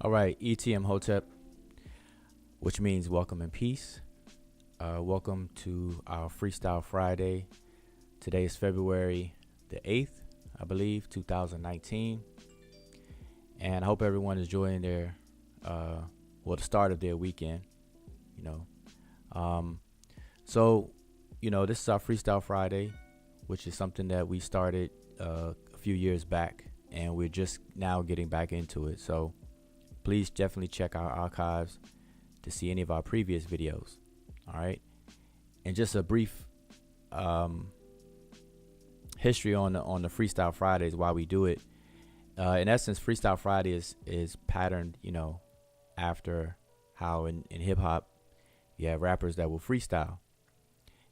All right, ETM Hotep, which means welcome and peace. Welcome to our Freestyle Friday. Today is February the 8th, I believe, 2019. And I hope everyone is enjoying their, the start of their weekend, you know. This is our Freestyle Friday, which is something that we started a few years back, and we're just now getting back into it. So please definitely check our archives to see any of our previous videos. All right. And just a brief history on the Freestyle Fridays, why we do it. In essence, Freestyle Friday is patterned, after how in hip hop you have rappers that will freestyle.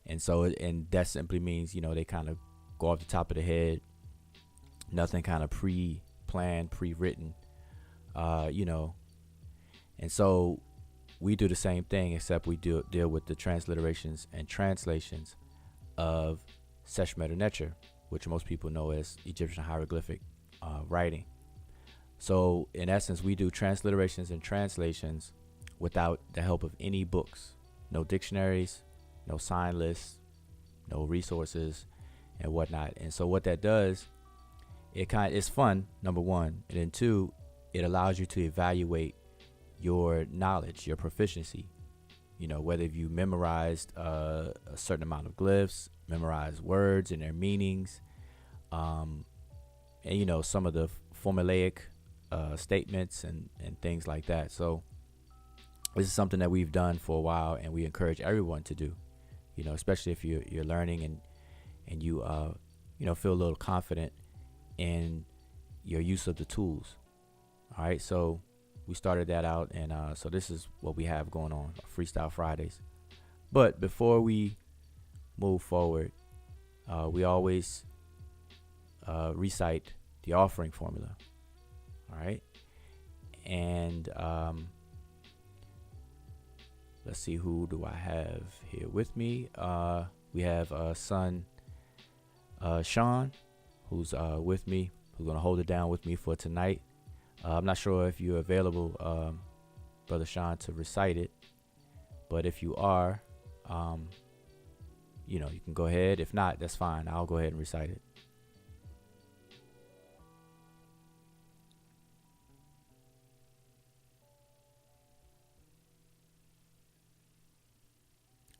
And so, and that simply means, they kind of go off the top of the head, nothing kind of pre-planned, pre-written, and so we do the same thing, except we deal with the transliterations and translations of Sesh, Medew, Netcher, which most people know as Egyptian hieroglyphic writing. So in essence, we do transliterations and translations without the help of any books, no dictionaries, no sign lists, no resources and whatnot. And so what that does, it's fun, number one, and then two, it allows you to evaluate your knowledge, your proficiency, whether you memorized a certain amount of glyphs, memorized words and their meanings, and some of the formulaic statements and things like that. So this is something that we've done for a while, and we encourage everyone to do, especially if you're learning and you feel a little confident in your use of the tools. All right, so we started that out, and so this is what we have going on, Freestyle Fridays. But before we move forward, we always recite the offering formula. All right, and let's see, who do I have here with me? We have son Sean, who's with me, who's gonna hold it down with me for tonight. I'm not sure if you're available, Brother Sean, to recite it, but if you are, you can go ahead. If not, that's fine. I'll go ahead and recite it.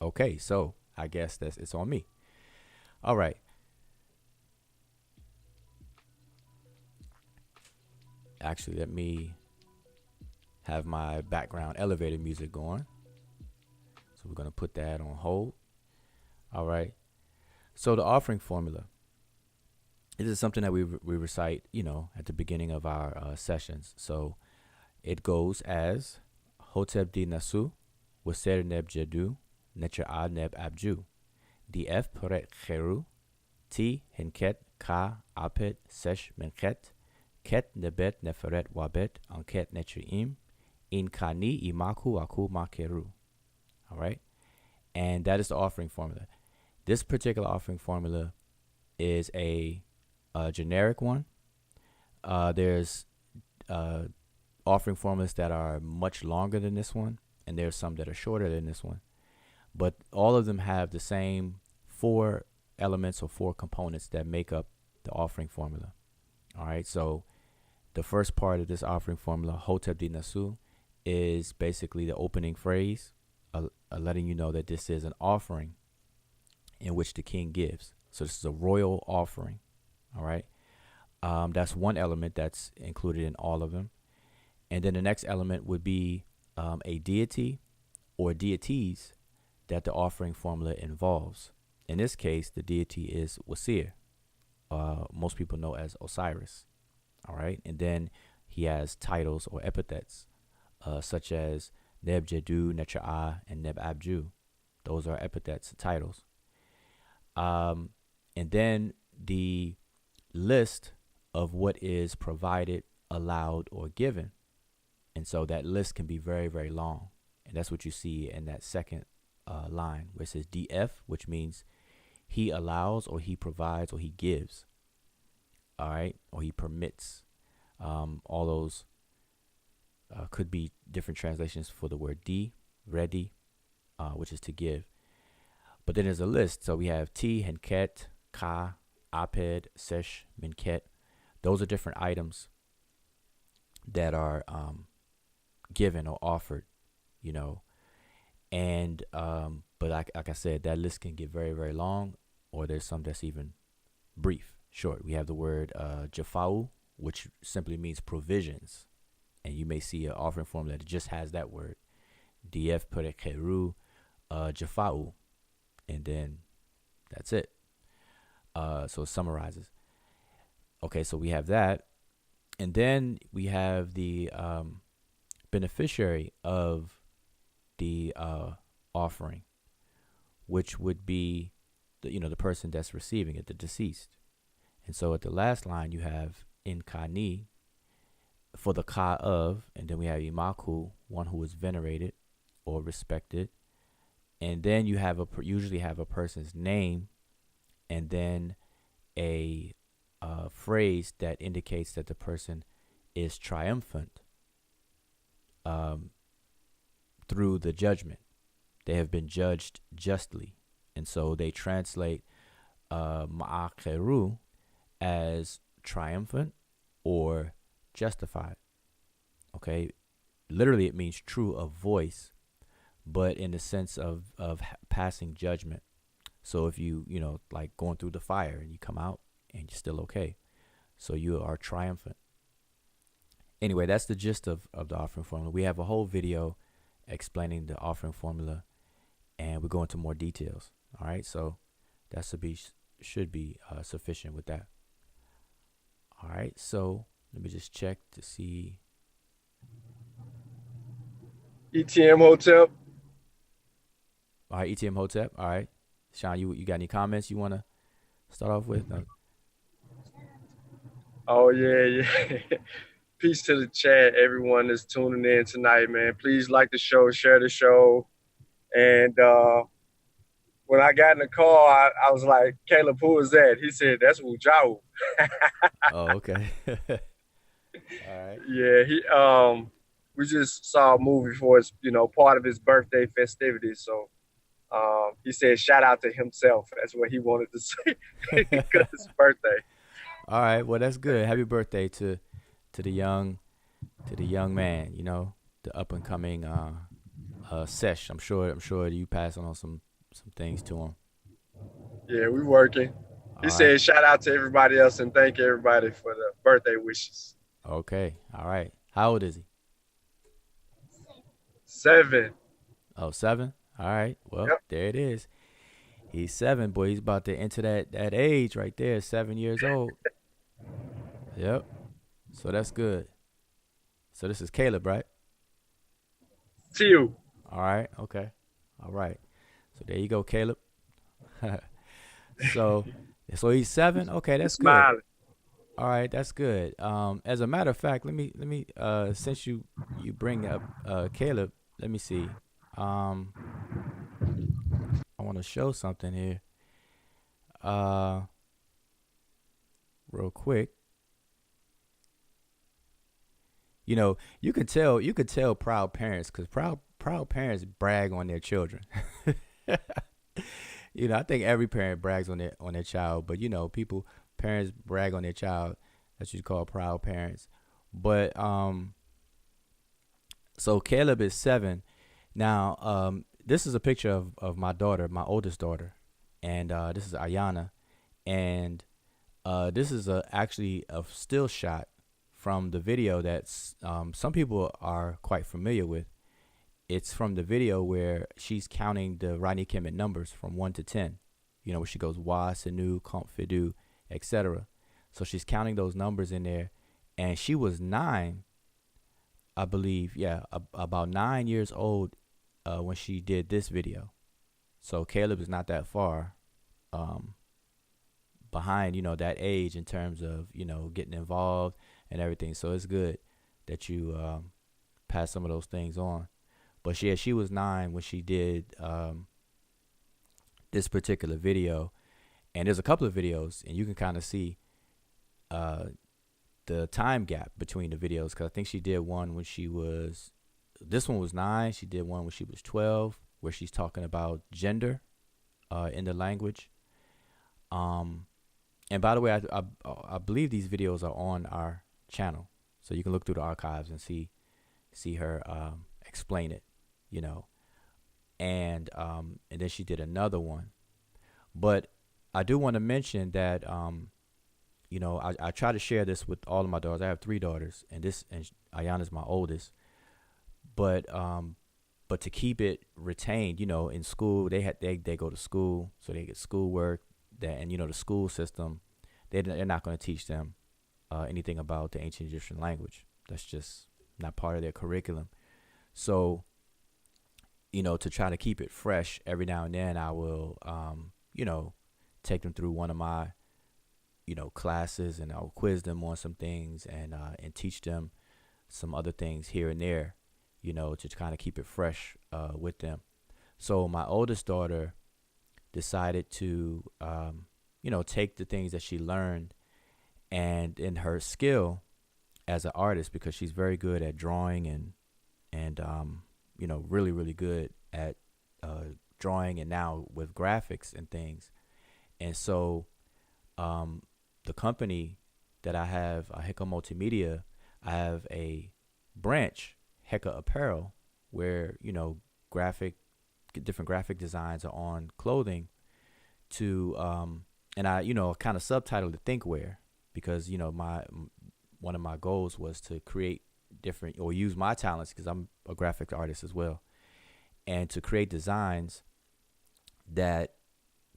Okay, so I guess it's on me. All right. Actually, let me have my background elevator music going. So we're going to put that on hold. All right. So the offering formula. This is something that we recite, at the beginning of our sessions. So it goes as Hotep di Nasu, Waser neb jedu, Netcher a neb abju, Df peret cheru, Ti henket ka apet sesh menchet, Ket nebet neferet wabet anket netriim, in kani imaku aku makeru. All right. And that is the offering formula. This particular offering formula is a generic one. There's offering formulas that are much longer than this one, and there's some that are shorter than this one. But all of them have the same 4 elements or 4 components that make up the offering formula. All right. So the first part of this offering formula, Hotep di Nasu, is basically the opening phrase, letting you know that this is an offering in which the king gives. So this is a royal offering. All right. That's one element that's included in all of them. And then the next element would be a deity or deities that the offering formula involves. In this case, the deity is Wasir. Most people know as Osiris. All right. And then he has titles or epithets, such as Neb Jedu, Netcher a, and Neb Abju. Those are epithets, titles. And then the list of what is provided, allowed, or given. And so that list can be very, very long. And that's what you see in that second line where it says DF, which means he allows or he provides or he gives. All right. Or he permits all those could be different translations for the word di, ready, which is to give. But then there's a list. So we have ti, henket, ka, aped, sesh, minket. Those are different items that are given or offered, you know. And but like I said, that list can get very, very long, or there's some that's even brief, short. We have the word jafau, which simply means provisions. And you may see an offering form that just has that word. Df perekeru jafau. And then that's it. So it summarizes. Okay, so we have that. And then we have the beneficiary of the offering, which would be the person that's receiving it, the deceased. And so at the last line you have in kani for the ka of, and then we have imaku, one who is venerated or respected. And then you have usually have a person's name, and then a phrase that indicates that the person is triumphant through the judgment. They have been judged justly. And so they translate ma'akeru as triumphant or justified. Okay? Literally, it means true of voice, but in the sense of passing judgment. So if you like going through the fire and you come out and you're still okay. So you are triumphant. Anyway, that's the gist of the offering formula. We have a whole video explaining the offering formula, and we go into more details. All right, so that should be sufficient with that. All right, so let me just check to see. ETM Hotel. All right, ETM Hotep. All right, Sean, you got any comments you want to start off with? No? Oh yeah. Peace to the chat, everyone that's tuning in tonight, man. Please like the show, share the show. And when I got in the car, I was like, Caleb, who is that? He said, that's Wujau. Oh, okay. All right. Yeah, we just saw a movie for his, part of his birthday festivities. So he said, shout out to himself. That's what he wanted to say because it's birthday. All right. Well, that's good. Happy birthday to the young man. The up and coming Sesh. I'm sure you pass on some things to him. Yeah, we working. He All right. said, shout out to everybody else and thank everybody for the birthday wishes. Okay. All right. How old is he? 7. Oh, 7. All right. Well, Yep. there it is. He's 7, boy. He's about to enter that age right there. 7 years old. Yep. So that's good. So this is Caleb, right? To you. All right. Okay. All right. So there you go, Caleb. so he's 7. Okay, He's that's good. smiling. All right, that's good. As a matter of fact, let me since you bring up Caleb, let me see. I want to show something here. Real quick. You could tell proud parents, because proud parents brag on their children. I think every parent brags on their child, but parents brag on their child. That's what you call proud parents. But so Caleb is 7 now. This is a picture of my daughter, my oldest daughter, and this is Ayana, and this is actually a still shot from the video that some people are quite familiar with. It's from the video where she's counting the Rodney Kemet numbers from 1 to 10. Where she goes wa, sinu, comp, fidu, etc. So she's counting those numbers in there, and she was 9, I believe. Yeah, about 9 years old when she did this video. So Caleb is not that far behind, that age in terms of getting involved and everything. So it's good that you pass some of those things on. But yeah, she was 9 when she did this particular video, and there's a couple of videos, and you can kind of see the time gap between the videos, because I think she did one when she was, this one was 9. She did one when she was 12, where she's talking about gender in the language. Um, and by the way, I believe these videos are on our channel, so you can look through the archives and see her explain it, you know. And then she did another one. But I do want to mention that you know, I try to share this with all of my daughters. I have 3 daughters, and Ayana's my oldest. But to keep it retained, you know, in school they go to school, so they get schoolwork. And you know, the school system, they're not going to teach them anything about the ancient Egyptian language. That's just not part of their curriculum. So, you know, to try to keep it fresh, every now and then I will, you know, take them through one of my, you know, classes, and I'll quiz them on some things, and teach them some other things here and there, you know, to kind of keep it fresh with them. So my oldest daughter decided to, you know, take the things that she learned, and in her skill as an artist, because she's very good at drawing, and you know, really really good at drawing, and now with graphics and things. And so the company that I have, Heka Multimedia, I have a branch, Heka Apparel, where, you know, different graphic designs are on clothing to and I, you know, kind of subtitled it Thinkware, because, you know, one of my goals was to create different, or use my talents, because I'm a graphic artist as well, and to create designs that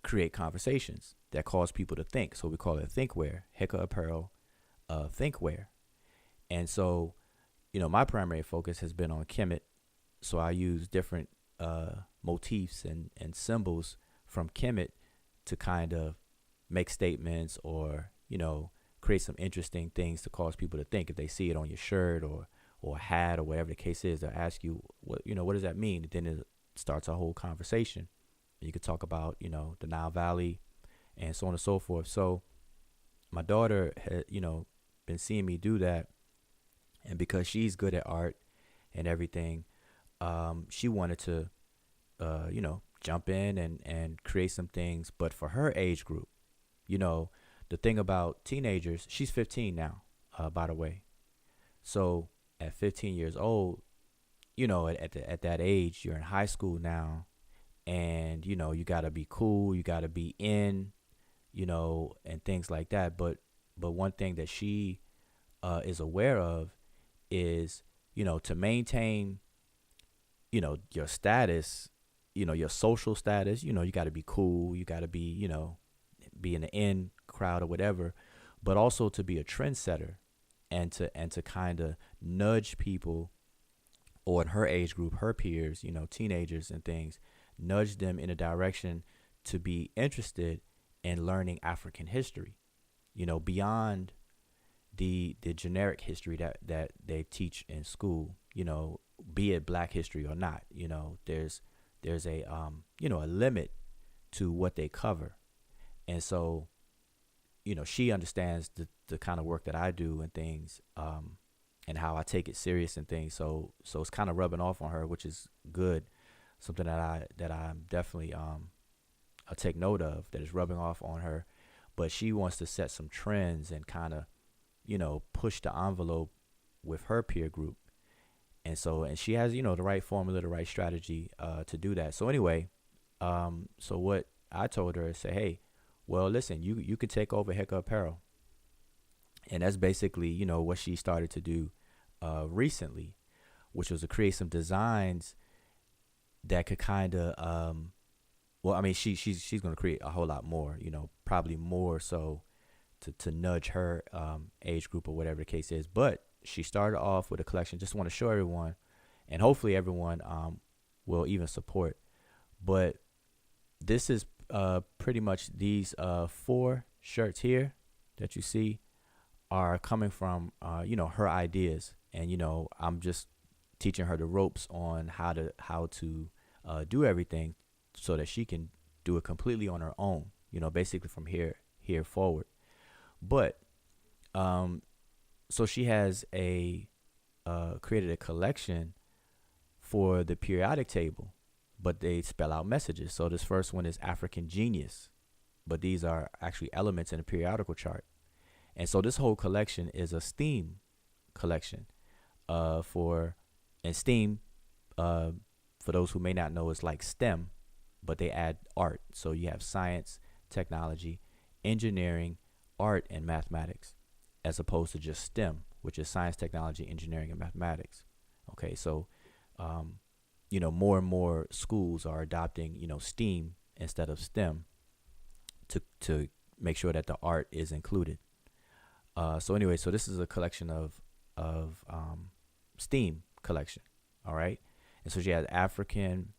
create conversations that cause people to think. So we call it Thinkware, Heka Apparel Thinkware. And so, you know, my primary focus has been on Kemet, so I use different motifs and symbols from Kemet to kind of make statements, or, you know, create some interesting things to cause people to think. If they see it on your shirt or a hat or whatever the case is, they'll ask you, what, you know, what does that mean? And then it starts a whole conversation. You could talk about, you know, the Nile Valley and so on and so forth. So my daughter had, you know, been seeing me do that, and because she's good at art and everything, she wanted to, you know, jump in and create some things, but for her age group. You know, the thing about teenagers, she's 15 now, by the way. So at 15 years old, you know, at that age, you're in high school now, and, you know, you got to be cool, you got to be in, you know, and things like that. But one thing that she is aware of is, you know, to maintain, you know, your status, you know, your social status, you know, you got to be cool, you got to be, you know, be in the in crowd or whatever, but also to be a trendsetter, and to kind of nudge people, or in her age group, her peers, you know, teenagers and things, nudge them in a direction to be interested in learning African history, you know, beyond the generic history that they teach in school, you know, be it Black history or not. You know, there's a you know, a limit to what they cover. And so, you know, she understands the kind of work that I do and things, and how I take it serious and things. So it's kind of rubbing off on her, which is good. Something that I'm definitely I'll take note of, that is rubbing off on her. But she wants to set some trends and kind of, you know, push the envelope with her peer group. And she has, you know, the right formula, the right strategy to do that. So anyway, so what I told her is, say, hey, well, listen, you could take over Heka Apparel. And that's basically, you know, what she started to do recently, which was to create some designs that could kind of, well, I mean, she's going to create a whole lot more, you know, probably more so to nudge her age group or whatever the case is. But she started off with a collection. Just want to show everyone, and hopefully everyone will even support. But this is pretty much these 4 shirts here that you see are coming from, you know, her ideas. And, you know, I'm just teaching her the ropes on how to do everything so that she can do it completely on her own, you know, basically from here forward. But so she has a created a collection for the periodic table, but they spell out messages. So this first one is African Genius, but these are actually elements in a periodical chart. And so this whole collection is a STEAM collection. For and STEAM, for those who may not know, is like STEM, but they add art. So you have science, technology, engineering, art, and mathematics, as opposed to just STEM, which is science, technology, engineering, and mathematics. Okay, so more and more schools are adopting, STEAM instead of STEM to make sure that the art is included. So anyway, so this is a collection of STEAM collection. All right, and so she has African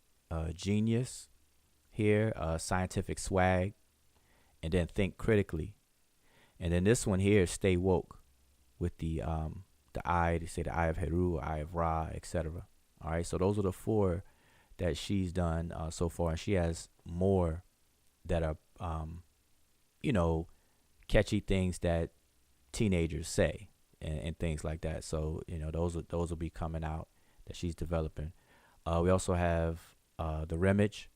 Genius here, scientific swag, and then think critically, and then this one here is stay woke with the eye. They say the eye of Heru, eye of Ra, etc. All right, so those are the 4 that she's done so far, and she has more that are catchy things that teenagers say and things like that. So those will be coming out that she's developing. We also have the Remage,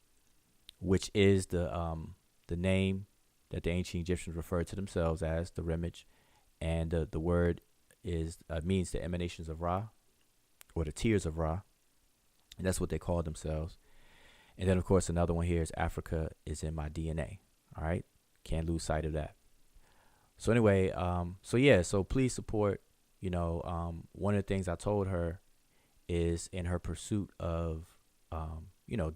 which is the name that the ancient Egyptians referred to themselves as, the Remage, and the word is means the emanations of Ra, or the tears of Ra, and that's what they call themselves. And then of course another one here is Africa is in my DNA. All right, can't lose sight of that. So anyway, so please support. One of the things I told her is, in her pursuit of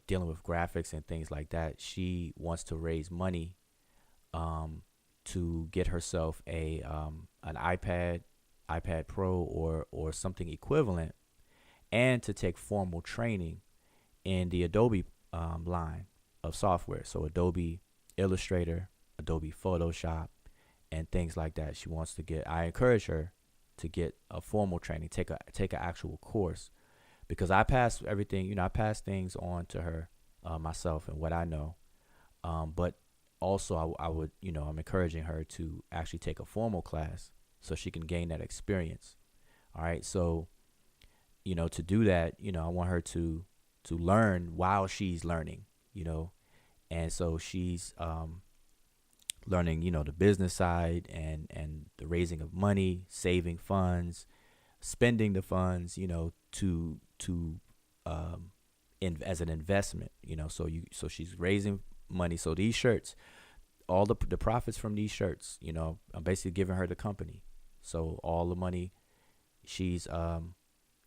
dealing with graphics and things like that, she wants to raise money to get herself an iPad Pro or something equivalent, and to take formal training in the Adobe line of software. So Adobe Illustrator, Adobe Photoshop, and things like that. She wants to get. I encourage her to get a formal training, take an actual course, because I pass everything. I pass things on to her myself and what I know. But also I would, I'm encouraging her to actually take a formal class so she can gain that experience. All right, so to do that, I want her to learn while she's learning, and so she's learning, the business side and the raising of money, saving funds, spending the funds, to as an investment, so she's raising money. So these shirts, all the profits from these shirts, I'm basically giving her the company. So all the money she's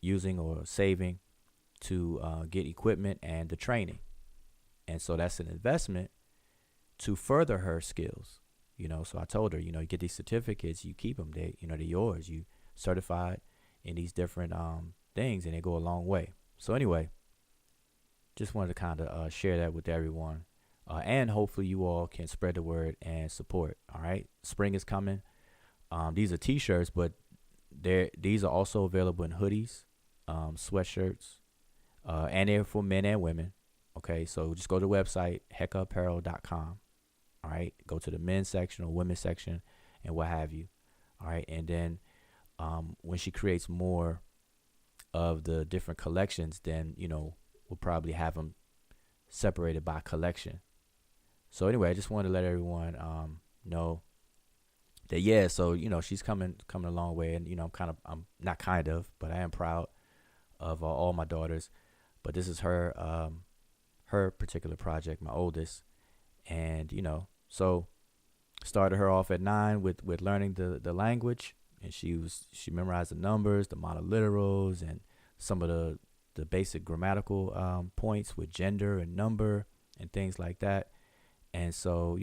using or saving to get equipment and the training, and so that's an investment to further her skills. So I told her, you get these certificates, you keep them. They're yours. You certified in these different things, and they go a long way. So anyway, just wanted to kind of share that with everyone, and hopefully you all can spread the word and support. All right, spring is coming. These are t-shirts, but these are also available in hoodies, sweatshirts, and they're for men and women. Okay, so just go to the website heckaapparel.com. All right, go to the men's section or women's section and what have you. All right, and then when she creates more of the different collections, then we'll probably have them separated by collection. So anyway, I just wanted to let everyone know that, so she's coming a long way, and I'm not kind of, but I am proud of all my daughters. But this is her particular project, my oldest, and so started her off at 9 with learning the language, and she memorized the numbers, the monoliterals, and some of the basic grammatical points with gender and number and things like that. And so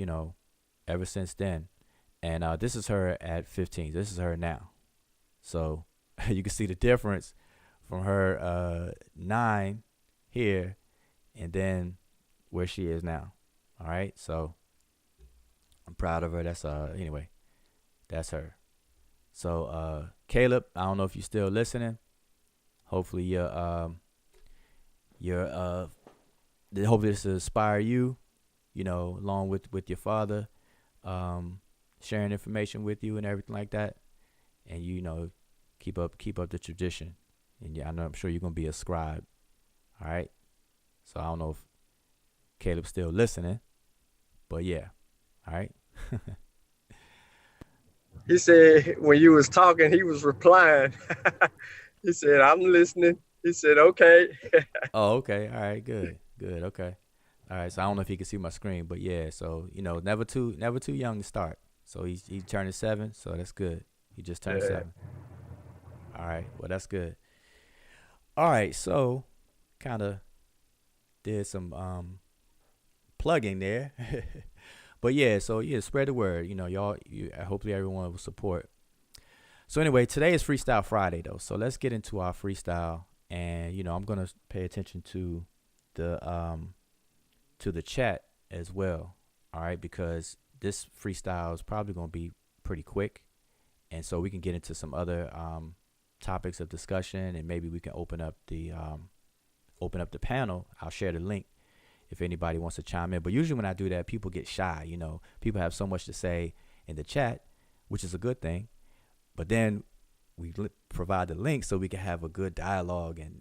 ever since then, and this is her at 15. This is her now. So you can see the difference from her 9 here, and then where she is now. All right, so I'm proud of her. That's anyway, that's her. So Caleb, I don't know if you're still listening. Hopefully hopefully this will inspire you, along with your father, sharing information with you and everything like that. And Keep up the tradition. And yeah, I'm sure you're gonna be a scribe. All right. So I don't know if Caleb's still listening, but yeah. All right. He said when you was talking, he was replying. He said, "I'm listening." He said, "Okay." Oh, okay. All right. Good. Good. Okay. All right. So I don't know if you can see my screen, but yeah. So never too young to start. So he's turning 7, so that's good. He just turned Yeah. 7. All right. Well, that's good. All right. So kind of did some plugging there. But yeah, so yeah, spread the word. Hopefully everyone will support. So anyway, today is Freestyle Friday though. So let's get into our freestyle, and I'm gonna pay attention to the chat as well. All right, because this freestyle is probably gonna be pretty quick, and so we can get into some other topics of discussion, and maybe we can open up the panel. I'll share the link if anybody wants to chime in. But usually when I do that, people get shy. People have so much to say in the chat, which is a good thing. But then we provide the link so we can have a good dialogue and,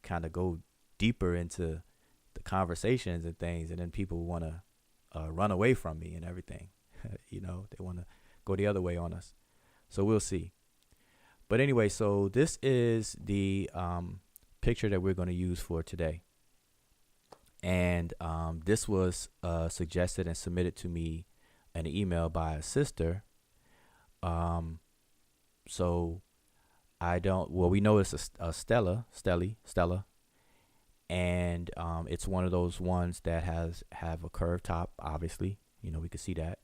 kind of go deeper into the conversations and things. And then people want to run away from me and everything. They want to go the other way on us. So we'll see. But anyway, so this is the picture that we're going to use for today. And this was suggested and submitted to me in an email by a sister. So we know it's a stela, and it's one of those ones that have a curved top. Obviously, we can see that.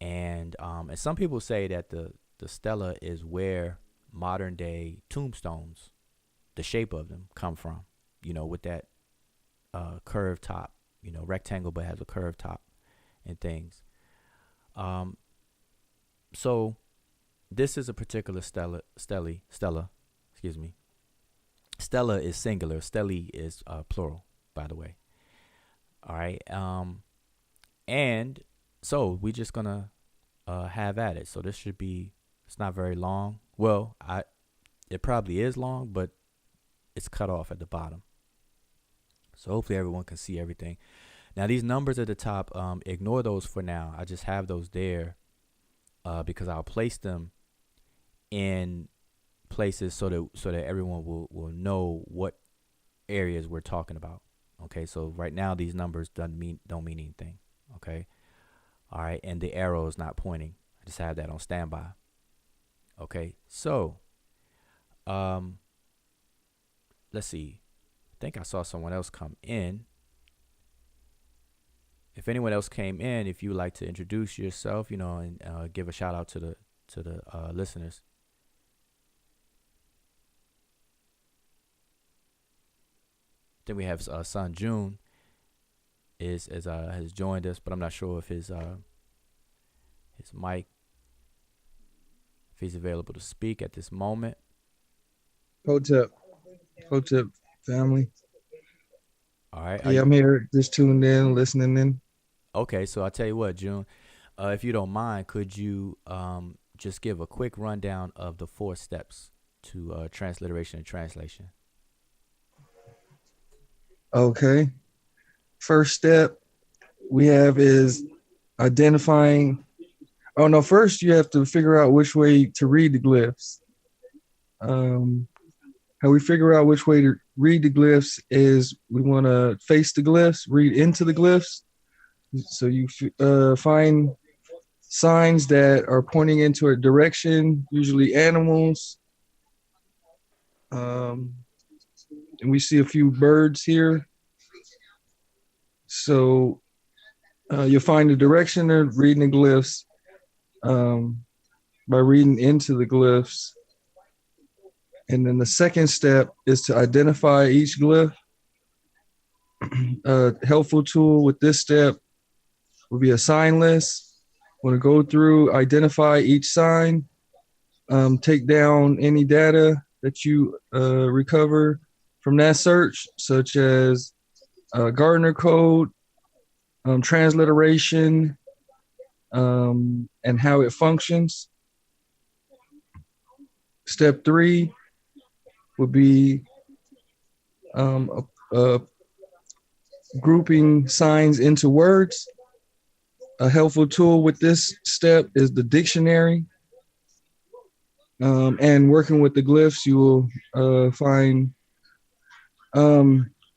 And some people say that the stela is where modern day tombstones, the shape of them, come from. With that curved top, rectangle, but has a curved top and things. So this is a particular stela, excuse me. Stela is singular. Stelae is plural, by the way. All right. And so we're just gonna have at it. So this should be. It's not very long. Well, it probably is long, but it's cut off at the bottom. So hopefully everyone can see everything. Now these numbers at the top, ignore those for now. I just have those there because I'll place them in places so that everyone will know what areas we're talking about. Okay, so right now these numbers don't mean anything. Okay, all right, and the arrow is not pointing. I just have that on standby. Okay, so let's see. I think I saw someone else come in. If anyone else came in, if you would like to introduce yourself, and give a shout out to the listeners. Then we have Son June has joined us, but I'm not sure if his mic, if he's available to speak at this moment. Hotep family. All right. Yeah, I'm here, just tuned in, listening in. Okay, so I'll tell you what, June, if you don't mind, could you just give a quick rundown of the 4 steps to transliteration and translation? Okay. First step we have is identifying. Oh no, first you have to figure out which way to read the glyphs. How we figure out which way to read the glyphs is we want to face the glyphs, read into the glyphs. So you find signs that are pointing into a direction, usually animals. And we see a few birds here. So you'll find the direction of reading the glyphs by reading into the glyphs. And then the second step is to identify each glyph. A helpful tool with this step will be a sign list. Want to go through, identify each sign, take down any data that you recover from that search, such as Gardner code, transliteration, and how it functions. Step 3 would be grouping signs into words. A helpful tool with this step is the dictionary. And working with the glyphs, you will find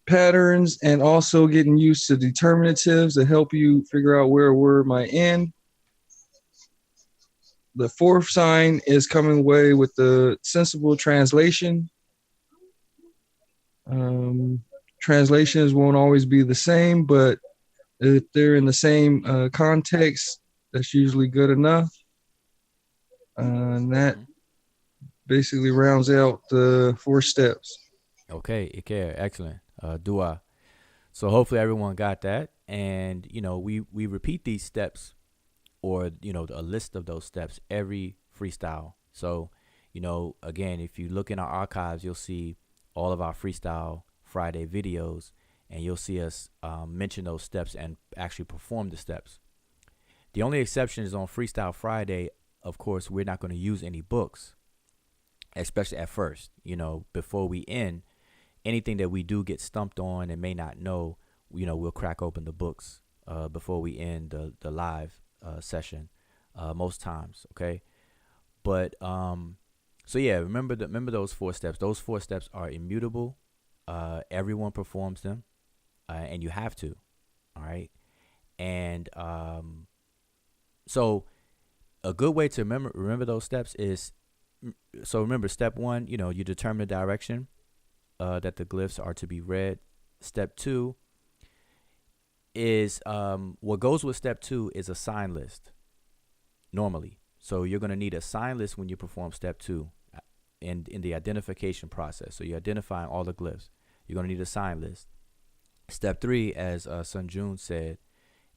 patterns, and also getting used to determinatives that help you figure out where a word might end. The 4th sign is coming away with the sensible translation. Translations won't always be the same, but if they're in the same context, that's usually good enough. And that basically rounds out the 4 steps. Okay, Ikea, excellent. Dua. So hopefully everyone got that. And, we repeat these steps, or, a list of those steps every freestyle. So, again, if you look in our archives, you'll see all of our Freestyle Friday videos, and you'll see us mention those steps and actually perform the steps. The only exception is on Freestyle Friday. Of course, we're not going to use any books, especially at first. Before we end, anything that we do get stumped on and may not know, we'll crack open the books before we end the live session most times. Okay, but so yeah, remember those 4 steps. Those 4 steps are immutable. Everyone performs them, and you have to. All right, and so a good way to remember those steps is, so remember, step 1, you determine the direction that the glyphs are to be read. Step 2 is what goes with step 2 is a sign list normally. So you're going to need a sign list when you perform step 2 in the identification process. So you're identifying all the glyphs. You're going to need a sign list. Step 3, as Sun Jun said,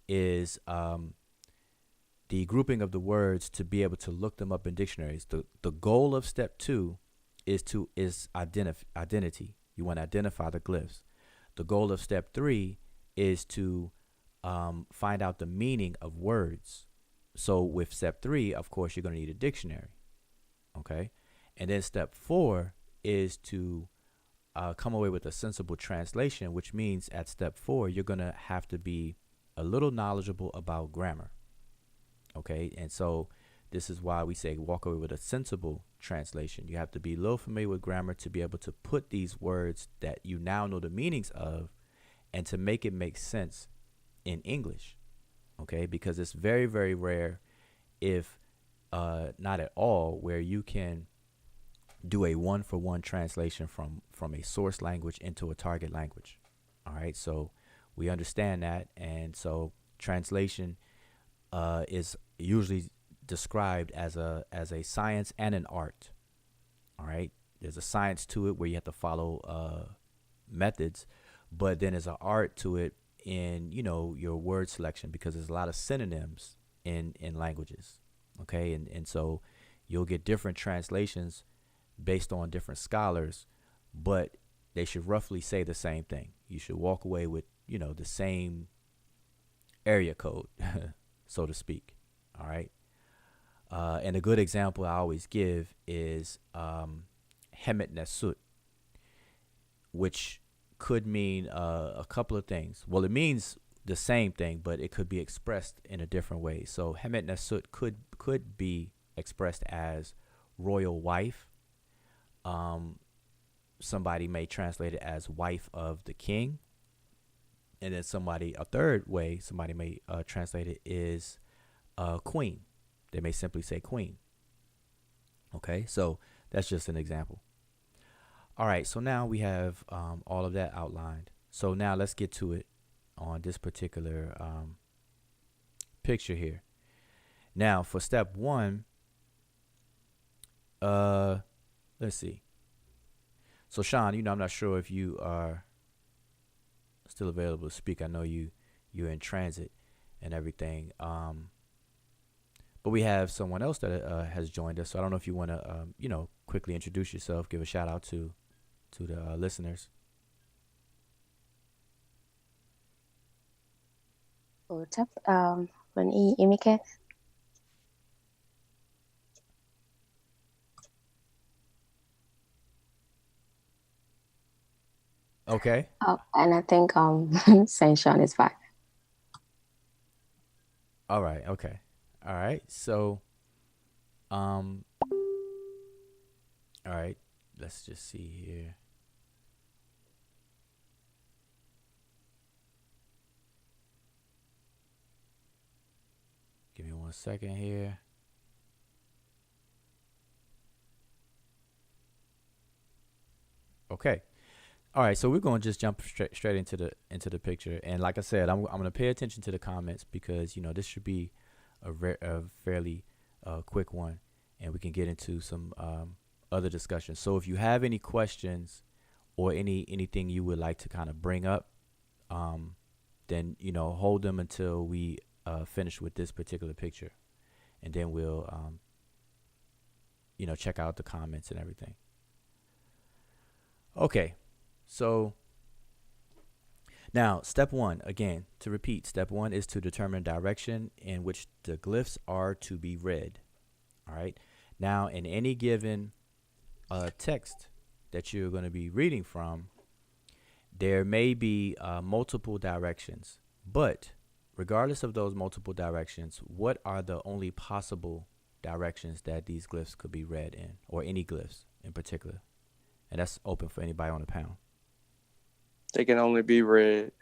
is the grouping of the words to be able to look them up in dictionaries. The goal of step 2 is identity. You want to identify the glyphs. The goal of step 3 is to find out the meaning of words. So with step 3, of course, you're going to need a dictionary. Okay. And then step 4 is to come away with a sensible translation, which means at step 4, you're going to have to be a little knowledgeable about grammar. Okay. And so this is why we say walk away with a sensible translation. You have to be a little familiar with grammar to be able to put these words that you now know the meanings of, and to make it make sense in English. Okay. Because it's very, very rare, if not at all, where you can do a 1-for-1 translation from a source language into a target language. All right. So we understand that. And so translation is usually described as a science and an art. All right. There's a science to it where you have to follow methods, but then there's an art to it in, your word selection, because there's a lot of synonyms in languages. Okay. And so you'll get different translations based on different scholars, but they should roughly say the same thing. You should walk away with, the same area code, so to speak. All right. And a good example I always give is Hemet Nesut, which could mean a couple of things. Well, it means the same thing, but it could be expressed in a different way. So Hemet Nesut could be expressed as royal wife. Somebody may translate it as wife of the king. And then a third way, somebody may translate it is queen. They may simply say queen. Okay, so that's just an example. All right, so now we have all of that outlined. So now let's get to it on this particular picture here. Now for step 1, let's see. So Sean, I'm not sure if you are still available to speak. I know you're in transit and everything. But we have someone else that has joined us. So I don't know if you want to, quickly introduce yourself, give a shout out to the listeners. Ủa, chắc mình Emika. Okay. And I think Saint Sean is fine. All right. Okay. All right. So, um, all right. Let's just see here. Give me 1 second here. Okay. All right, so we're going to just jump straight into the picture, and like I said, I'm going to pay attention to the comments because this should be a fairly quick one, and we can get into some other discussions. So if you have any questions or anything you would like to kind of bring up, then hold them until we finish with this particular picture, and then we'll check out the comments and everything. Okay. So now step one, again, to repeat, step one is to determine direction in which the glyphs are to be read. All right. Now, in any given text that you're going to be reading from, there may be multiple directions, but regardless of those multiple directions, what are the only possible directions that these glyphs could be read in, or any glyphs in particular? And that's open for anybody on the panel. They can only be read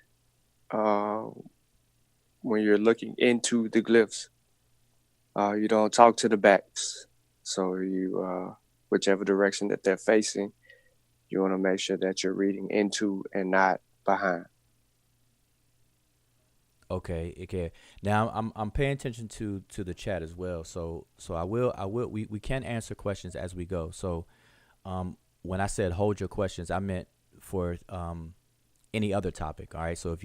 when you're looking into the glyphs. You don't talk to the backs. So you, whichever direction that they're facing, you want to make sure that you're reading into and not behind. Okay. Now I'm paying attention to the chat as well. So we can answer questions as we go. So when I said hold your questions, I meant for any other topic. All right. So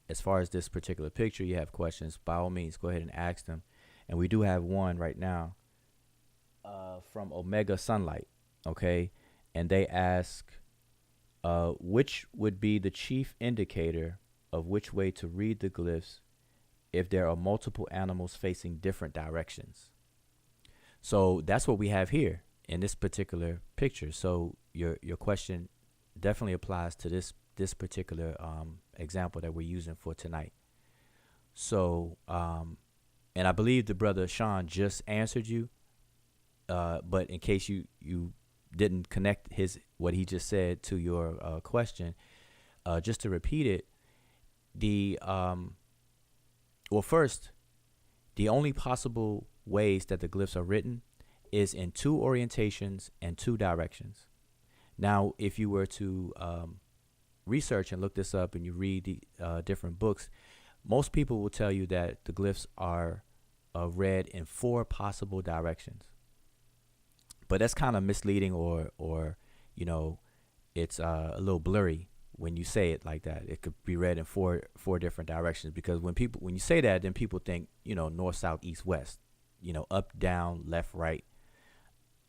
as far as this particular picture, you have questions, by all means, go ahead and ask them. And we do have one right now from Omega Sunlight. Okay. And they ask, which would be the chief indicator of which way to read the glyphs if there are multiple animals facing different directions? So that's what we have here in this particular picture. So your question definitely applies to this particular example that we're using for tonight. So and I believe the brother Sean just answered you, but in case you didn't connect what he just said to your question, just to repeat it, first, the only possible ways that the glyphs are written is in two orientations and two directions. Now, if you were to research and look this up and you read the different books, most people will tell you that the glyphs are read in 4 possible directions. But that's kind of misleading, or it's a little blurry when you say it like that. It could be read in four different directions, because when you say that, then people think north, south, east, west, up, down, left, right,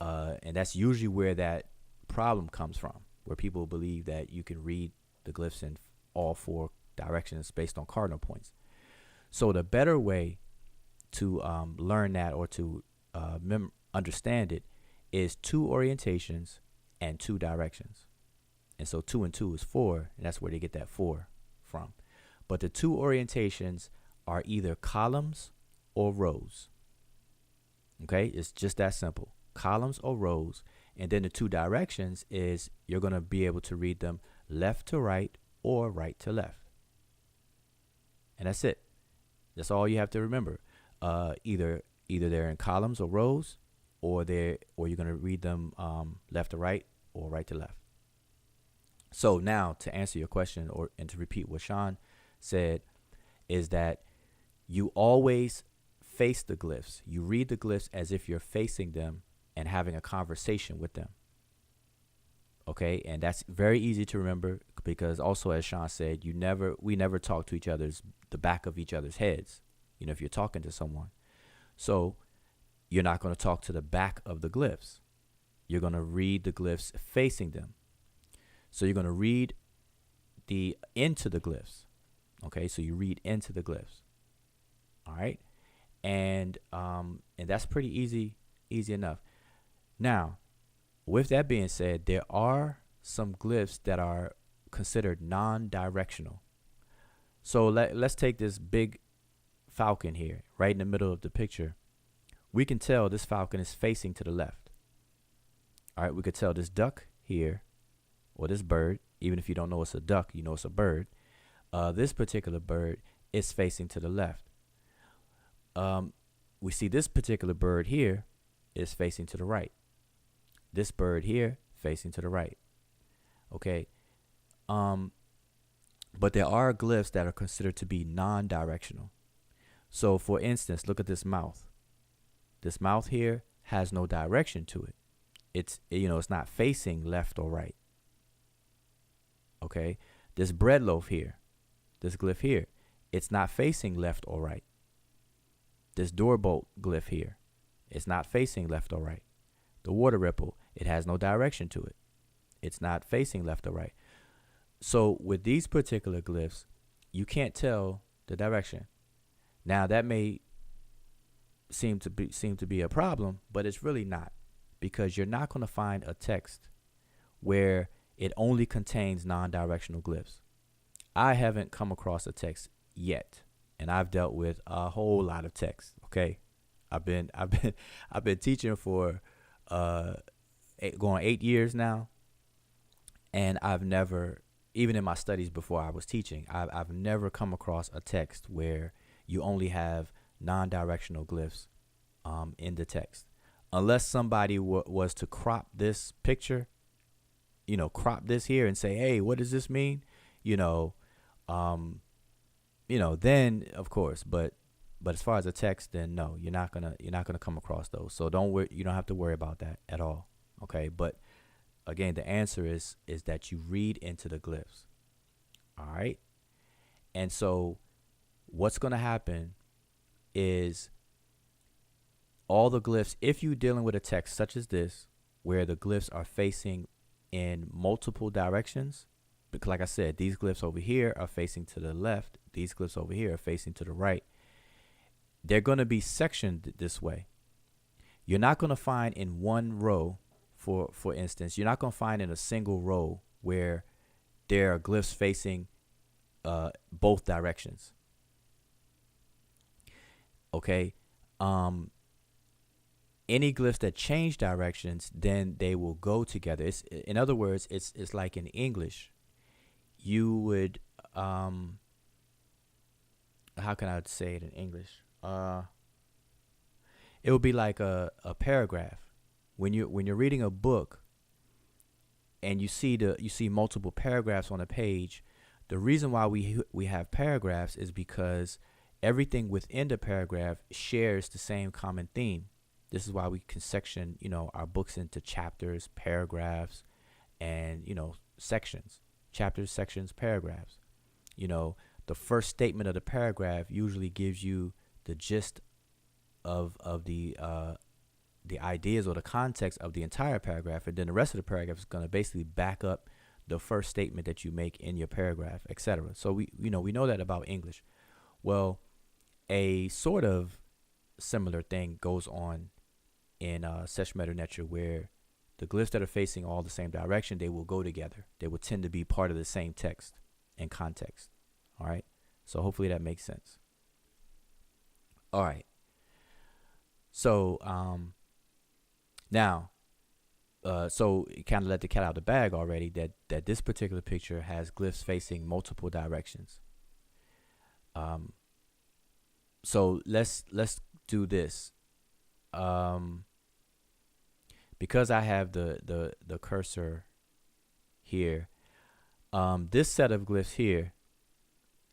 and that's usually where that problem comes from, where people believe that you can read the glyphs in all 4 directions based on cardinal points. So the better way to learn that, or to understand it, is 2 orientations and 2 directions. And so 2 and 2 is 4, and that's where they get that 4 from. But the 2 orientations are either columns or rows. Okay, it's just that simple. Columns or rows. And then the 2 directions is you're going to be able to read them left to right or right to left. And that's it. That's all you have to remember. Either they're in columns or rows, or you're going to read them left to right or right to left. So now, to answer your question, and to repeat what Sean said, is that you always face the glyphs. You read the glyphs as if you're facing them and having a conversation with them. Okay, and that's very easy to remember, because also, as Sean said, we never talk to the back of each other's heads. If you're talking to someone, so you're not going to talk to the back of the glyphs. You're going to read the glyphs facing them. So you're going to read into the glyphs. Okay, so you read into the glyphs. All right, and that's pretty easy enough. Now, with that being said, there are some glyphs that are considered non-directional. So let's take this big falcon here, right in the middle of the picture. We can tell this falcon is facing to the left. All right, we could tell this duck here, or this bird, even if you don't know it's a duck, you know it's a bird. This particular bird is facing to the left. We see this particular bird here is facing to the right. This bird here facing to the right. Okay. But there are glyphs that are considered to be non-directional. So for instance, look at this mouth. This mouth here has no direction to it. It's, it's not facing left or right. Okay. This bread loaf here, this glyph here, it's not facing left or right. This door bolt glyph here, it's not facing left or right. The water ripple, it has no direction to it. It's not facing left or right. So with these particular glyphs, you can't tell the direction. Now that may seem to be a problem, but it's really not, because you're not going to find a text where it only contains non-directional glyphs. I haven't come across a text yet, and I've dealt with a whole lot of texts. Okay, I've been teaching for going 8 years now, and I've never, even in my studies before I was teaching, I've never come across a text where you only have non-directional glyphs in the text, unless somebody was to crop this picture, crop this here and say, hey, what does this mean? Then of course, but as far as a text, then no, you're not gonna come across those. So you don't have to worry about that at all. Okay. But again, the answer is that you read into the glyphs. All right. And so what's going to happen is all the glyphs, if you're dealing with a text such as this, where the glyphs are facing in multiple directions, because like I said, these glyphs over here are facing to the left, these glyphs over here are facing to the right, they're going to be sectioned this way. You're not going to find in one row, for instance, you're not going to find in a single row where there are glyphs facing both directions. Okay. Any glyphs that change directions, then they will go together. In other words, it's like in English, you would how can I say it in English? It would be like a paragraph. When you're reading a book and you see multiple paragraphs on a page, the reason why we have paragraphs is because everything within the paragraph shares the same common theme. This is why we can section, our books into chapters, paragraphs, and, sections. Chapters, sections, paragraphs. The first statement of the paragraph usually gives you the gist of the ideas or the context of the entire paragraph, and then the rest of the paragraph is going to basically back up the first statement that you make in your paragraph, etc. So we know that about English. Well, a sort of similar thing goes on in Sesh, Medew, Netcher, where the glyphs that are facing all the same direction, they will go together. They will tend to be part of the same text and context. All right. So hopefully that makes sense. All right. So now, so it kind of let the cat out of the bag already that this particular picture has glyphs facing multiple directions. So let's do this. Because I have the cursor here, this set of glyphs here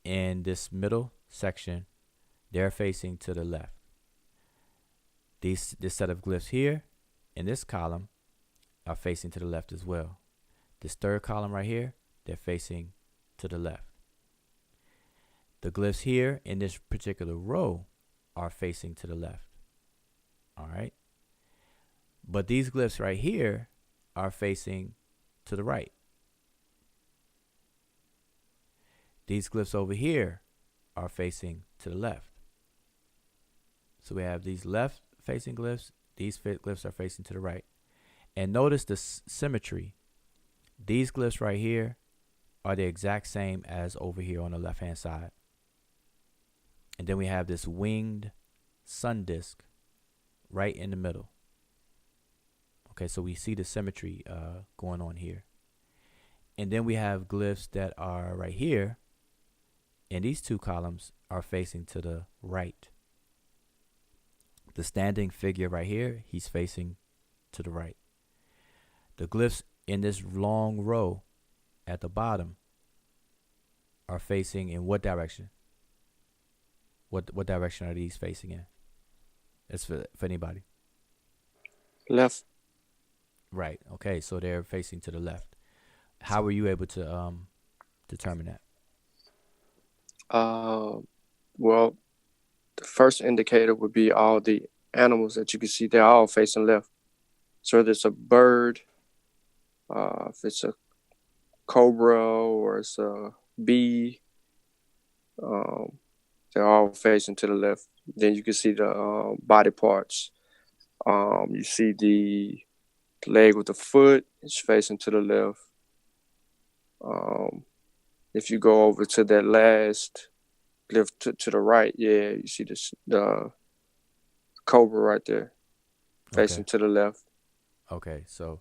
in this middle section, they're facing to the left. This set of glyphs here in this column are facing to the left as well. This third column right here, they're facing to the left. The glyphs here in this particular row are facing to the left. All right. But these glyphs right here are facing to the right. These glyphs over here are facing to the left. So we have these left facing glyphs. These glyphs are facing to the right. And notice the symmetry. These glyphs right here are the exact same as over here on the left hand side. And then we have this winged sun disk right in the middle. Okay, so we see the symmetry going on here. And then we have glyphs that are right here, and these two columns are facing to the right. The standing figure right here, he's facing to the right. The glyphs in this long row at the bottom are facing in what direction? What direction are these facing in? It's for anybody. Left. Right. Okay, so they're facing to the left. How were you able to determine that? Well, the first indicator would be all the animals that you can see. They're all facing left. So whether it's a bird, if it's a cobra or it's a bee, they're all facing to the left. Then you can see the body parts. You see the leg with the foot, it's facing to the left. If you go over to that last glyph to the right, yeah, you see the cobra right there, facing to the left. Okay, so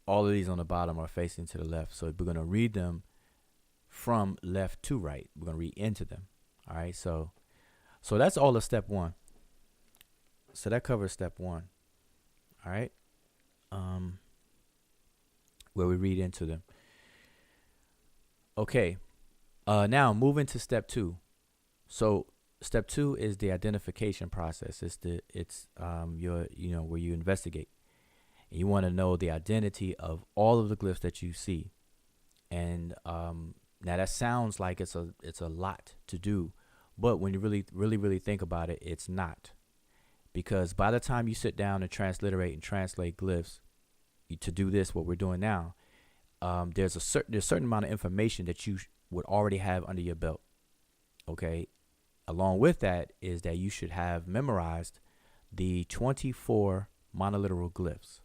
all of these on the bottom are facing to the left. So we're going to read them from left to right. We're going to read into them. All right, so that's all of step one. So that covers step one. All right, where we read into them. Okay, now moving to step two. So step two is the identification process. It's your where you investigate. And you want to know the identity of all of the glyphs that you see. And now that sounds like it's a lot to do, but when you really think about it, it's not. Because by the time you sit down and transliterate and translate glyphs, to do this, what we're doing now, there's a certain amount of information that you would already have under your belt. Okay. Along with that is that you should have memorized the 24 monoliteral glyphs.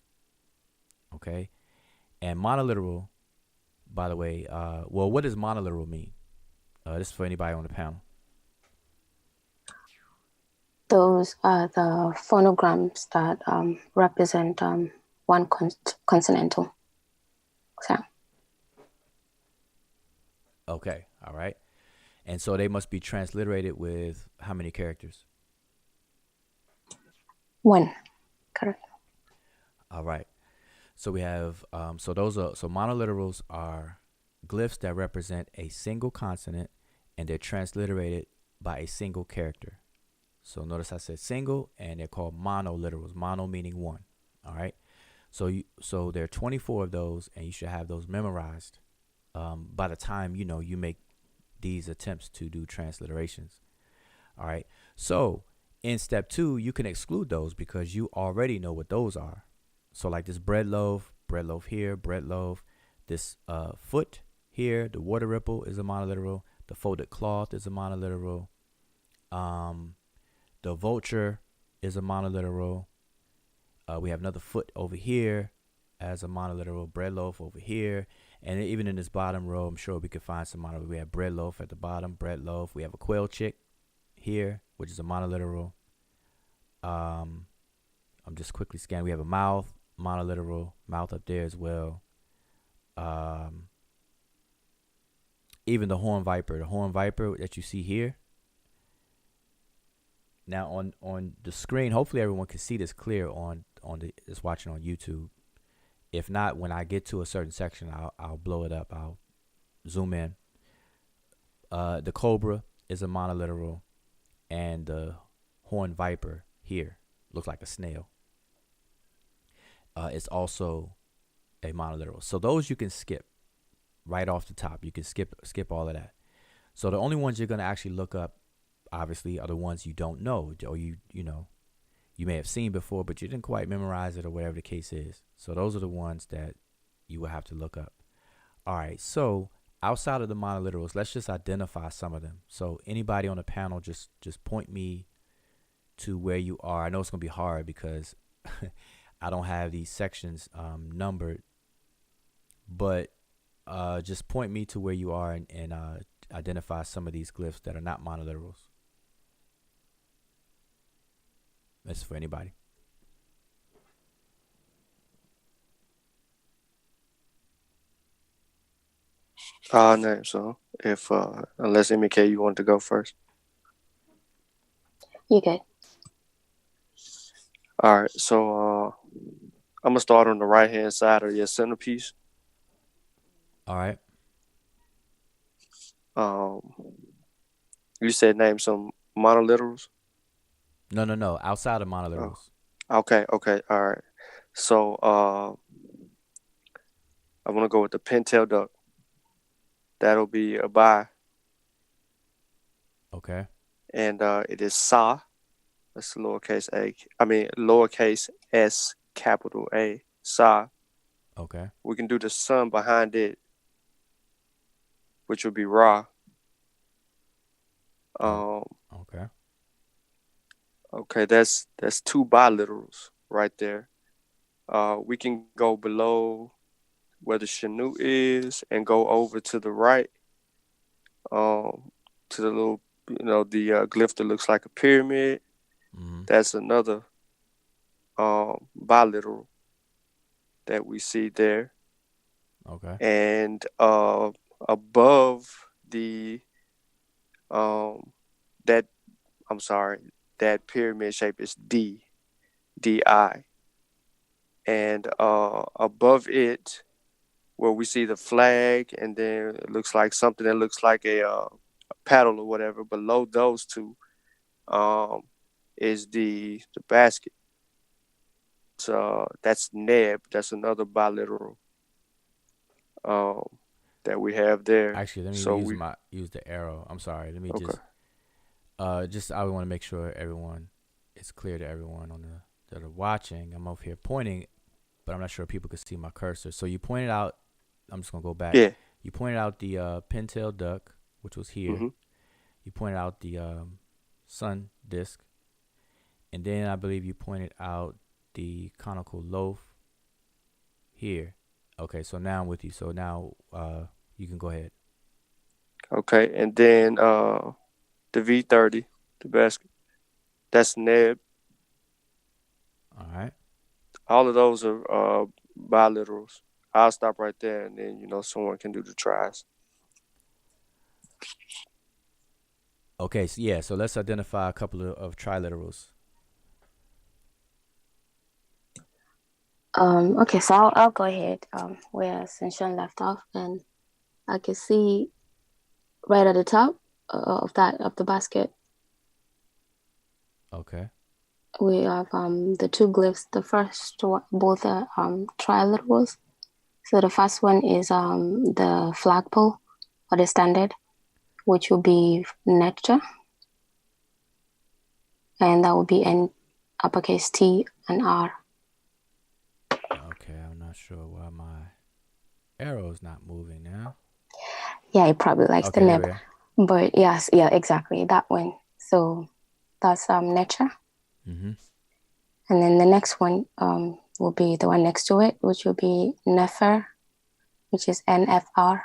Okay. And monoliteral, by the way, well, what does monoliteral mean? This is for anybody on the panel. Those are the phonograms that represent one consonantal sound. Okay. All right. And so they must be transliterated with how many characters? One. Correct. All right. So we have, so monoliterals are glyphs that represent a single consonant and they're transliterated by a single character. So notice I said single and they're called monoliterals, mono meaning one. All right. So there are 24 of those and you should have those memorized by the time, you make these attempts to do transliterations. All right. So in step two, you can exclude those because you already know what those are. So like this bread loaf here, bread loaf, this foot here, the water ripple is a monoliteral, the folded cloth is a monoliteral, the vulture is a monoliteral. We have another foot over here as a monoliteral, bread loaf over here. And even in this bottom row, I'm sure we could find some monoliteral. We have bread loaf at the bottom, bread loaf. We have a quail chick here, which is a monoliteral. I'm just quickly scanning. We have a mouth, monoliteral, mouth up there as well. Even the horn viper that you see here. Now on the screen, hopefully everyone can see this clear on that's watching on YouTube. If not, when I get to a certain section, I'll blow it up. I'll zoom in. The cobra is a monoliteral, and the horn viper here looks like a snail. It's also a monoliteral. So those you can skip right off the top. You can skip all of that. So the only ones you're going to actually look up, obviously, are the ones you don't know, or you may have seen before, but you didn't quite memorize it or whatever the case is. So those are the ones that you will have to look up. All right. So outside of the monoliterals, let's just identify some of them. So anybody on the panel, just point me to where you are. I know it's going to be hard because I don't have these sections numbered, but just point me to where you are and identify some of these glyphs that are not monoliterals. That's for anybody. No, so if unless MK you want to go first. You good? All right, so I'm gonna start on the right hand side of your centerpiece. All right. You said name some monoliterals. No. Outside of monoliterals. Okay, all right. So I'm gonna go with the pintail duck. That'll be a buy, Okay. and it is sa. That's lowercase a. I mean lowercase s, capital A. Sa. Okay. We can do the sun behind it, which would be ra. Okay. Okay, that's two biliterals right there. We can go below where the Shanu is and go over to the right, to the little, the glyph that looks like a pyramid. Mm-hmm. That's another biliteral that we see there. Okay. And above the that that pyramid shape is DI, and above it, where we see the flag, and then it looks like something that looks like a paddle or whatever. Below those two, is the basket. So that's Neb. That's another biliteral that we have there. Actually, let me So use the arrow. I'm sorry. Let me Okay. just I want to make sure it's clear to everyone that are watching. I'm over here pointing, but I'm not sure if people can see my cursor. So you pointed out. I'm just gonna go back. Yeah. You pointed out the pintail duck, which was here. Mm-hmm. You pointed out the sun disk, and then I believe you pointed out the conical loaf here. Okay, so now I'm with you. So now you can go ahead. Okay, and then the V30, the basket. That's Neb. All right. All of those are biliterals. I'll stop right there, and then someone can do the tries. Okay, so yeah, so let's identify a couple of triliterals. Okay, so I'll go ahead where Senshan left off, and I can see right at the top of the basket. Okay. We have the two glyphs. The first one, both are triliterals. So the first one is the flagpole or the standard, which will be Netcher, and that will be in uppercase T and R. Okay, I'm not sure why my arrow's not moving now. Yeah, it probably likes the nib. But yes, yeah, exactly, that one. So that's Netcher. Mm-hmm. And then the next one will be the one next to it, which will be Nefer, which is NFR.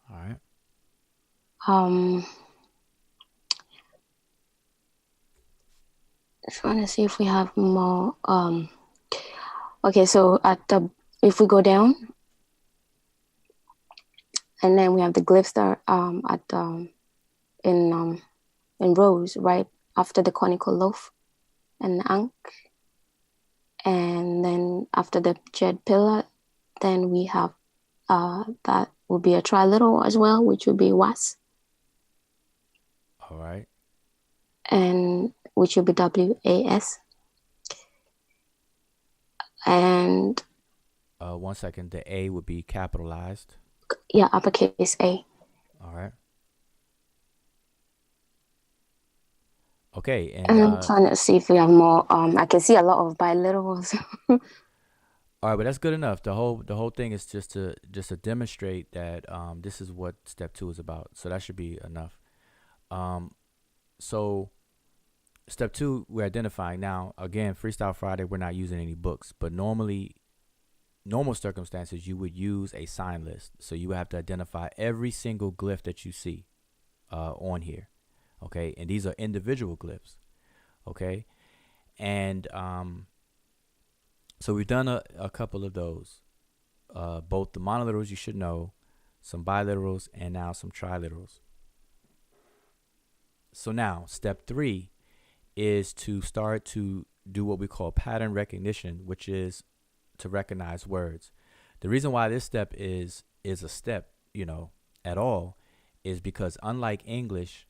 All right. Just want to see if we have more. Okay, so if we go down, and then we have the glyphs that are in rows right after the conical loaf and the ankh, and then after the jed pillar, then we have that will be a triliteral as well, which will be was. All right. And which will be WAS. And 1 second, the A would be capitalized. Yeah, uppercase A. All right. Okay, and I'm trying to see if we have more. I can see a lot of biliterals. all right, but that's good enough. The whole thing is just to demonstrate that this is what step 2 is about. So that should be enough. So step 2, we're identifying now. Again, Freestyle Friday, we're not using any books, but normally normal circumstances, you would use a sign list. So you would have to identify every single glyph that you see on here. Okay. And these are individual glyphs. Okay. And so we've done a couple of those. Both the monoliterals you should know, some biliterals, and now some triliterals. So now step 3 is to start to do what we call pattern recognition, which is to recognize words. The reason why this step is a step, at all, is because unlike English,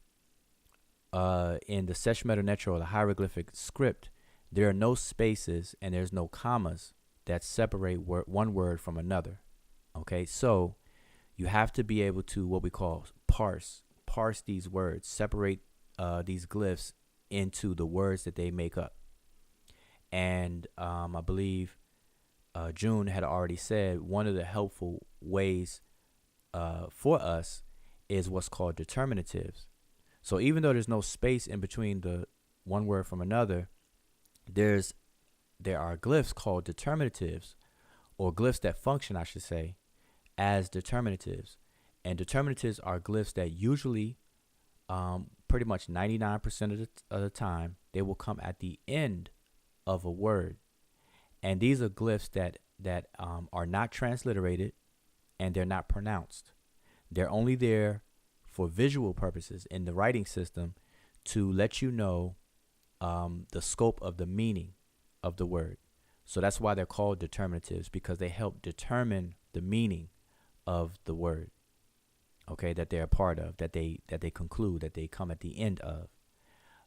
in the Sesh, Medew, Netcher, or the hieroglyphic script, there are no spaces and there's no commas that separate one word from another. Okay, so you have to be able to what we call parse these words, separate these glyphs into the words that they make up. And I believe June had already said one of the helpful ways for us is what's called determinatives. So even though there's no space in between the one word from another, there are glyphs called determinatives, or glyphs that function, I should say, as determinatives. And determinatives are glyphs that usually, pretty much 99% of the time, they will come at the end of a word. And these are glyphs that are not transliterated and they're not pronounced. They're only there for visual purposes in the writing system to let you know the scope of the meaning of the word. So that's why they're called determinatives, because they help determine the meaning of the word, okay, that they're a part of, that they conclude, that they come at the end of.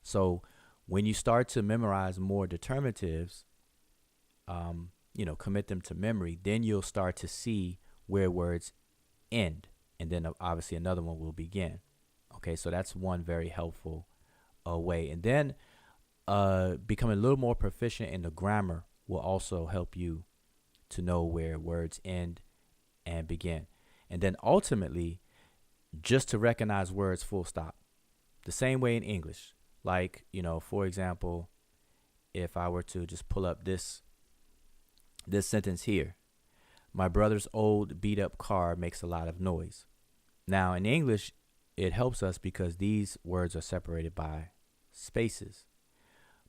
So when you start to memorize more determinatives, commit them to memory, then you'll start to see where words end, and then obviously another one will begin. Okay, so that's one very helpful way. And then becoming a little more proficient in the grammar will also help you to know where words end and begin. And then ultimately, just to recognize words full stop. The same way in English. Like, for example, if I were to just pull up this sentence here: my brother's old beat up car makes a lot of noise. Now in English, it helps us because these words are separated by spaces.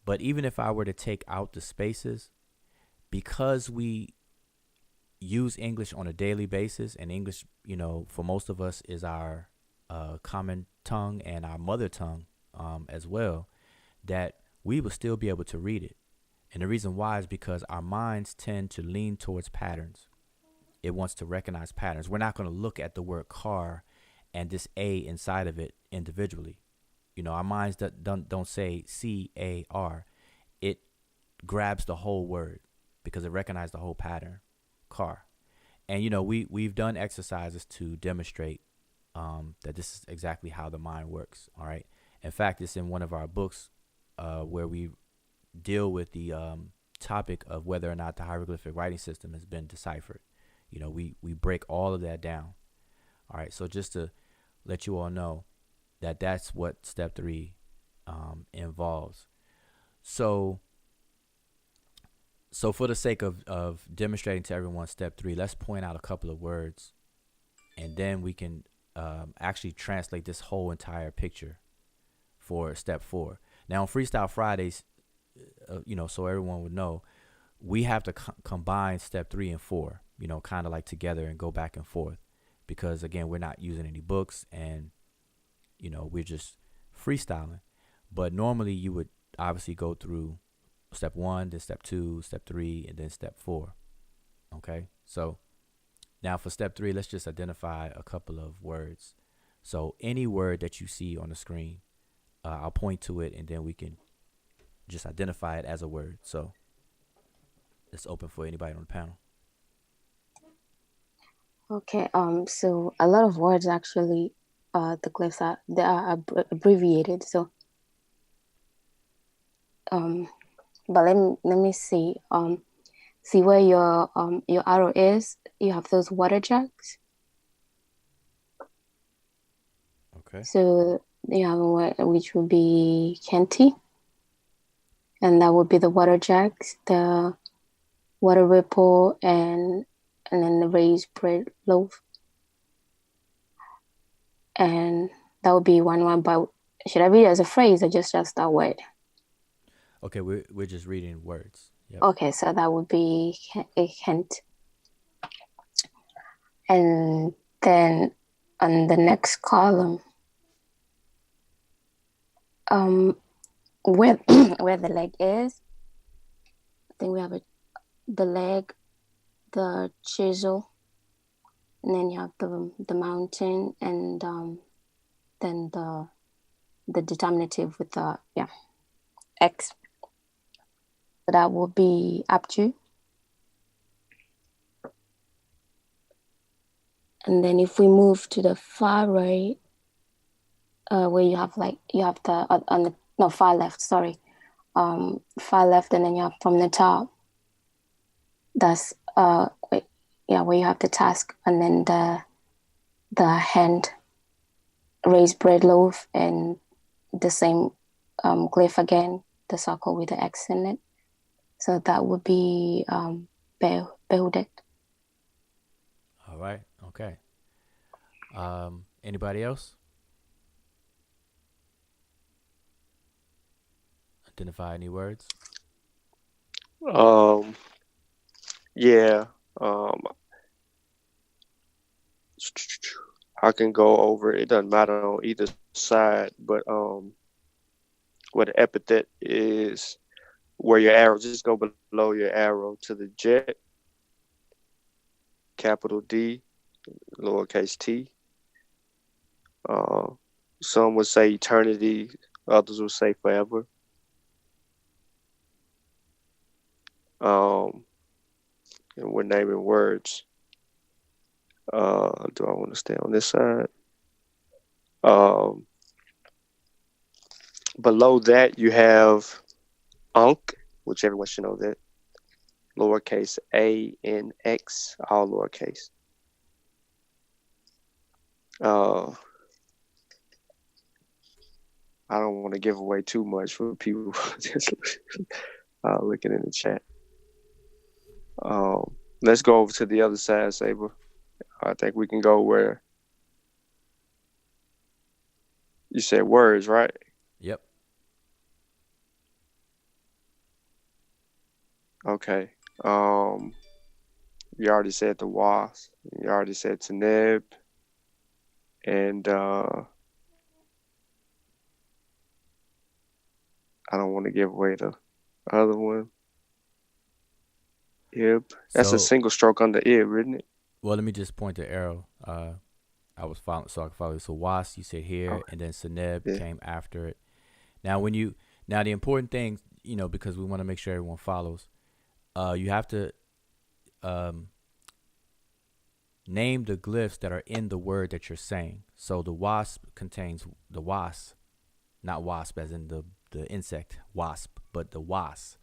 But even if I were to take out the spaces, because we use English on a daily basis, and English, for most of us is our common tongue and our mother tongue as well, that we will still be able to read it. And the reason why is because our minds tend to lean towards patterns. It wants to recognize patterns. We're not going to look at the word car and this A inside of it individually. Our minds don't say C-A-R. It grabs the whole word because it recognizes the whole pattern, car. And, we've done exercises to demonstrate that this is exactly how the mind works. All right. In fact, it's in one of our books where we deal with the topic of whether or not the hieroglyphic writing system has been deciphered. We break all of that down. All right. So just to let you all know that that's what step 3 involves. So for the sake of demonstrating to everyone step 3, let's point out a couple of words, and then we can actually translate this whole entire picture for step 4. Now on Freestyle Fridays, so everyone would know, we have to combine step 3 and 4, kind of like together and go back and forth, because again, we're not using any books and, we're just freestyling. But normally you would obviously go through step 1, then step 2, step 3, and then step 4. Okay. So now for step 3, let's just identify a couple of words. So any word that you see on the screen, I'll point to it and then we can just identify it as a word. So it's open for anybody on the panel. Okay. So a lot of words actually, the glyphs are abbreviated. So, but let me see. See where your arrow is. You have those water jugs. Okay. So you have a word which would be Kenti, and that would be the water jugs, the water ripple, and and then the raised bread loaf. And that would be one, but should I read it as a phrase or just that word? Okay, we're just reading words. Yep. Okay, so that would be a hint. And then on the next column, where where the leg is, I think we have the leg, the chisel, and then you have the mountain, and then the determinative with the X. So that would be up to. And then if we move to the far right, where you have the on the far left, sorry, far left, and then you have from the top. That's where you have the task, and then the hand, raised bread loaf, and the same glyph again, the circle with the X in it. So that would be Behudet. All right. Okay. Anybody else? Identify any words? Yeah. I can go over it. It doesn't matter on either side, but what the epithet is, where your arrow, just go below your arrow to the jet, capital D, lowercase t. Some would say eternity, others would say forever. And we're naming words. Do I want to stay on this side? Below that, you have Ankh, which everyone should know that. Lowercase a, n, x, all lowercase. I don't want to give away too much for people just looking in the chat. Let's go over to the other side, Saber. I think we can go where you said words, right? Yep. Okay. You already said the wasp. You already said Taneb. And I don't want to give away the other one. Ib. That's a single stroke on the Ib, isn't it? Well, let me just point the arrow. I was following, so I can follow. So wasp, you said here, okay. And then Seneb came after it. Now, the important thing, because we want to make sure everyone follows, you have to name the glyphs that are in the word that you're saying. So the wasp contains the wasp, not wasp as in the insect wasp, but the wasp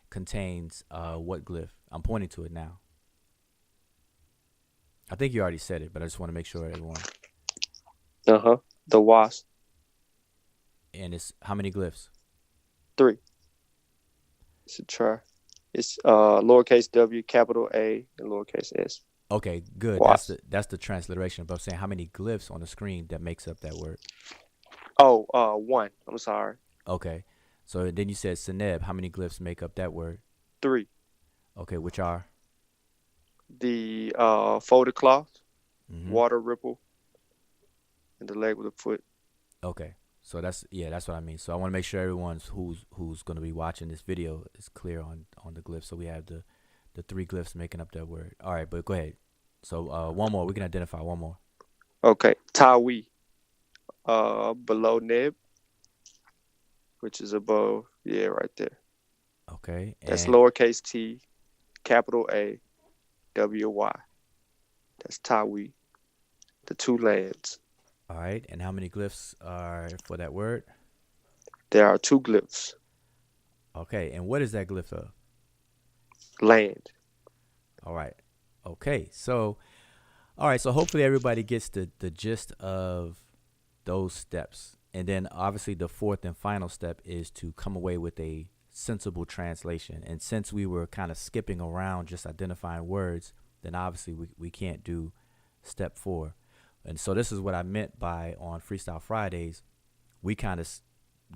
contains what glyph? I'm pointing to it now. I think you already said it, but I just want to make sure everyone. The wasp. And it's how many glyphs? 3. It's a try. It's lowercase w, capital A, and lowercase s. Okay, good. Wasp. That's the transliteration. But I'm saying how many glyphs on the screen that makes up that word? Oh, 1. I'm sorry. Okay. So then you said Seneb. How many glyphs make up that word? 3. Okay, which are? The folded cloth, water ripple, and the leg with a foot. Okay. So that's what I mean. So I want to make sure everyone's who's going to be watching this video is clear on the glyphs. So we have the 3 glyphs making up that word. All right, but go ahead. So one more. We can identify one more. Okay. Tawi. Below Nib, which is above. Yeah, right there. Okay. That's lowercase t, capital A, W-Y. That's Tawi. The 2 lands. All right. And how many glyphs are for that word? There are 2 glyphs. Okay. And what is that glyph of? Land. All right. Okay. So hopefully everybody gets the gist of those steps. And then obviously the 4th and final step is to come away with a sensible translation. And since we were kind of skipping around just identifying words, then obviously we can't do step 4. And so this is what I meant by on Freestyle Fridays, we kind of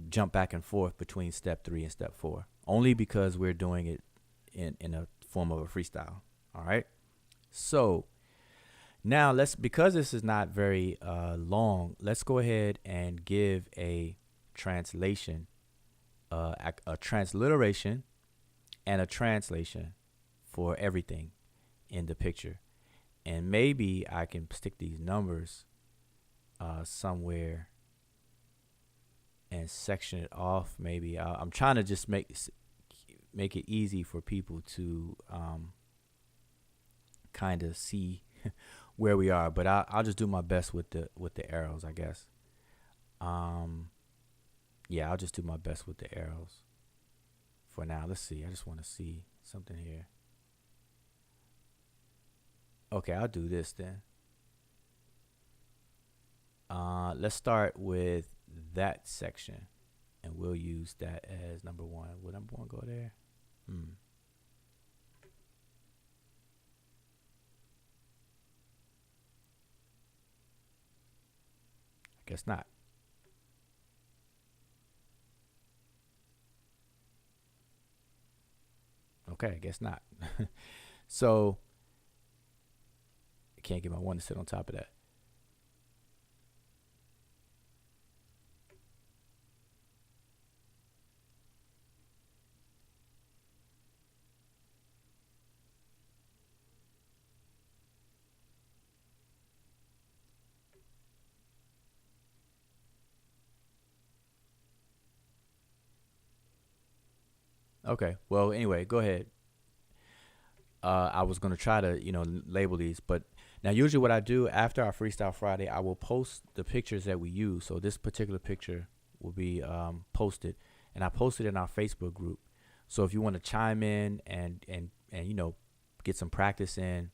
jump back and forth between step 3 and step 4, only because we're doing it in a form of a freestyle. All right. So now because this is not very long, let's go ahead and give a translation, a transliteration and a translation for everything in the picture. And maybe I can stick these numbers somewhere and section it off. Maybe I'm trying to just make it easy for people to kind of see where we are. But I'll just do my best with the arrows, I guess. Yeah, I'll just do my best with the arrows for now. Let's see. I just want to see something here. Okay, I'll do this then. Let's start with that section, and we'll use that as number 1. Would number 1 go there? I guess not. Okay, I guess not. So I can't get my 1 to sit on top of that. Okay. Well, anyway, go ahead. I was going to try to, label these, but now usually what I do after our Freestyle Friday, I will post the pictures that we use. So this particular picture will be posted, and I posted in our Facebook group. So if you want to chime in and get some practice in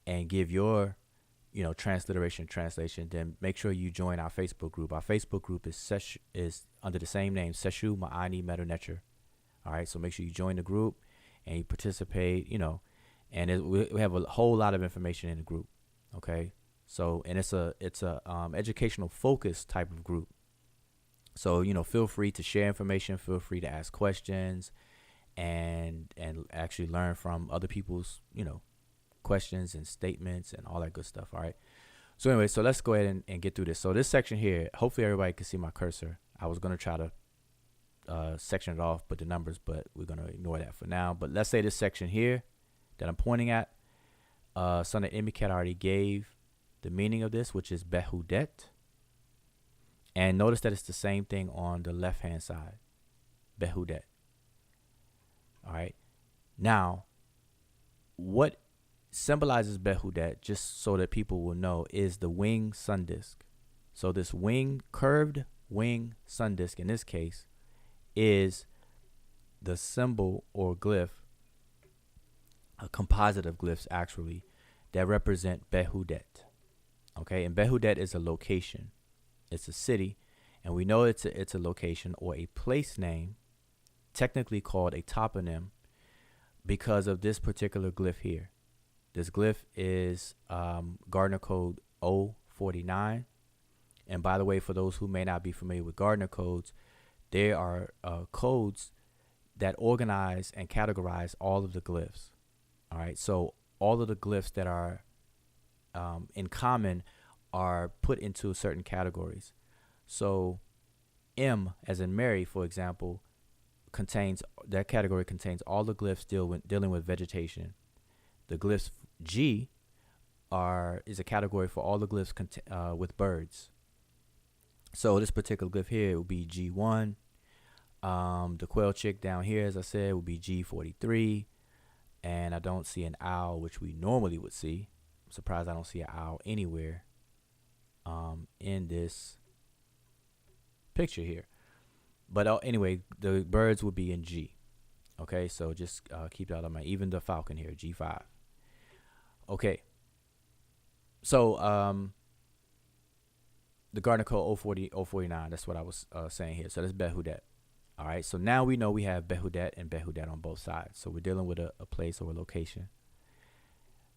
and give your, transliteration translation, then make sure you join our Facebook group. Our Facebook group is Sesh, is under the same name, Seshu Ma'ani Medew Netcher. All right, so make sure you join the group and you participate, and we have a whole lot of information in the group. Okay, so and it's a educational focus type of group. So feel free to share information, feel free to ask questions, and actually learn from other people's questions and statements and all that good stuff. All right. So anyway, so let's go ahead and get through this. So this section here, hopefully everybody can see my cursor. I was gonna try to section it off, but we're gonna ignore that for now. But let's say this section here that I'm pointing at, Son of Imikat already gave the meaning of this, which is behudet. And notice that it's the same thing on the left hand side, behudet. All right. Now, what symbolizes behudet, just so that people will know, is the wing sun disk. So this curved wing sun disk in this case is the symbol or glyph, a composite of glyphs actually, that represent behudet. Okay, and behudet is a location, it's a city, and we know it's a location or a place name, technically called a toponym, because of this particular glyph here. This glyph is Gardner code 049. And by the way, for those who may not be familiar with Gardner codes, there are codes that organize and categorize all of the glyphs. All right, so all of the glyphs that are in common are put into certain categories. So M, as in Mary, for example, that category contains all the glyphs dealing with vegetation. The glyphs G is a category for all the glyphs with birds. So this particular glyph here will be G1. The quail chick down here, as I said, will be G43. And I don't see an owl, which we normally would see. I'm surprised I don't see an owl anywhere in this picture here. But anyway, the birds will be in G. Okay, so just keep that in mind. Even the falcon here, G5. Okay. So the Gardner code 049, that's what I was saying here. So that's behudet. All right, so now we know we have behudet and behudet on both sides. So we're dealing with a place or a location.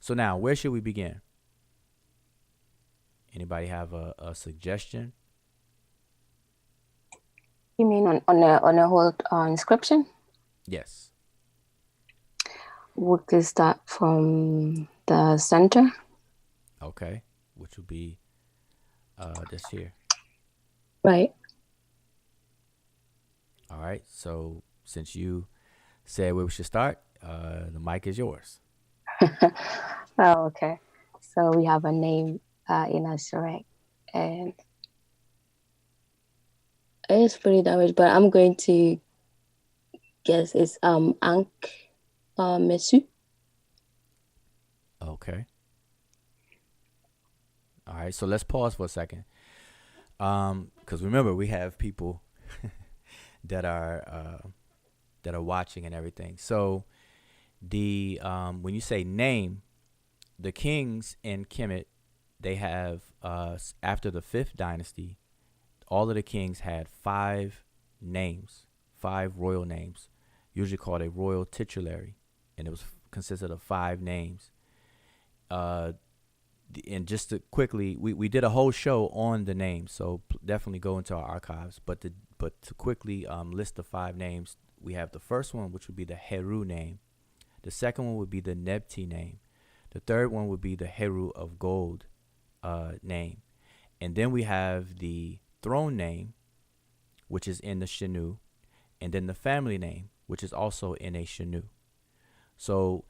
So now, where should we begin? Anybody have a suggestion? You mean on a whole inscription? Yes. We could start from the center. Okay. Which would be this here. Right. All right. So since you said where we should start, the mic is yours. Oh, okay. So we have a name in a Shrek, and it's pretty damaged, but I'm going to guess it's Ankh Mesu. Okay. All right. So let's pause for a second. Because remember, we have people that are watching and everything. So the when you say name, the kings in Kemet, they have after the 5th dynasty, all of the kings had 5 names, 5 royal names, usually called a royal titulary, and it was consisted of 5 names. And just to quickly, we did a whole show on the names, so definitely go into our archives. But to quickly list the 5 names, we have the first one, which would be the Heru name. The second one would be the Nebti name. The third one would be the Heru of Gold name. And then we have the throne name, which is in the Shenu, and then the family name, which is also in a Shenu. So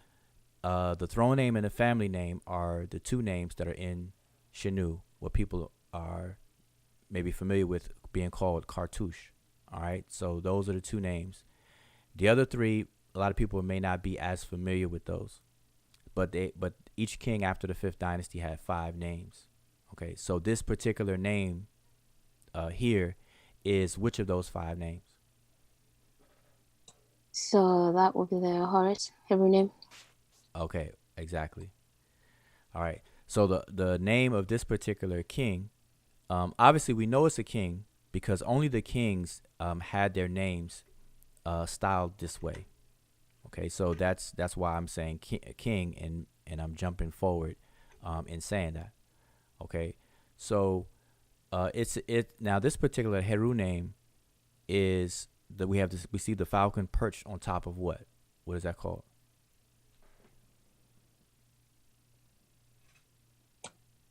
the throne name and the family name are the 2 names that are in Shenu, what people are maybe familiar with being called cartouche. All right, so those are the 2 names. The other 3, a lot of people may not be as familiar with those, but each king after the 5th dynasty had 5 names. Okay, so this particular name here is which of those 5 names? So that would be the Horus Hebrew name. Okay, exactly. All right. So the name of this particular king, obviously we know it's a king because only the kings had their names styled this way. Okay, so that's why I'm saying king, and I'm jumping forward in saying that. Okay, so now this particular Heru name is that we see the falcon perched on top of what? What is that called?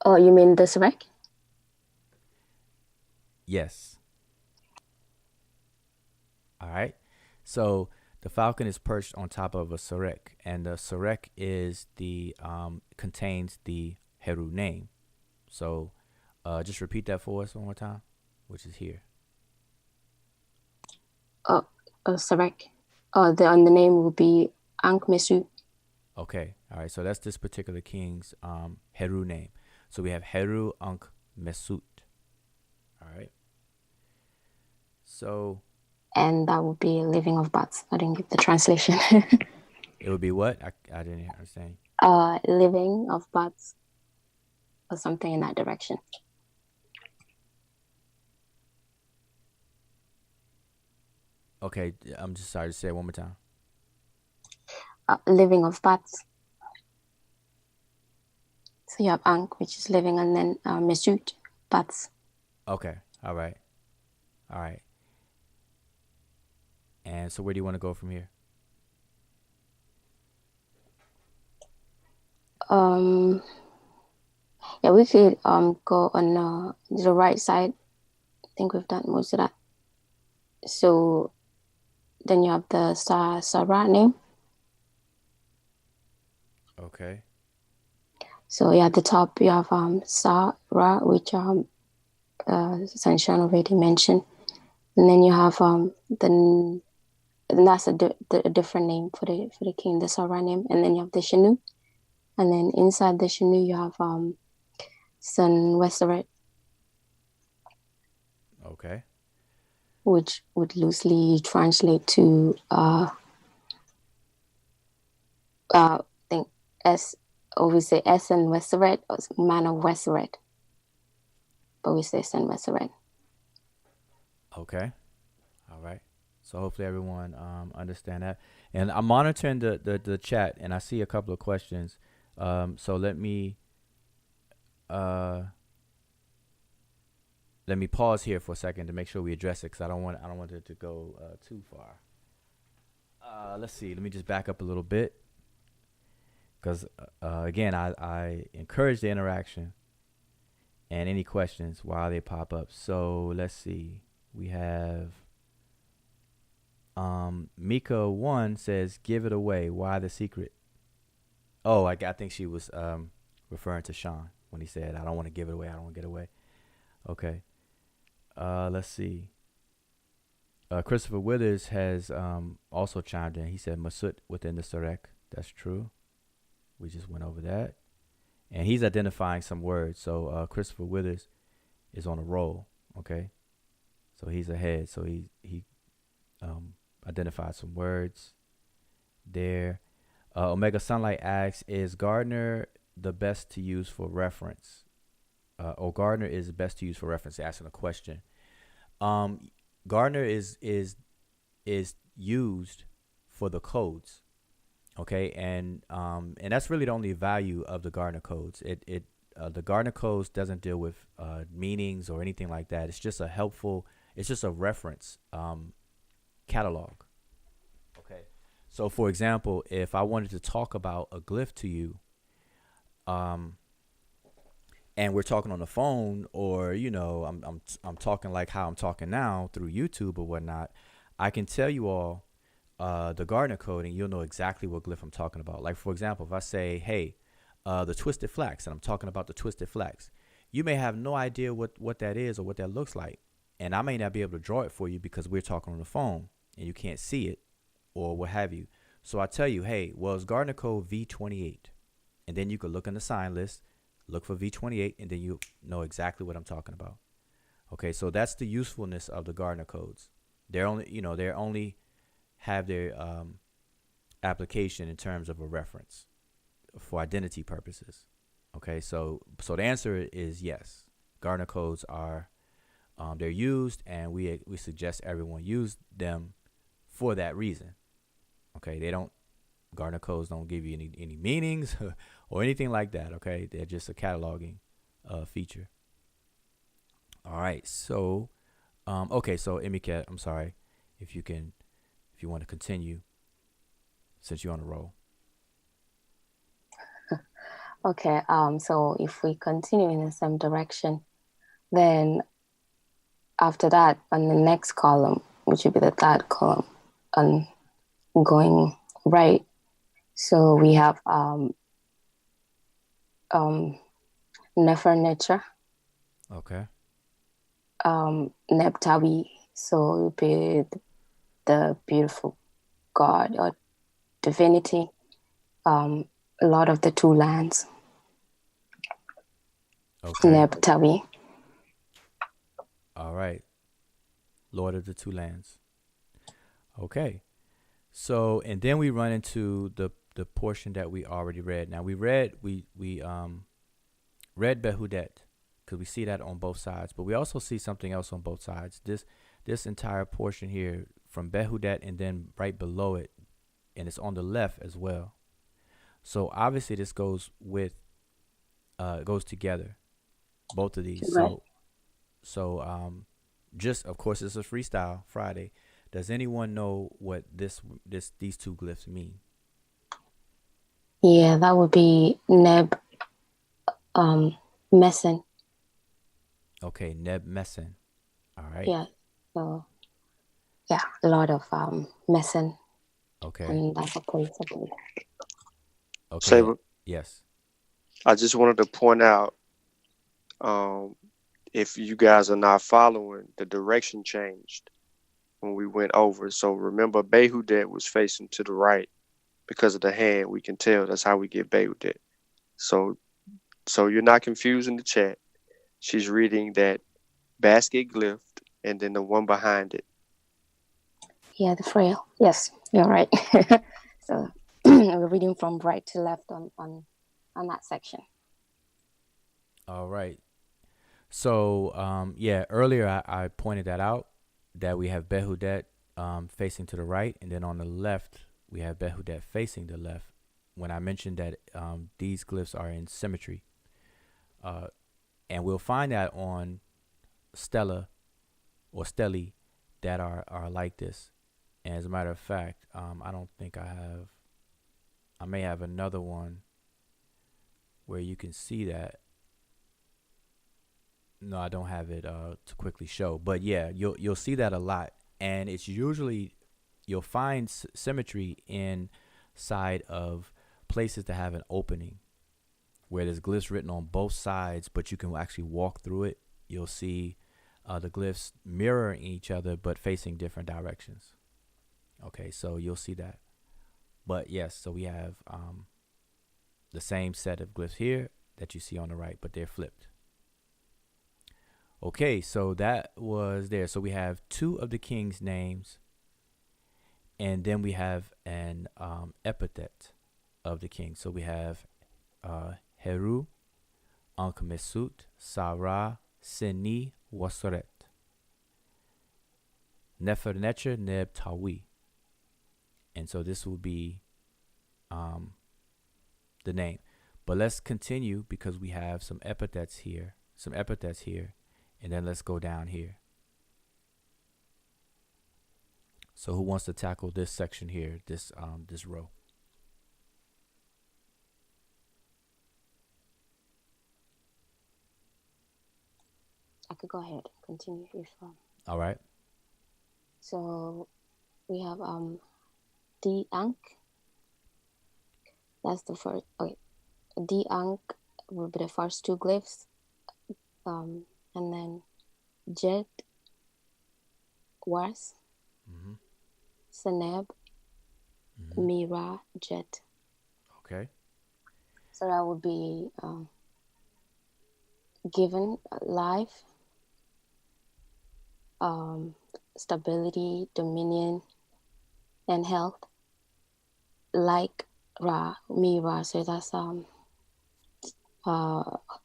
Oh, you mean the Shrek? Yes. All right. So the falcon is perched on top of a sarek, and the sarek is the contains the Heru name. So just repeat that for us one more time, which is here. Shrek. The name will be Ankh Mesu. Okay. All right. So that's this particular king's Heru name. So we have Heru Ankh Mesut. All right. So. And that would be living of bats. I didn't get the translation. It would be what? I didn't understand. Living of bats or something in that direction. Okay. I'm just sorry to say it one more time. Living of bats. So you have Ankh, which is living, and then Mesut, bats. Okay. All right. All right. And so where do you want to go from here? Yeah, we could go on the right side. I think we've done most of that. So then you have the Sarah name. Okay. So yeah, at the top you have Sarah, which Sunshine already mentioned, and then you have and that's a different name for the king, the Sarah name, and then you have the Shenu, and then inside the Shenu you have Sun Westeret. Okay. Which would loosely translate to I think S, or we say S and Westeret, or man of Westeret, but we say Sun Westeret. Okay. All right. So hopefully everyone understand that. And I'm monitoring the chat, and I see a couple of questions. So let me pause here for a second to make sure we address it, because I don't want it to go too far. Let's see. Let me just back up a little bit, because again, I encourage the interaction and any questions while they pop up. So let's see. We have Mika 1 says, "Give it away. Why the secret?" Oh, I think she was referring to Sean when he said, "I don't want to give it away. I don't want to get away." Okay. Let's see. Christopher Withers has also chimed in. He said, "Masut within the Sarek." That's true. We just went over that. And he's identifying some words. So Christopher Withers is on a roll. Okay. So he's ahead. So he identified some words there. Omega Sunlight asks, "Is Gardner the best to use for reference?" Gardner is best to use for reference, asking a question. Gardner is used for the codes, okay, and that's really the only value of the Gardner codes. The Gardner codes doesn't deal with meanings or anything like that. It's just a reference catalog. Okay, so for example, if I wanted to talk about a glyph to you, and we're talking on the phone, or I'm talking like how I'm talking now through YouTube or whatnot, I can tell you all the Gardner code, and you'll know exactly what glyph I'm talking about. Like, for example, if I say, "Hey, the twisted flax," and I'm talking about the twisted flax, you may have no idea what that is or what that looks like, and I may not be able to draw it for you because we're talking on the phone and you can't see it or what have you. So I tell you, "Hey, well, it's Gardner code V28," and then you could look in the sign list, look for V28, and then you know exactly what I'm talking about. Okay, so that's the usefulness of the Gardner codes. They're only have their application in terms of a reference for identity purposes. Okay, so the answer is yes. Gardner codes are they're used, and we suggest everyone use them for that reason. Okay, Gardner codes don't give you any meanings or anything like that. Okay, they're just a cataloging feature. All right, so okay, so Emiket, I'm sorry, if you want to continue, since you're on the roll. Okay, so if we continue in the same direction, then after that, on the next column, which would be the third column, on going right, so we have Netcher, Okay. Neptawi, so it would be the beautiful god or divinity, Lord of the Two Lands. Okay. Neptawi. All right. Lord of the Two Lands. Okay. So, and then we run into the portion that we already read. Now we read Behudet, because we see that on both sides, but we also see something else on both sides. This entire portion here from Behudet, and then right below it, and it's on the left as well. So obviously this goes together, both of these. Right. So just, of course, it's a Freestyle Friday. Does anyone know what these two glyphs mean? Yeah, that would be Neb Messen. Okay, Neb Messen. All right. Yeah. So yeah, a lot of Messen. Okay. And that's a place, I believe. Okay. Saber, Yes. I just wanted to point out, if you guys are not following, the direction changed when we went over. So remember, Behudet was facing to the right because of the hand. We can tell that's how we get Behudet. So you're not confused in the chat. She's reading that basket glyph and then the one behind it. Yeah, the frail. Yes, you're right. So we're reading from right to left on that section. All right. So earlier I pointed that out, that we have Behudet facing to the right, and then on the left we have Behudet facing the left. when I mentioned that these glyphs are in symmetry. And we'll find that on stela or steli that are like this. And as a matter of fact, I don't think I may have another one where you can see that. No, I don't have it to quickly show. But yeah, you'll see that a lot. And it's usually, you'll find symmetry inside of places that have an opening, where there's glyphs written on both sides, but you can actually walk through it. You'll see the glyphs mirroring each other, but facing different directions. Okay, so you'll see that. But yes, so we have the same set of glyphs here that you see on the right, but they're flipped. Okay, so that was there. So we have two of the king's names, and then we have an epithet of the king. So we have Heru, Ankh-Mesut, Sarah, Seni, Wasaret, Nefer-Netcher, Neb-Tawi. And so this will be the name. But let's continue because we have some epithets here, and then let's go down here. So who wants to tackle this section here, this row? I could go ahead and continue if All right. so we have D Ankh. That's the first. Okay, D Ankh will be the first two glyphs, and then Jet Was, Seneb, Mira, Jet. Okay. So that would be given life, stability, dominion, and health, like Ra, Mira. So that's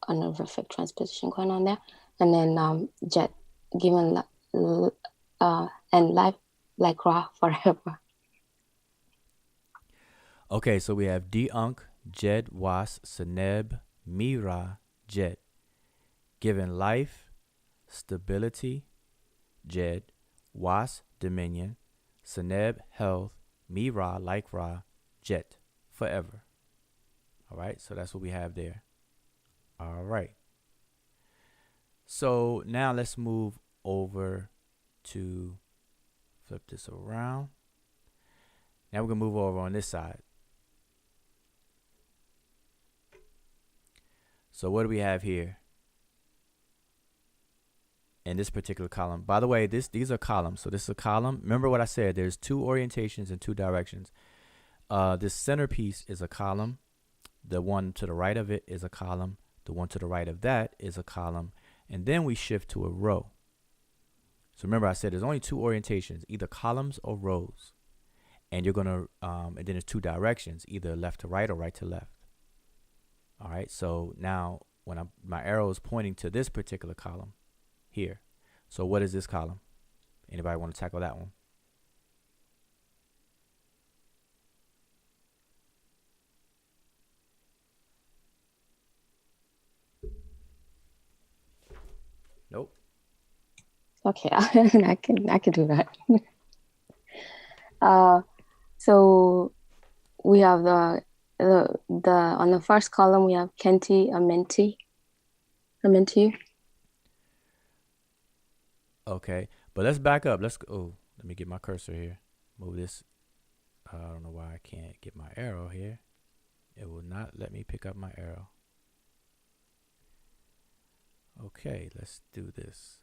honorific transposition going on there. And then Jet, given and life, like Ra, forever. Okay, so we have D-Unk, Jed, Was, Seneb, Mira, Jet. Given life, stability, Jed, Was, dominion, Seneb, health, Mira, like Ra, Jet, forever. All right, so that's what we have there. All right. So now let's move over to flip this around. Now we're going to move over on this side. So what do we have here in this particular column? By the way, these are columns. So this is a column. Remember what I said, there's two orientations and two directions. This centerpiece is a column. The one to the right of it is a column. The one to the right of that is a column. And then we shift to a row. So remember I said there's only two orientations, either columns or rows. And you're going to, and then there's two directions, either left to right or right to left. All right, so now when my arrow is pointing to this particular column here. So what is this column? Anybody want to tackle that one? Nope. Okay, I can do that. So we have the on the first column we have Kenti Amenti. Okay, but let's back up. Let's go. Oh, let me get my cursor here. Move this. I don't know why I can't get my arrow here. It will not let me pick up my arrow. Okay, let's do this.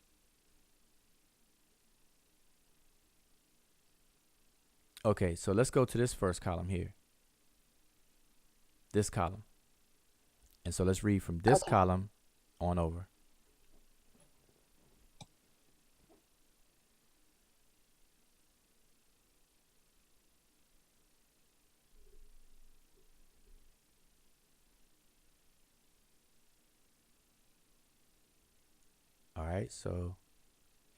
Okay, so let's go to this first column here. This column. And so let's read from this column on over. All right, so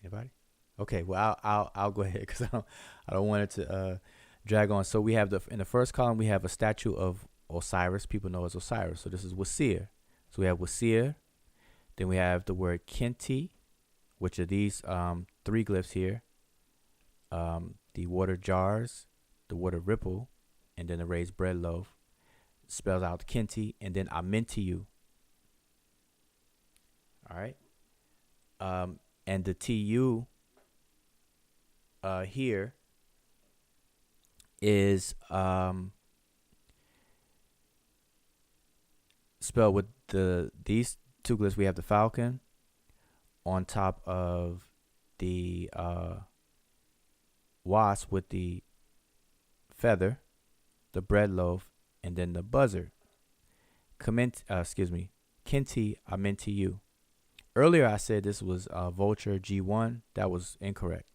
anybody? Okay, well I'll go ahead because I don't want it to drag on. So we have in the first column we have a statue of Osiris. People know as Osiris. So this is Wasir. So we have Wasir. Then we have the word Kenti, which are these three glyphs here. The water jars, the water ripple, and then the raised bread loaf. Spells out Kenti, and then Amentiu. All right. And the TU here is spelled with these two glyphs. We have the falcon on top of the wasp with the feather, the bread loaf, and then the buzzard. Kenti Amentiu. Earlier I said this was vulture G1. That was incorrect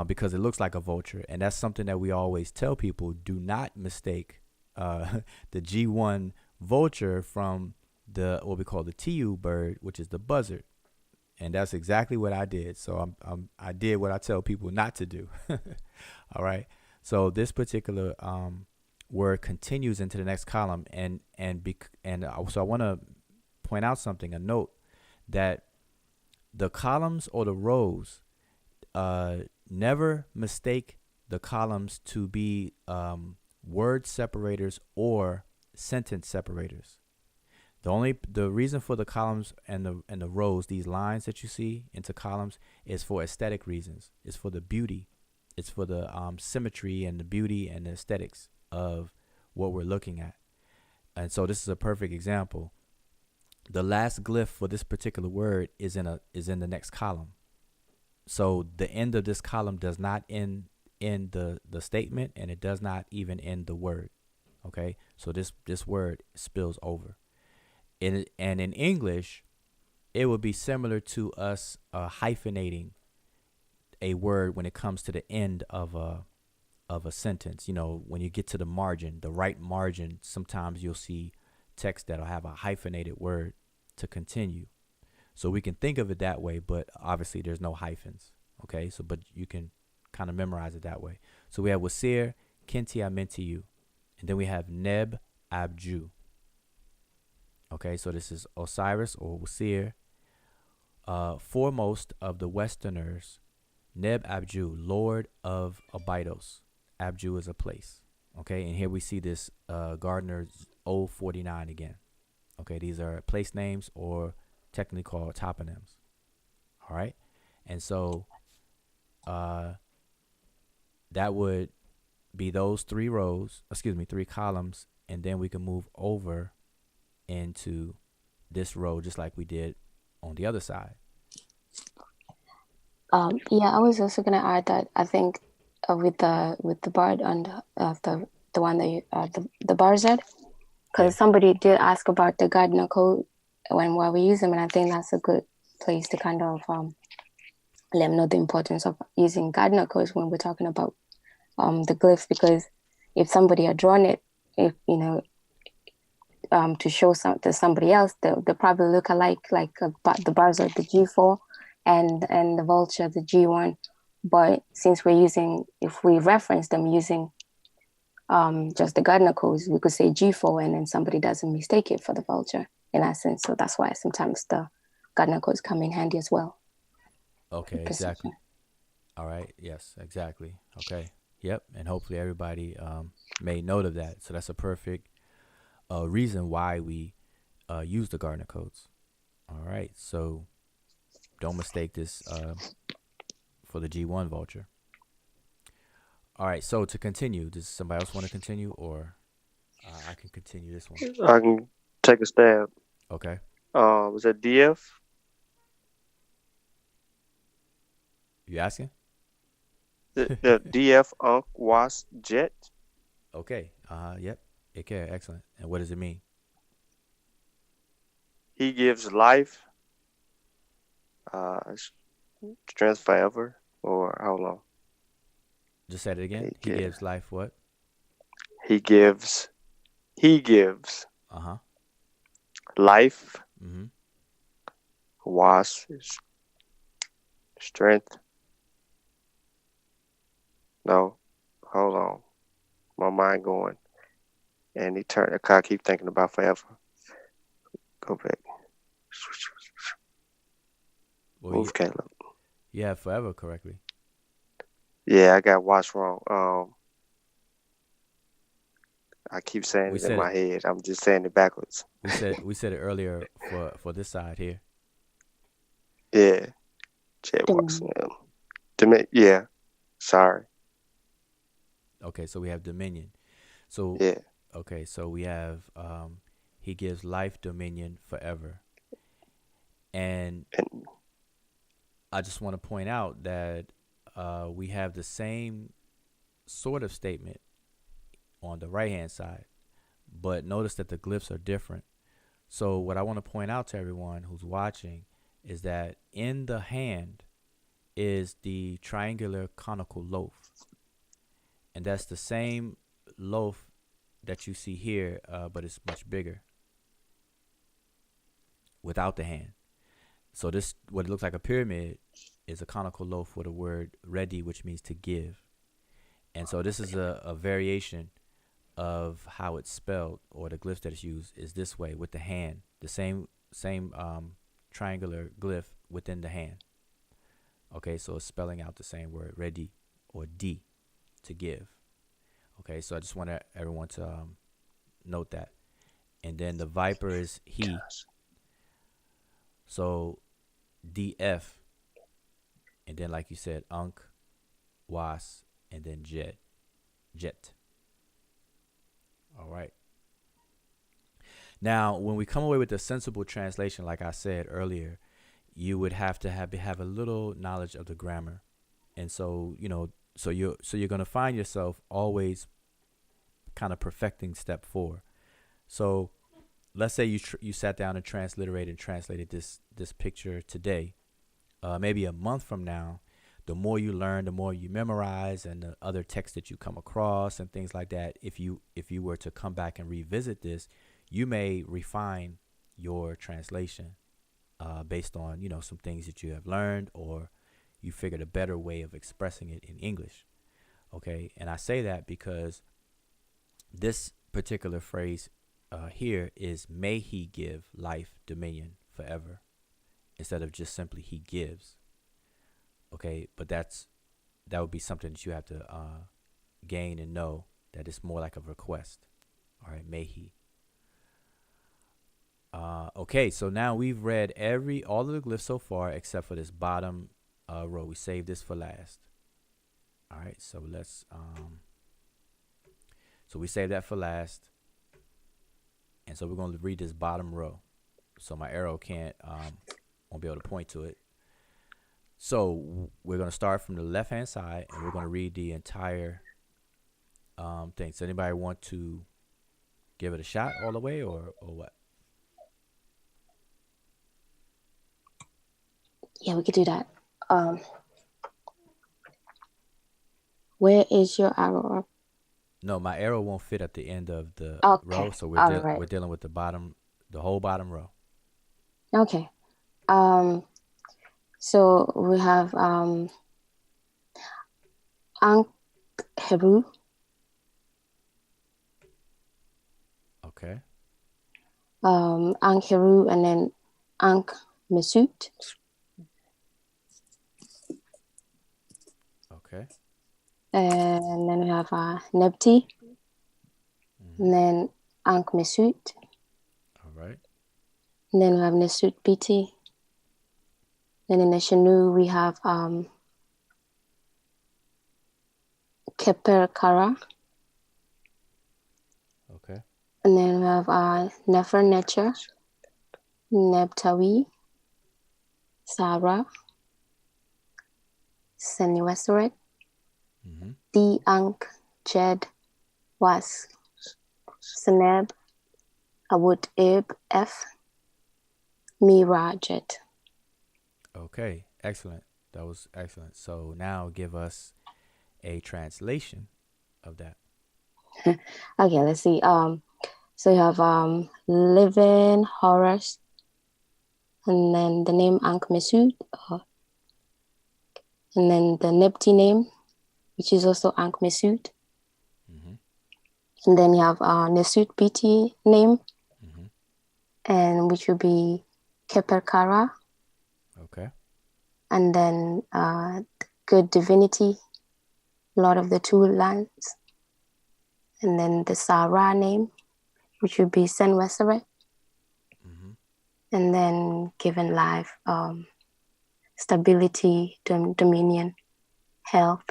because it looks like a vulture, and that's something that we always tell people: do not mistake the G1 vulture from the what we call the TU bird, which is the buzzard. And that's exactly what I did. So I did what I tell people not to do. All right. So this particular word continues into the next column, so I want to point out something, a note, that the columns or the rows, never mistake the columns to be word separators or sentence separators. The reason for the columns and the rows, these lines that you see into columns, is for aesthetic reasons. It's for the beauty. It's for the symmetry and the beauty and the aesthetics of what we're looking at. And so this is a perfect example. The last glyph for this particular word is in the next column. So the end of this column does not end in the statement, and it does not even end the word. Okay, so this word spills over. And in English, it would be similar to us hyphenating a word when it comes to the end of a sentence. You know, when you get to the margin, the right margin, sometimes you'll see text that'll have a hyphenated word to continue. So we can think of it that way, but obviously there's no hyphens. Okay, so but you can kind of memorize it that way. So we have Wasir, Kenti Amentiu, and then we have Neb Abju. Okay, so this is Osiris or Wasir, foremost of the Westerners, Neb Abju, Lord of Abydos. Abju is a place. Okay, and here we see this Gardner's 049 again. Okay, these are place names or technically called toponyms. All right, and so that would be those three columns, and then we can move over into this row just like we did on the other side. Yeah, I was also gonna add that I think with the bird and the one that you the buzzard, because somebody did ask about the Gardner code while we use them, and I think that's a good place to kind of let them know the importance of using Gardner codes when we're talking about the glyphs, because if somebody had drawn it, if you know, to show to somebody else, they'll probably look alike, like the buzzard, the G4, and the vulture, the G1. But since if we reference them using just the Gardner codes, we could say G4, and then somebody doesn't mistake it for the vulture in that sense. So that's why sometimes the Gardner codes come in handy as well. Okay, exactly. All right. Yes, exactly. Okay. Yep. And hopefully everybody made note of that. So that's a perfect reason why we use the Gardner codes. All right. So don't mistake this for the G1 vulture. All right. So to continue, does somebody else want to continue, or I can continue this one? I can take a stab. Okay. Was that DF? You asking? The DF Unk Was Jet. Okay. Yep. Okay. Excellent. And what does it mean? He gives life, strength forever, or how long? Just say it again. He gives life what? He gives. Life. Mm-hmm. Was strength. No, hold on. My mind going. and eternity. I keep thinking about forever. Go back. Well, Move, Caleb. you have forever correctly. Yeah, I got watch wrong. I keep saying We it in said my it. head. I'm just saying it backwards. We said it earlier for this side here. Yeah, Jet walks. Yeah. Sorry. Okay, so we have dominion. So Yeah. okay, so we have he gives life, dominion, forever. And And I just want to point out that we have the same sort of statement on the right hand side, but notice that the glyphs are different. So what I want to point out to everyone who's watching is that in the hand is the triangular conical loaf, and that's the same loaf that you see here, but it's much bigger without the hand. So this, what it looks like a pyramid, is a conical loaf with a word ready, which means to give. And so this is a variation of how it's spelled, or the glyph that is used is this way with the hand, the same triangular glyph within the hand. Okay, so it's spelling out the same word, ready, or D, to give. Okay, so I just want everyone to note that. And then the viper is he. So DF, and then like you said, Unk, Was, and then Jet. All right. Now, when we come away with a sensible translation, like I said earlier, you would have to have a little knowledge of the grammar, and so you're gonna find yourself always kind of perfecting step 4. So let's say you sat down and translated this picture today. Maybe a month from now, the more you learn, the more you memorize, and the other texts that you come across and things like that. If you were to come back and revisit this, you may refine your translation based on some things that you have learned, or you figured a better way of expressing it in English. Okay, and I say that because this particular phrase here is may he give life, dominion, forever, instead of just simply he gives. Okay, but that would be something that you have to gain and know, that it's more like a request. All right, may he. Okay, so now we've read all of the glyphs so far except for this bottom row. We saved this for last. All right, so let's so we saved that for last, and so we're going to read this bottom row. So my arrow won't be able to point to it. So we're going to start from the left hand side, and we're going to read the entire thing. So anybody want to give it a shot all the way, or what? Yeah, we could do that. Where is your arrow? No, my arrow won't fit at the end of the Okay. row, so Right. we're dealing with the whole bottom row. Okay. So we have Ankh Heru. Okay. Ankh Heru, and then Ankh Mesut. Okay. And then we have Nebti. And then Ankh Mesut. All right. And then we have Nesut Biti. Then in the Shanu we have Keper Kara. Okay. And then we have Nefer Netcher, Nebtawi, Sarah, Seniweseret, D Ankh Jed Was, Seneb, Awud Ib F, Mira Jet. Okay, excellent. That was excellent. So now give us a translation of that. Okay, let's see. So you have Living Horus, and then the name Ankh Mesut, and then the Nebti name, which is also Ankh Mesut. And then you have Nesut PT name, Mm-hmm. and which will be Keperkara. Okay. And then Good Divinity, Lord of the Two Lands. And then the Sarah name, which would be Senweseret. Mm-hmm. And then Given Life, Stability, Dominion, Health,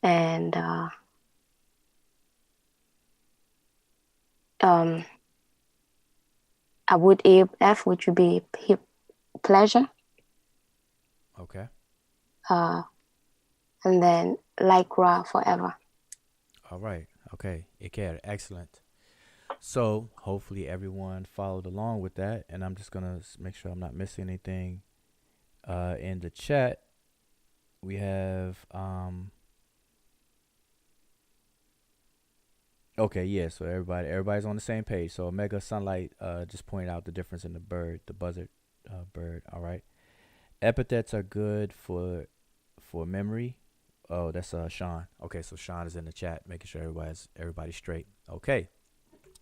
and Abud F, which would be pleasure. Okay. And then Lycra forever. All right. Okay. Iker, excellent. So hopefully everyone followed along with that, and I'm just gonna make sure I'm not missing anything. In the chat, we have Okay, yeah. So everybody's on the same page. So Omega Sunlight just pointed out the difference in the bird, the buzzard bird. All right. Epithets are good for memory. Oh, that's Sean. Okay, so Sean is in the chat, making sure everybody's straight. Okay.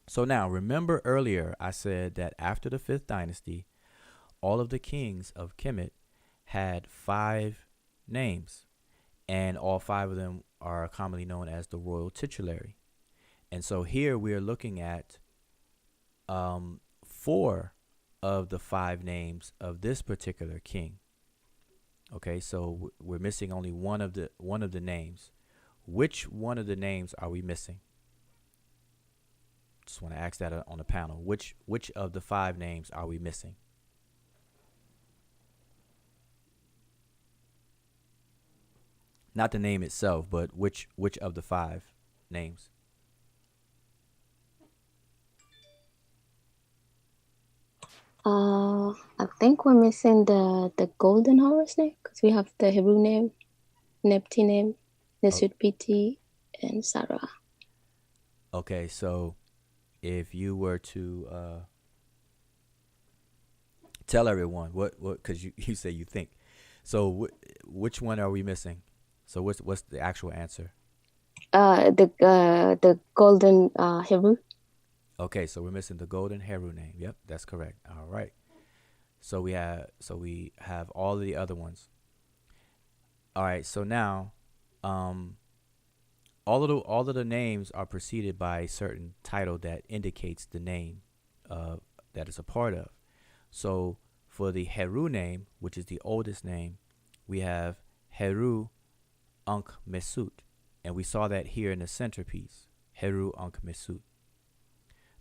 So now remember earlier I said that after the 5th dynasty, all of the kings of Kemet had 5 names, and all 5 of them are commonly known as the royal titulary. And so here we are looking at 4 of the 5 names of this particular king. Okay, so we're missing only one of the names. Which one of the names are we missing? Just want to ask that on the panel. Which of the 5 names are we missing? Not the name itself, but which of the 5 names? I think we're missing the golden horse name, because we have the Hebrew name, Nepti name, Nesut PT, and Sarah. Okay, so if you were to tell everyone what because you say you think, so which one are we missing? So what's the actual answer? The golden Hebrew. Okay, so we're missing the golden Heru name. Yep, that's correct. All right. So we have all of the other ones. All right. So now, all of the names are preceded by a certain title that indicates the name that it's a part of. So for the Heru name, which is the oldest name, we have Heru Ankh Mesut, and we saw that here in the centerpiece. Heru Ankh Mesut.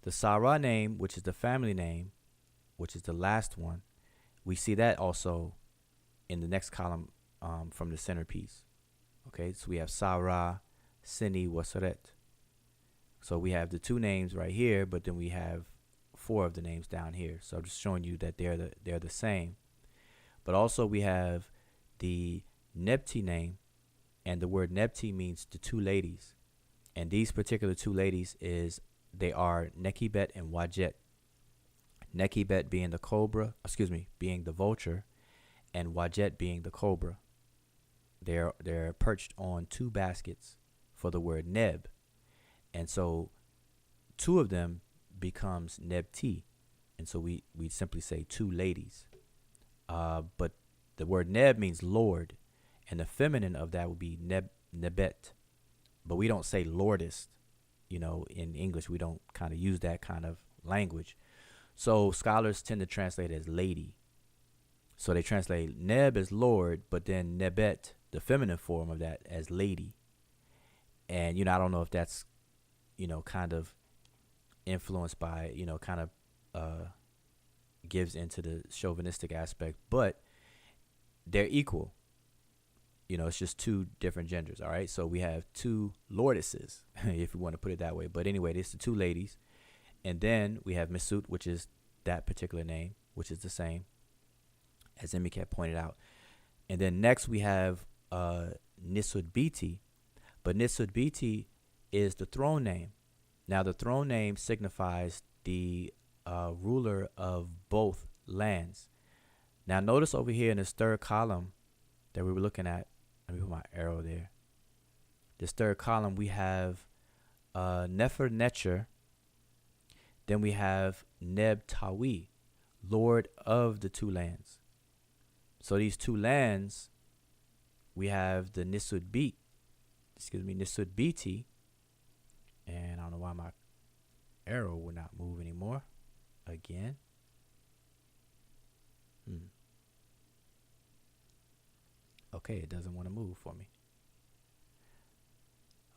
The Sarah name, which is the family name, which is the last one, we see that also in the next column from the centerpiece. Okay, so we have Sarah, Sini, Waseret. So we have the 2 names right here, but then we have 4 of the names down here. So I'm just showing you that they're the same. But also we have the Nepti name, and the word Nepti means the 2 ladies. And these particular 2 ladies they are Nekibet and Wajet. Nekibet being being the vulture, and Wajet being the cobra. They're perched on 2 baskets for the word Neb. And so 2 of them becomes Nebti. And so we simply say 2 ladies. But the word Neb means Lord, and the feminine of that would be Nebet. But we don't say Lordest. In English, we don't kind of use that kind of language. So scholars tend to translate it as lady. So they translate Neb as Lord, but then Nebet, the feminine form of that, as lady. And, I don't know if that's, kind of influenced by, kind of gives into the chauvinistic aspect, but they're equal. It's just 2 different genders, all right? So we have 2 lordesses, if you want to put it that way. But anyway, it's the 2 ladies. And then we have Mesut, which is that particular name, which is the same, as Emikat pointed out. And then next we have Nisudbiti. But Nisudbiti is the throne name. Now the throne name signifies the ruler of both lands. Now notice over here in this 3rd column that we were looking at, let me put my arrow there. This 3rd column, we have Nefer Netcher. Then we have Neb Tawi, Lord of the two lands. So these two lands, we have the Nisud Biti, and I don't know why my arrow will not move anymore. Again. Okay, it doesn't want to move for me.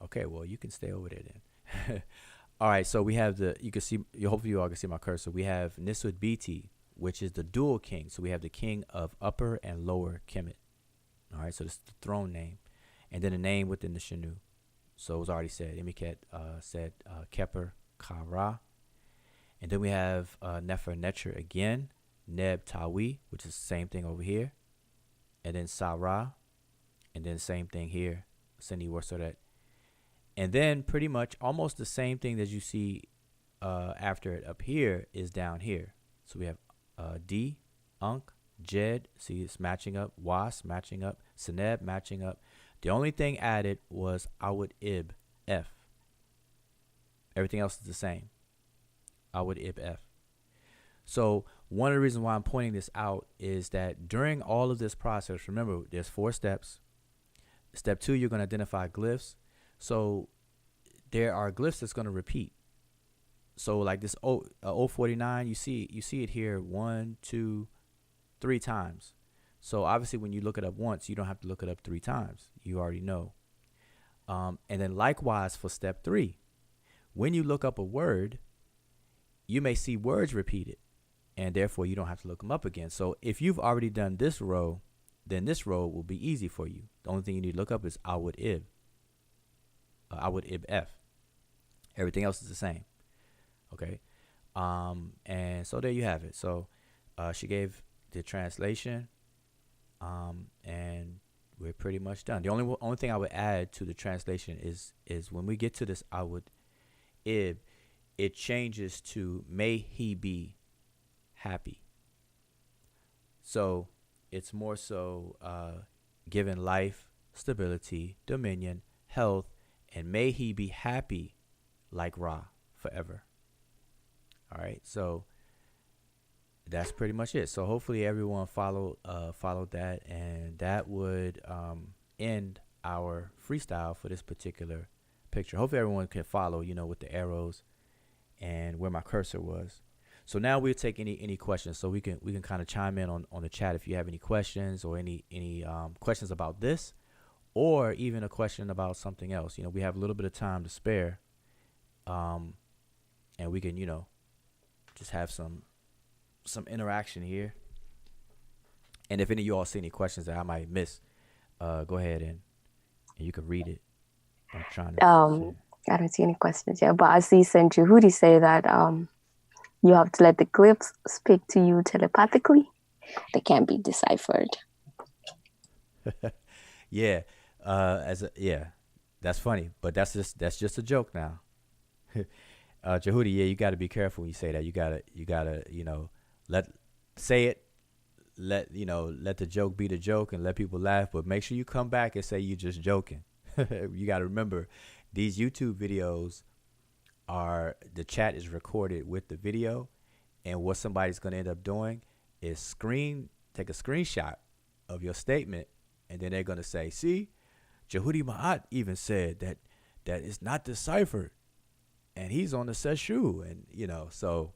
Okay, well, you can stay over there then. All right, so we have you can see, hopefully you all can see my cursor. We have Nisud Biti, which is the dual king. So we have the king of Upper and Lower Kemet. All right, so this is the throne name. And then the name within the Shanu. So it was already said. Imiket said Keper Kara. And then we have Nefer Netcher again, Neb Tawi, which is the same thing over here. And then Sarah. And then same thing here, Sini Warsoret. And then pretty much almost the same thing that you see after it up here is down here. So we have D, Unk, Jed. See, it's matching up. Was matching up. Seneb matching up. The only thing added was Awad Ib F. Everything else is the same. Awad Ib F. So one of the reasons why I'm pointing this out is that during all of this process, remember, there's 4 steps. Step 2, you're going to identify glyphs. So there are glyphs that's going to repeat. So like this 049, you see it here 1, 2, 3 times. So obviously when you look it up once, you don't have to look it up 3 times. You already know. And then likewise for step 3, when you look up a word, you may see words repeated, and therefore you don't have to look them up again. So if you've already done this row, then this row will be easy for you. The only thing you need to look up is Awad Ib. Awad Ib F. Everything else is the same. Okay. And so there you have it. So she gave the translation, and we're pretty much done. The only thing I would add to the translation is when we get to this Awad Ib, it changes to may he be happy. So it's more so given life, stability, dominion, health, and may he be happy like Ra forever. All right, so that's pretty much it. So hopefully everyone followed that, and that would end our freestyle for this particular picture. Hopefully everyone can follow, with the arrows and where my cursor was. So now we'll take any questions. So we can kind of chime in on the chat if you have any questions or any questions about this, or even a question about something else. We have a little bit of time to spare, and we can just have some interaction here. And if any of you all see any questions that I might miss, go ahead and you can read it. I'm trying to. I don't see any questions yet, but I see Jehudi say that you have to let the glyphs speak to you telepathically. They can't be deciphered. Yeah, that's funny, but that's just a joke now. Jehudi, you got to be careful when you say that. You gotta let the joke be the joke and let people laugh, but make sure you come back and say you're just joking. You got to remember, these YouTube videos the chat is recorded with the video, and what somebody's going to end up doing is take a screenshot of your statement, and then they're going to say, see, Jehudi Ma'at even said that it's not deciphered, and he's on the Seshu, and so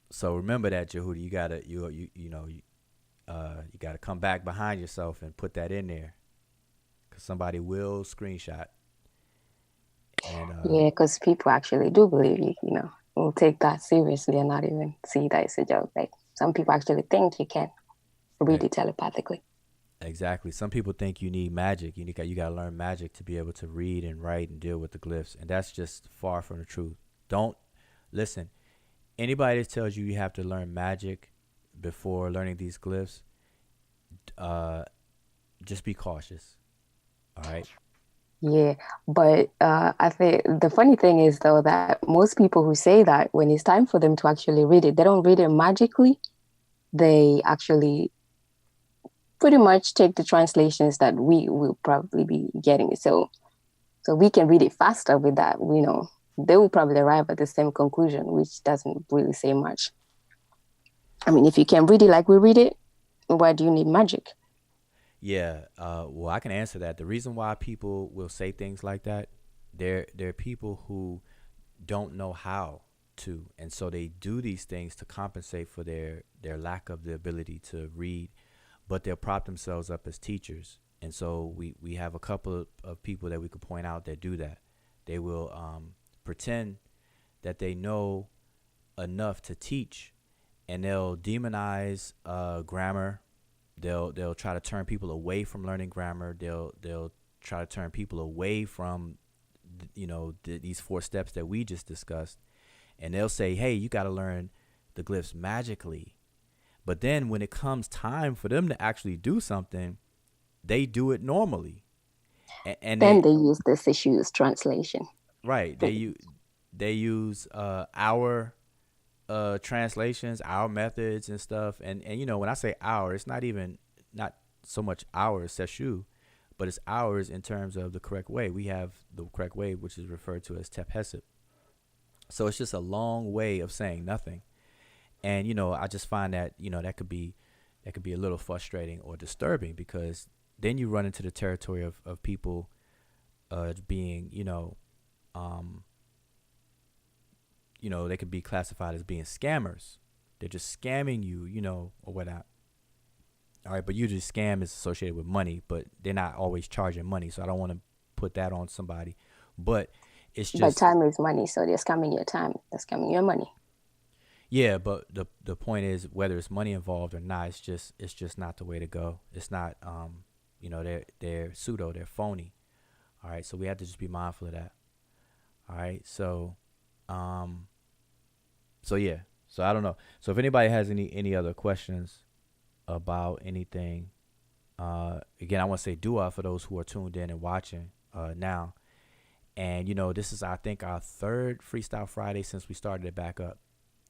so remember that, Jehudi. You gotta come back behind yourself and put that in there, because somebody will screenshot. And, yeah, because people actually do believe you. Will take that seriously and not even see that it's a joke. Like, some people actually think you can read it telepathically. Exactly. Some people think you need magic. You got to learn magic to be able to read and write and deal with the glyphs, and that's just far from the truth. Don't listen. Anybody that tells you have to learn magic before learning these glyphs, just be cautious. All right. Yeah, but I think the funny thing is, though, that most people who say that, when it's time for them to actually read it, they don't read it magically. They actually pretty much take the translations that we will probably be getting. So So we can read it faster with that. They will probably arrive at the same conclusion, which doesn't really say much. I mean, if you can read it like we read it, why do you need magic? Yeah. Well, I can answer that. The reason why people will say things like that, they're people who don't know how to, and so they do these things to compensate for their lack of the ability to read, but they'll prop themselves up as teachers. And so we have a couple of people that we could point out that do that. They will pretend that they know enough to teach, and they'll demonize grammar. They'll try to turn people away from learning grammar. They'll try to turn people away from these 4 steps that we just discussed, and they'll say, hey, you got to learn the glyphs magically. But then when it comes time for them to actually do something, they do it normally. And then they use the Sesh's translation. Right. They use our translations, our methods and stuff. And when I say our, it's not so much our Seshu, but it's ours in terms of the correct way. We have the correct way, which is referred to as Tephesip. So it's just a long way of saying nothing. And, I just find that, that could be a little frustrating or disturbing, because then you run into the territory of people being, they could be classified as being scammers. They're just scamming you, or whatnot. All right, but usually scam is associated with money, but they're not always charging money, so I don't want to put that on somebody. But it's just. But time is money, so they're scamming your time. They're scamming your money. Yeah, but the point is, whether it's money involved or not, it's just not the way to go. It's not. They're pseudo, they're phony. All right, so we have to just be mindful of that. All right, so yeah, so I don't know. So if anybody has any other questions about anything, again, I want to say dua for those who are tuned in and watching now. And this is, I think, our 3rd Freestyle Friday since we started it back up.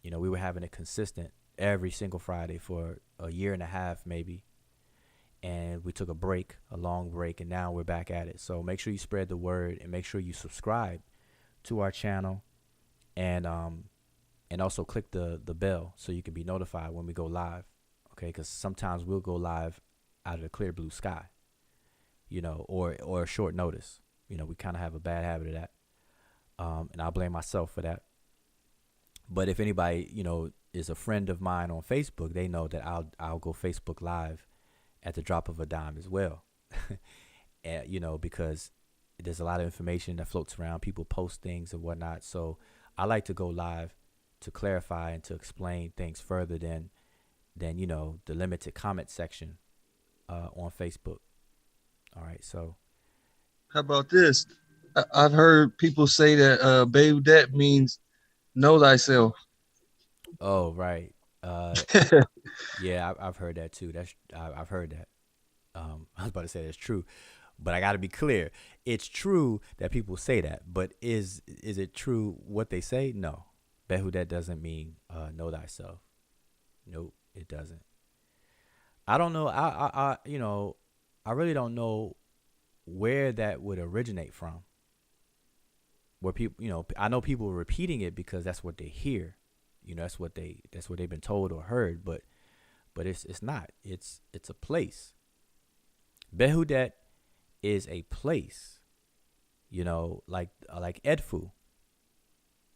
We were having it consistent every single Friday for a year and a half maybe, and we took a long break, and now we're back at it. So make sure you spread the word, and make sure you subscribe to our channel, and also click the bell so you can be notified when we go live. Okay, because sometimes we'll go live out of the clear blue sky, or short notice. We kind of have a bad habit of that, and I'll blame myself for that. But if anybody is a friend of mine on Facebook, they know that I'll go Facebook Live at the drop of a dime as well. And, because there's a lot of information that floats around. People post things and whatnot. So I like to go live to clarify and to explain things further than the limited comment section on Facebook. All right. So how about this? I've heard people say that Beudet means know thyself. Oh, right. Yeah, I've heard that too. I've heard that. I was about to say that's true, but I got to be clear. It's true that people say that, but is it true what they say? No. Behudet doesn't mean know thyself. Nope, it doesn't. I don't know. I really don't know where that would originate from. Where people, I know people are repeating it because that's what they hear. That's what they've been told or heard, but it's not. It's a place. Behudet is a place, like Edfu.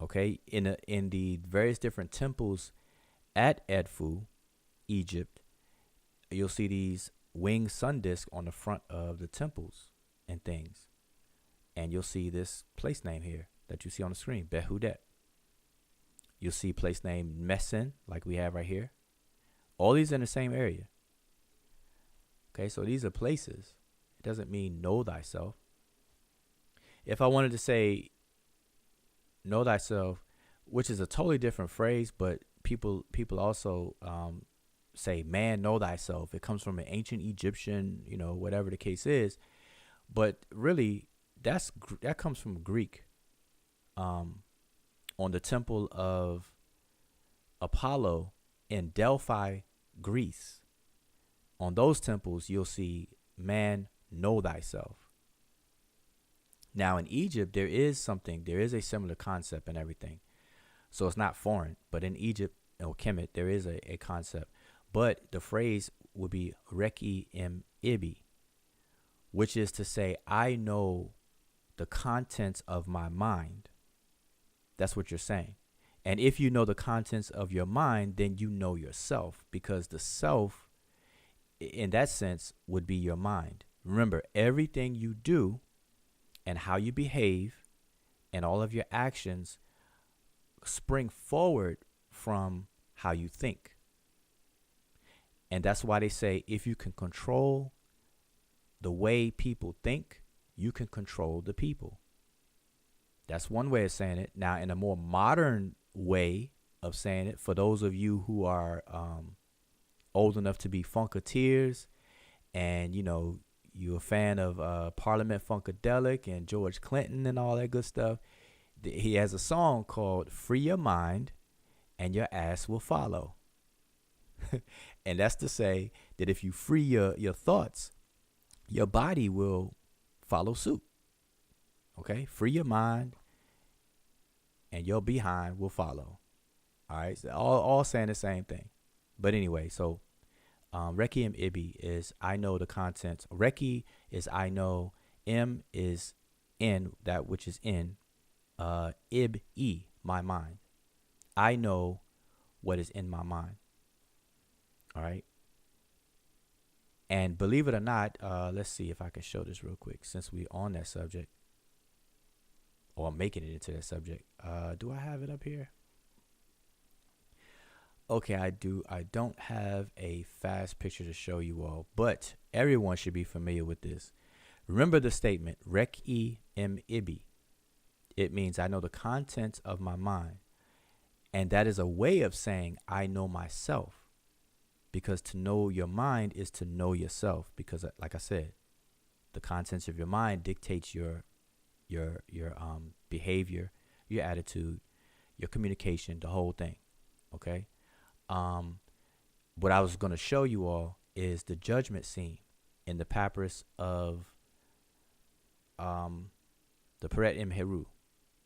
Okay, in the various different temples at Edfu, Egypt, you'll see these winged sun discs on the front of the temples and things, and you'll see this place name here that you see on the screen, Behudet. You'll see place name Mesen, like we have right here. All these are in the same area. Okay, so these are places. It doesn't mean know thyself. If I wanted to say know thyself, which is a totally different phrase, but people also say, man, know thyself. It comes from an ancient Egyptian, whatever the case is. But really, that comes from Greek. On the temple of Apollo in Delphi, Greece. On those temples, you'll see, man, know thyself. Now in Egypt, there is a similar concept and everything. So it's not foreign, but in Egypt or Kemet, there is a concept. But the phrase would be Reki im Ibi, which is to say, I know the contents of my mind. That's what you're saying. And if you know the contents of your mind, then you know yourself, because the self, in that sense, would be your mind. Remember, everything you do and how you behave and all of your actions spring forward from how you think. And that's why they say if you can control the way people think, you can control the people. That's one way of saying it. Now, in a more modern way of saying it, for those of you who are old enough to be Funketeers, and you're a fan of Parliament Funkadelic and George Clinton and all that good stuff, he has a song called Free Your Mind and Your Ass Will Follow. And that's to say that if you free your thoughts, your body will follow suit. Okay? Free your mind and your behind will follow. All right? So all saying the same thing. But anyway, so Reki im Ibi is I know the contents. Reki is I know. M is in, that which is in. Ib, E, my mind. I know what is in my mind. All right. And believe it or not, let's see if I can show this real quick since we're on that subject, or making it into that subject. Do I have it up here? Okay, I do. I don't have a fast picture to show you all, but everyone should be familiar with this. Remember the statement, Reki im Ibi. It means I know the contents of my mind. And that is a way of saying I know myself. Because to know your mind is to know yourself. Because like I said, the contents of your mind dictates your behavior, your attitude, your communication, the whole thing. Okay? What I was going to show you all is the judgment scene in the papyrus of the Peret Imheru,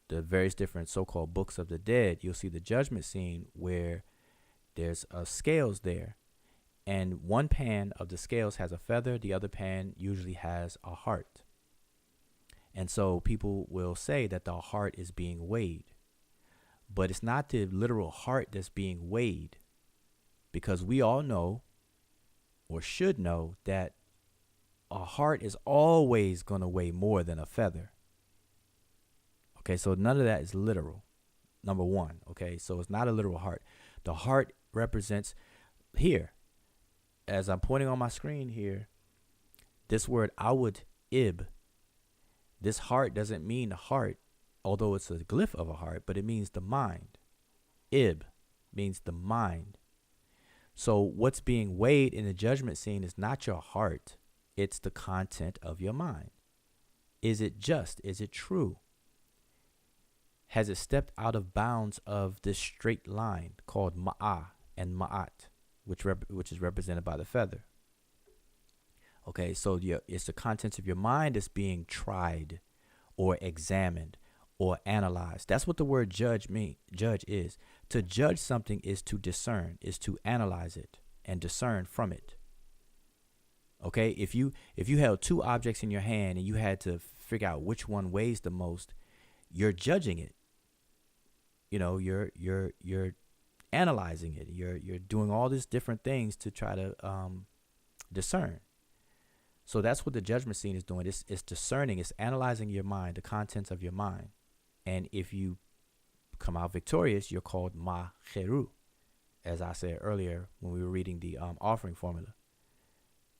the various different so-called books of the dead. You'll see the judgment scene where there's scales there, and one pan of the scales has a feather, the other pan usually has a heart. And so people will say that the heart is being weighed, but it's not the literal heart that's being weighed, because we all know, or should know, that a heart is always going to weigh more than a feather. Okay, so none of that is literal, number one. Okay, so it's not a literal heart. The heart represents here, as I'm pointing on my screen here, this word awud ib. This heart doesn't mean heart, although it's a glyph of a heart, but it means the mind. Ib means the mind. So what's being weighed in the judgment scene is not your heart. It's the content of your mind. Is it just? Is it true? Has it stepped out of bounds of this straight line called ma'ah and ma'at, which is represented by the feather? Okay, so it's the contents of your mind that's being tried or examined or analyzed. That's what the word judge is. To judge something is to discern, is to analyze it and discern from it. Okay, if you held two objects in your hand and you had to figure out which one weighs the most, you're judging it. You're analyzing it. You're doing all these different things to try to discern. So that's what the judgment scene is doing. It's discerning. It's analyzing your mind, the contents of your mind. And if you come out victorious, you're called macheru, as I said earlier when we were reading the offering formula.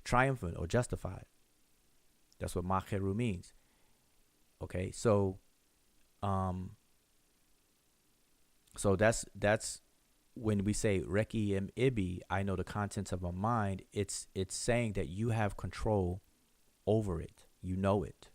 Triumphant or justified. That's what macheru means. Okay, so that's when we say Reki im Ibi, I know the contents of my mind. It's saying that you have control over it. You know it.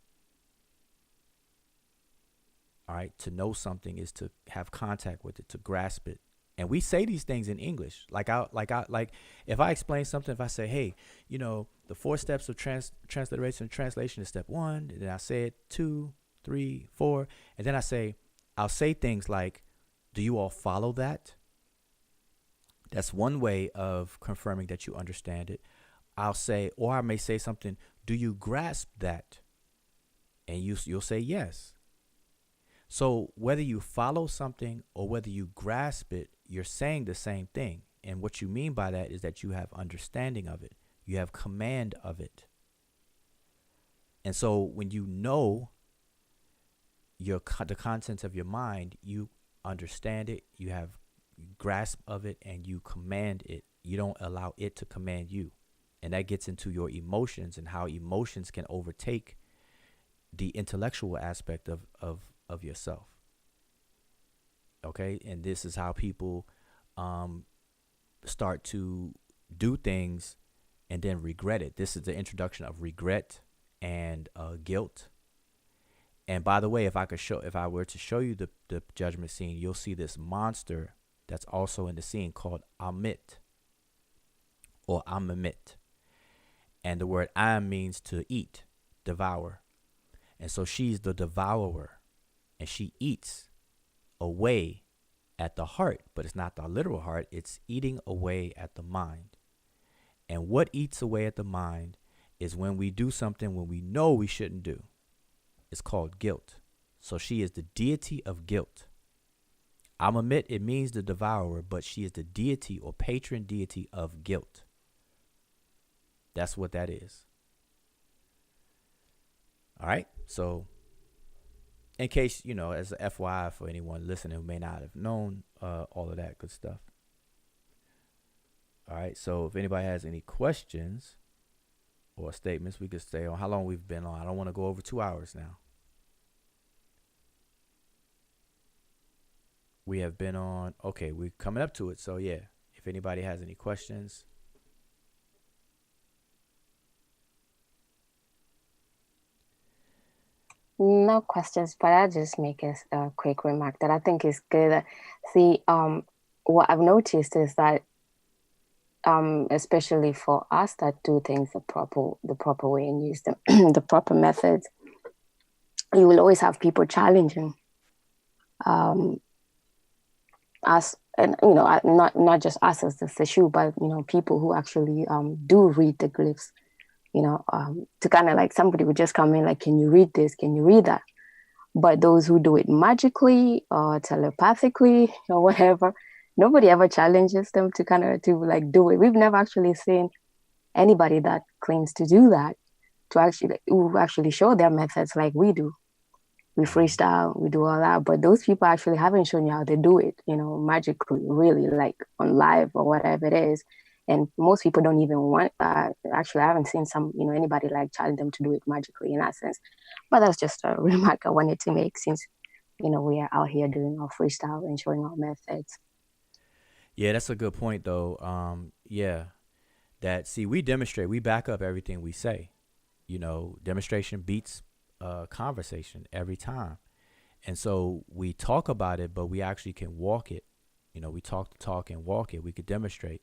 All right. To know something is to have contact with it, to grasp it. And we say these things in English. Like if I explain something, if I say, hey, the 4 steps of transliteration and translation is step 1, and then I say it 2, 3, 4. And then I'll say things like, do you all follow that? That's one way of confirming that you understand it. I may say something, do you grasp that? And you'll say yes. So whether you follow something or whether you grasp it, you're saying the same thing. And what you mean by that is that you have understanding of it. You have command of it. And so when you know the contents of your mind, you understand it, you have grasp of it, and you command it. You don't allow it to command you. And that gets into your emotions and how emotions can overtake the intellectual aspect of yourself. Okay? And this is how people start to do things and then regret it. This is the introduction of regret and guilt. And by the way, if I were to show you the judgment scene, you'll see this monster that's also in the scene called Amit or Amamit. And the word Am means to eat, devour. And so she's the devourer, and she eats away at the heart, but it's not the literal heart. It's eating away at the mind. And what eats away at the mind is when we do something when we know we shouldn't do. It's called guilt. So she is the deity of guilt. Amamit, it means the devourer, but she is the deity or patron deity of guilt. That's what that is. All right. So in case, as a FYI for anyone listening who may not have known all of that good stuff. All right. So if anybody has any questions or statements, we could stay on how long we've been on. I don't want to go over 2 hours now. We have been on. Okay. We're coming up to it. So yeah, if anybody has any questions. No questions, but I'll just make a quick remark that I think is good. See, what I've noticed is that, especially for us that do things the proper way and use the proper methods, you will always have people challenging us, and not just us as the Seshu, but people who actually do read the glyphs. To kind of like somebody would just come in like, can you read this? Can you read that? But those who do it magically or telepathically or whatever, nobody ever challenges them to do it. We've never actually seen anybody that claims to do that who actually show their methods like we do. We freestyle, we do all that, but those people actually haven't shown you how they do it, magically, really, like on live or whatever it is. And most people don't even want that. Actually, I haven't seen anybody like challenge them to do it magically in that sense. But that's just a remark I wanted to make since, we are out here doing our freestyle and showing our methods. Yeah, that's a good point though. We demonstrate, we back up everything we say. Demonstration beats conversation every time. And so we talk about it, but we actually can walk it. We talk the talk and walk it. We could demonstrate.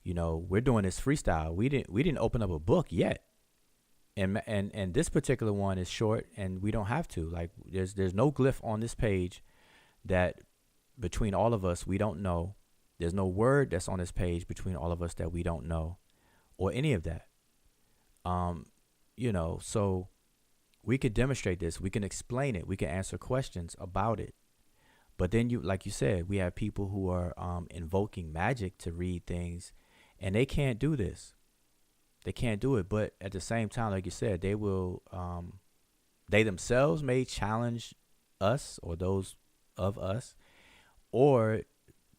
We're doing this freestyle. We didn't open up a book yet. And this particular one is short and we don't have to. Like there's no glyph on this page that between all of us we don't know. There's no word that's on this page between all of us that we don't know or any of that. So we could demonstrate this. We can explain it. We can answer questions about it. But then like you said, we have people who are invoking magic to read things. And they can't do this. They can't do it. But at the same time, like you said, they will, they themselves may challenge us or those of us, or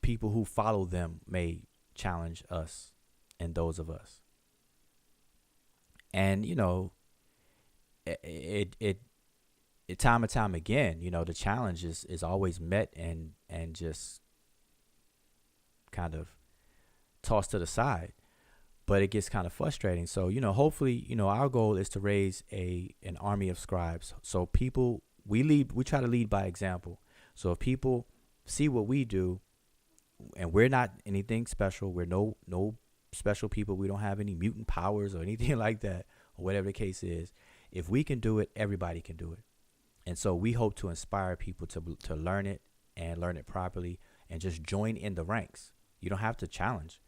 people who follow them may challenge us and those of us. And, it time and time again, the challenge is always met and just kind of tossed to the side, but it gets kind of frustrating. So, hopefully, our goal is to raise an army of scribes. So people, we try to lead by example. So if people see what we do and we're not anything special, we're no special people. We don't have any mutant powers or anything like that, or whatever the case is. If we can do it, everybody can do it. And so we hope to inspire people to learn it and learn it properly and just join in the ranks. You don't have to challenge,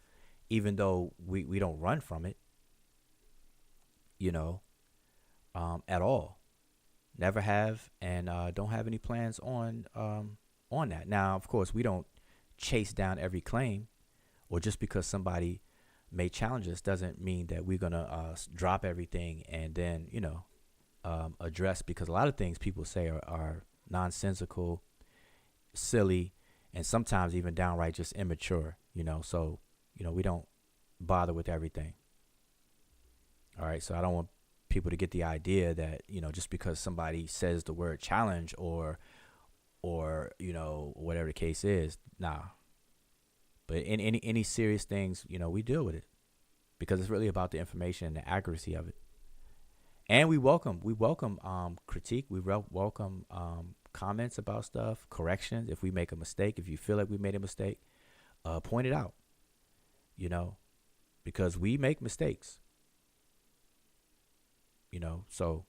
even though we don't run from it, you know, at all. Never have, and don't have any plans on that. Now, of course, we don't chase down every claim, or just because somebody may challenge us doesn't mean that we're gonna drop everything and then address, because a lot of things people say are nonsensical, silly, and sometimes even downright just immature. So we don't bother with everything. All right, so I don't want people to get the idea that just because somebody says the word challenge or whatever the case is, nah. But in any serious things, we deal with it, because it's really about the information and the accuracy of it. And we welcome critique. We welcome comments about stuff, corrections. If we make a mistake, if you feel like we made a mistake, point it out. Because we make mistakes. So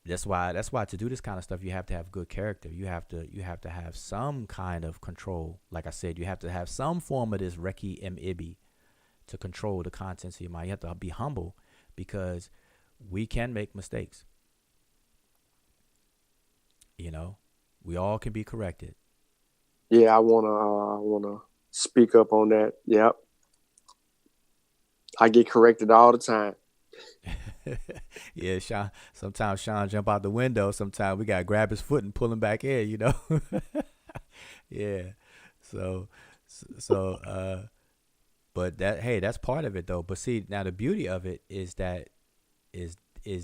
that's why to do this kind of stuff, you have to have good character. You have to have some kind of control. Like I said, you have to have some form of this Reki Mibi to control the contents of your mind. You have to be humble, because we can make mistakes. We all can be corrected. Yeah, I wanna speak up on that. Yep, I get corrected all the time. Yeah, Sean. Sometimes Sean jump out the window. Sometimes we gotta grab his foot and pull him back in. Yeah. So, but that's part of it though. But see, now the beauty of it is that is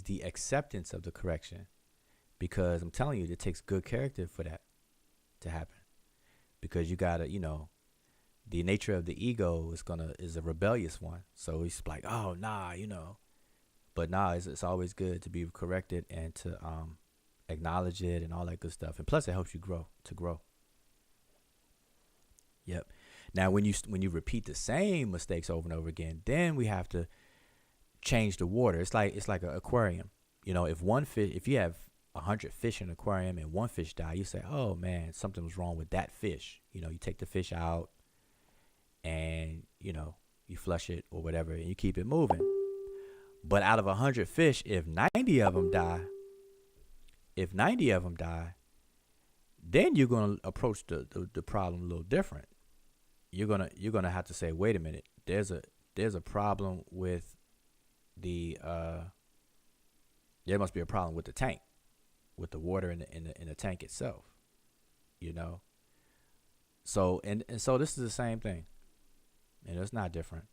the acceptance of the correction, because I'm telling you, it takes good character for that to happen, because you gotta, the nature of the ego is a rebellious one. So he's like, oh nah, but nah, it's always good to be corrected and to acknowledge it and all that good stuff. And plus, it helps you grow. Yep. Now, when you repeat the same mistakes over and over again, then we have to change the water. It's like an aquarium. If you have 100 fish in an aquarium and one fish die, you say, oh man, something was wrong with that fish. You take the fish out and you flush it or whatever, and you keep it moving. But out of 100 fish, if 90 of them die, then you're gonna approach the problem a little different. You're gonna have to say, wait a minute, there's a problem with the there must be a problem with the tank, with the water in the tank itself. So so this is the same thing, and it's not different.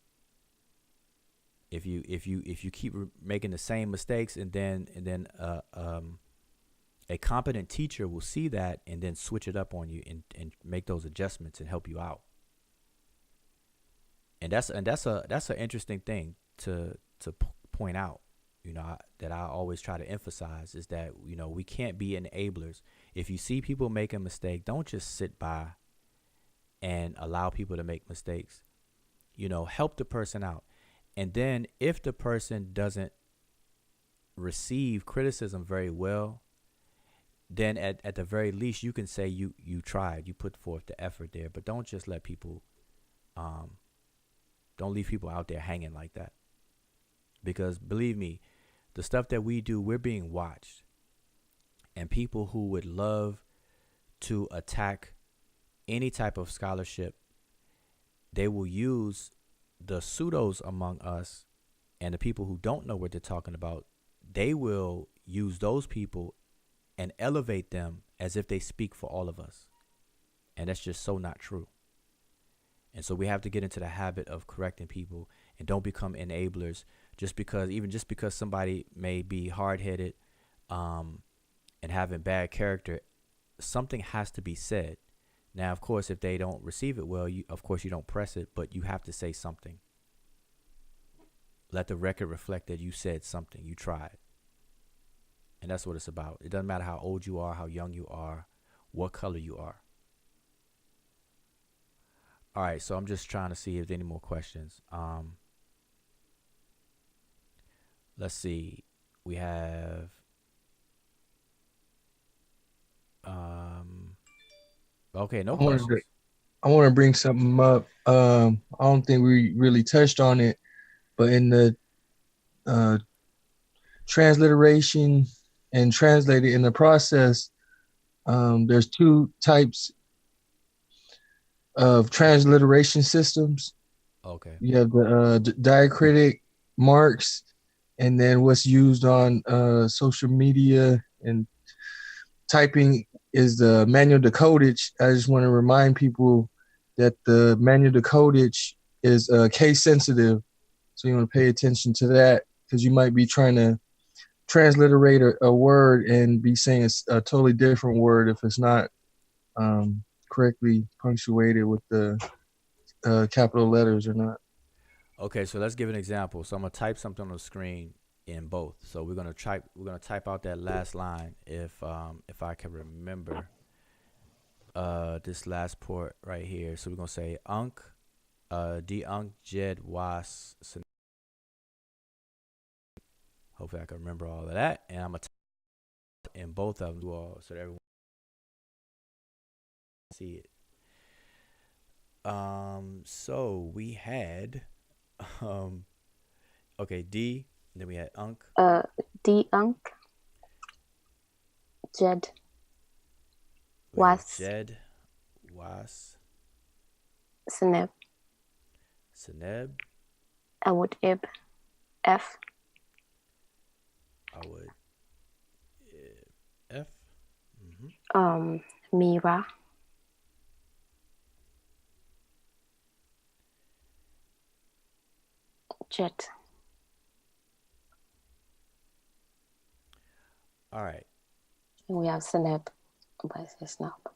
If you keep making the same mistakes, and then a competent teacher will see that and then switch it up on you and make those adjustments and help you out. And that's an interesting thing to point out. That I always try to emphasize is that we can't be enablers. If you see people make a mistake, don't just sit by and allow people to make mistakes. Help the person out. And then if the person doesn't receive criticism very well, then at the very least you can say you tried, you put forth the effort there. But don't just let people, don't leave people out there hanging like that. Because believe me, the stuff that we do, we're being watched. And people who would love to attack any type of scholarship, they will use the pseudos among us and the people who don't know what they're talking about. They will use those people and elevate them as if they speak for all of us. And that's just so not true. And so we have to get into the habit of correcting people and don't become enablers just because somebody may be hard-headed and having bad character. Something has to be said. Now, of course, if they don't receive it well, you don't press it, but you have to say something. Let the record reflect that you said something, you tried. And that's what it's about. It doesn't matter how old you are, how young you are, what color you are. All right, so I'm just trying to see if there's any more questions. Let's see. We have Okay, no I wanted to, questions. I want to bring something up. I don't think we really touched on it, but in the uh, transliteration and translated in the process, there's two types of transliteration systems. Okay. You have the diacritic marks, and then what's used on social media and typing is the manual decodage. I just want to remind people that the manual decodage is case sensitive, so you want to pay attention to that because you might be trying to transliterate a word and be saying a totally different word if it's not correctly punctuated with the capital letters or not. Okay, so let's give an example. So I'm gonna type something on the screen in both. So we're gonna type out that last line if I can remember this last port right here. So we're gonna say unk d unk jed was. Hopefully I can remember all of that, and I'm gonna type in both of them all so that everyone can see it. So we had um okay D, then we had unk. D unk jed We had was jed was seneb seneb. awud ib f I would F. Mm-hmm. mira jet. All right. And we have seneb, but it's not. I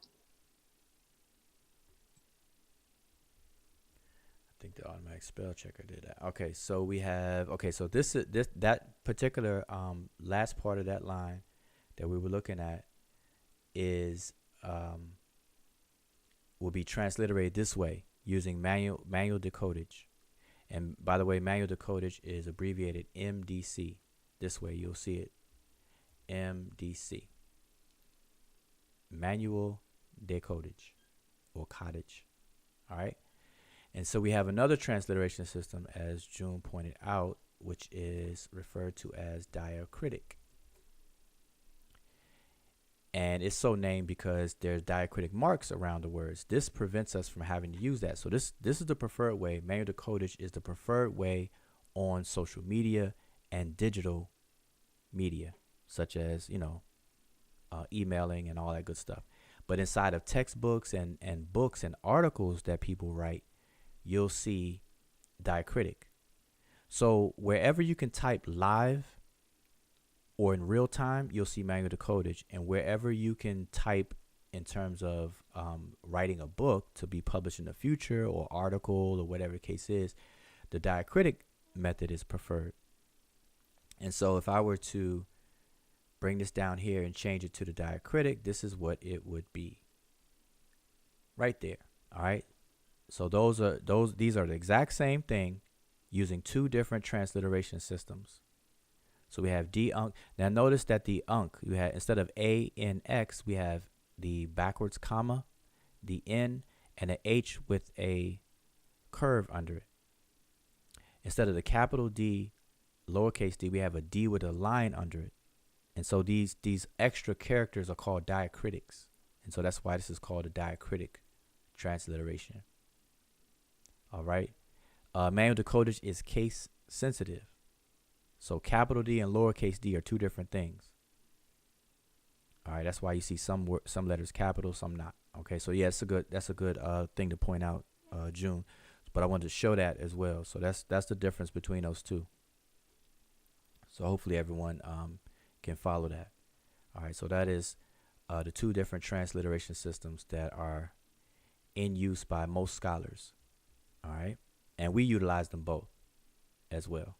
think the automatic spell checker did that. Okay, so we have so this is that particular last part of that line that we were looking at is will be transliterated this way using manual decodage. And by the way, manual decodage is abbreviated MDC. This way you'll see it. MDC. Manual decodage or cottage. All right. And so we have another transliteration system, as June pointed out, which is referred to as diacritic. And it's so named because there's diacritic marks around the words. This prevents us from having to use that. So this is the preferred way. Manual decodage is the preferred way on social media and digital media, such as, emailing and all that good stuff. But inside of textbooks and books and articles that people write, you'll see diacritic. So wherever you can type live or in real time, you'll see manual decodage. And wherever you can type in terms of writing a book to be published in the future or article or whatever the case is, the diacritic method is preferred. And so if I were to bring this down here and change it to the diacritic, this is what it would be right there. All right. So these are the exact same thing using two different transliteration systems. So we have d-unk. Now notice that the unk, you had instead of a in x, we have the backwards comma, the n, and an h with a curve under it. Instead of the capital D, lowercase d, we have a d with a line under it. And so these extra characters are called diacritics. And so that's why this is called a diacritic transliteration. All right. Manual decodage is case sensitive. So capital D and lowercase d are two different things. All right. That's why you see some letters capital, some not. Okay. So yeah, that's a good thing to point out, June. But I wanted to show that as well. So that's the difference between those two. So hopefully everyone can follow that. All right. So that is the two different transliteration systems that are in use by most scholars. All right. And we utilize them both as well.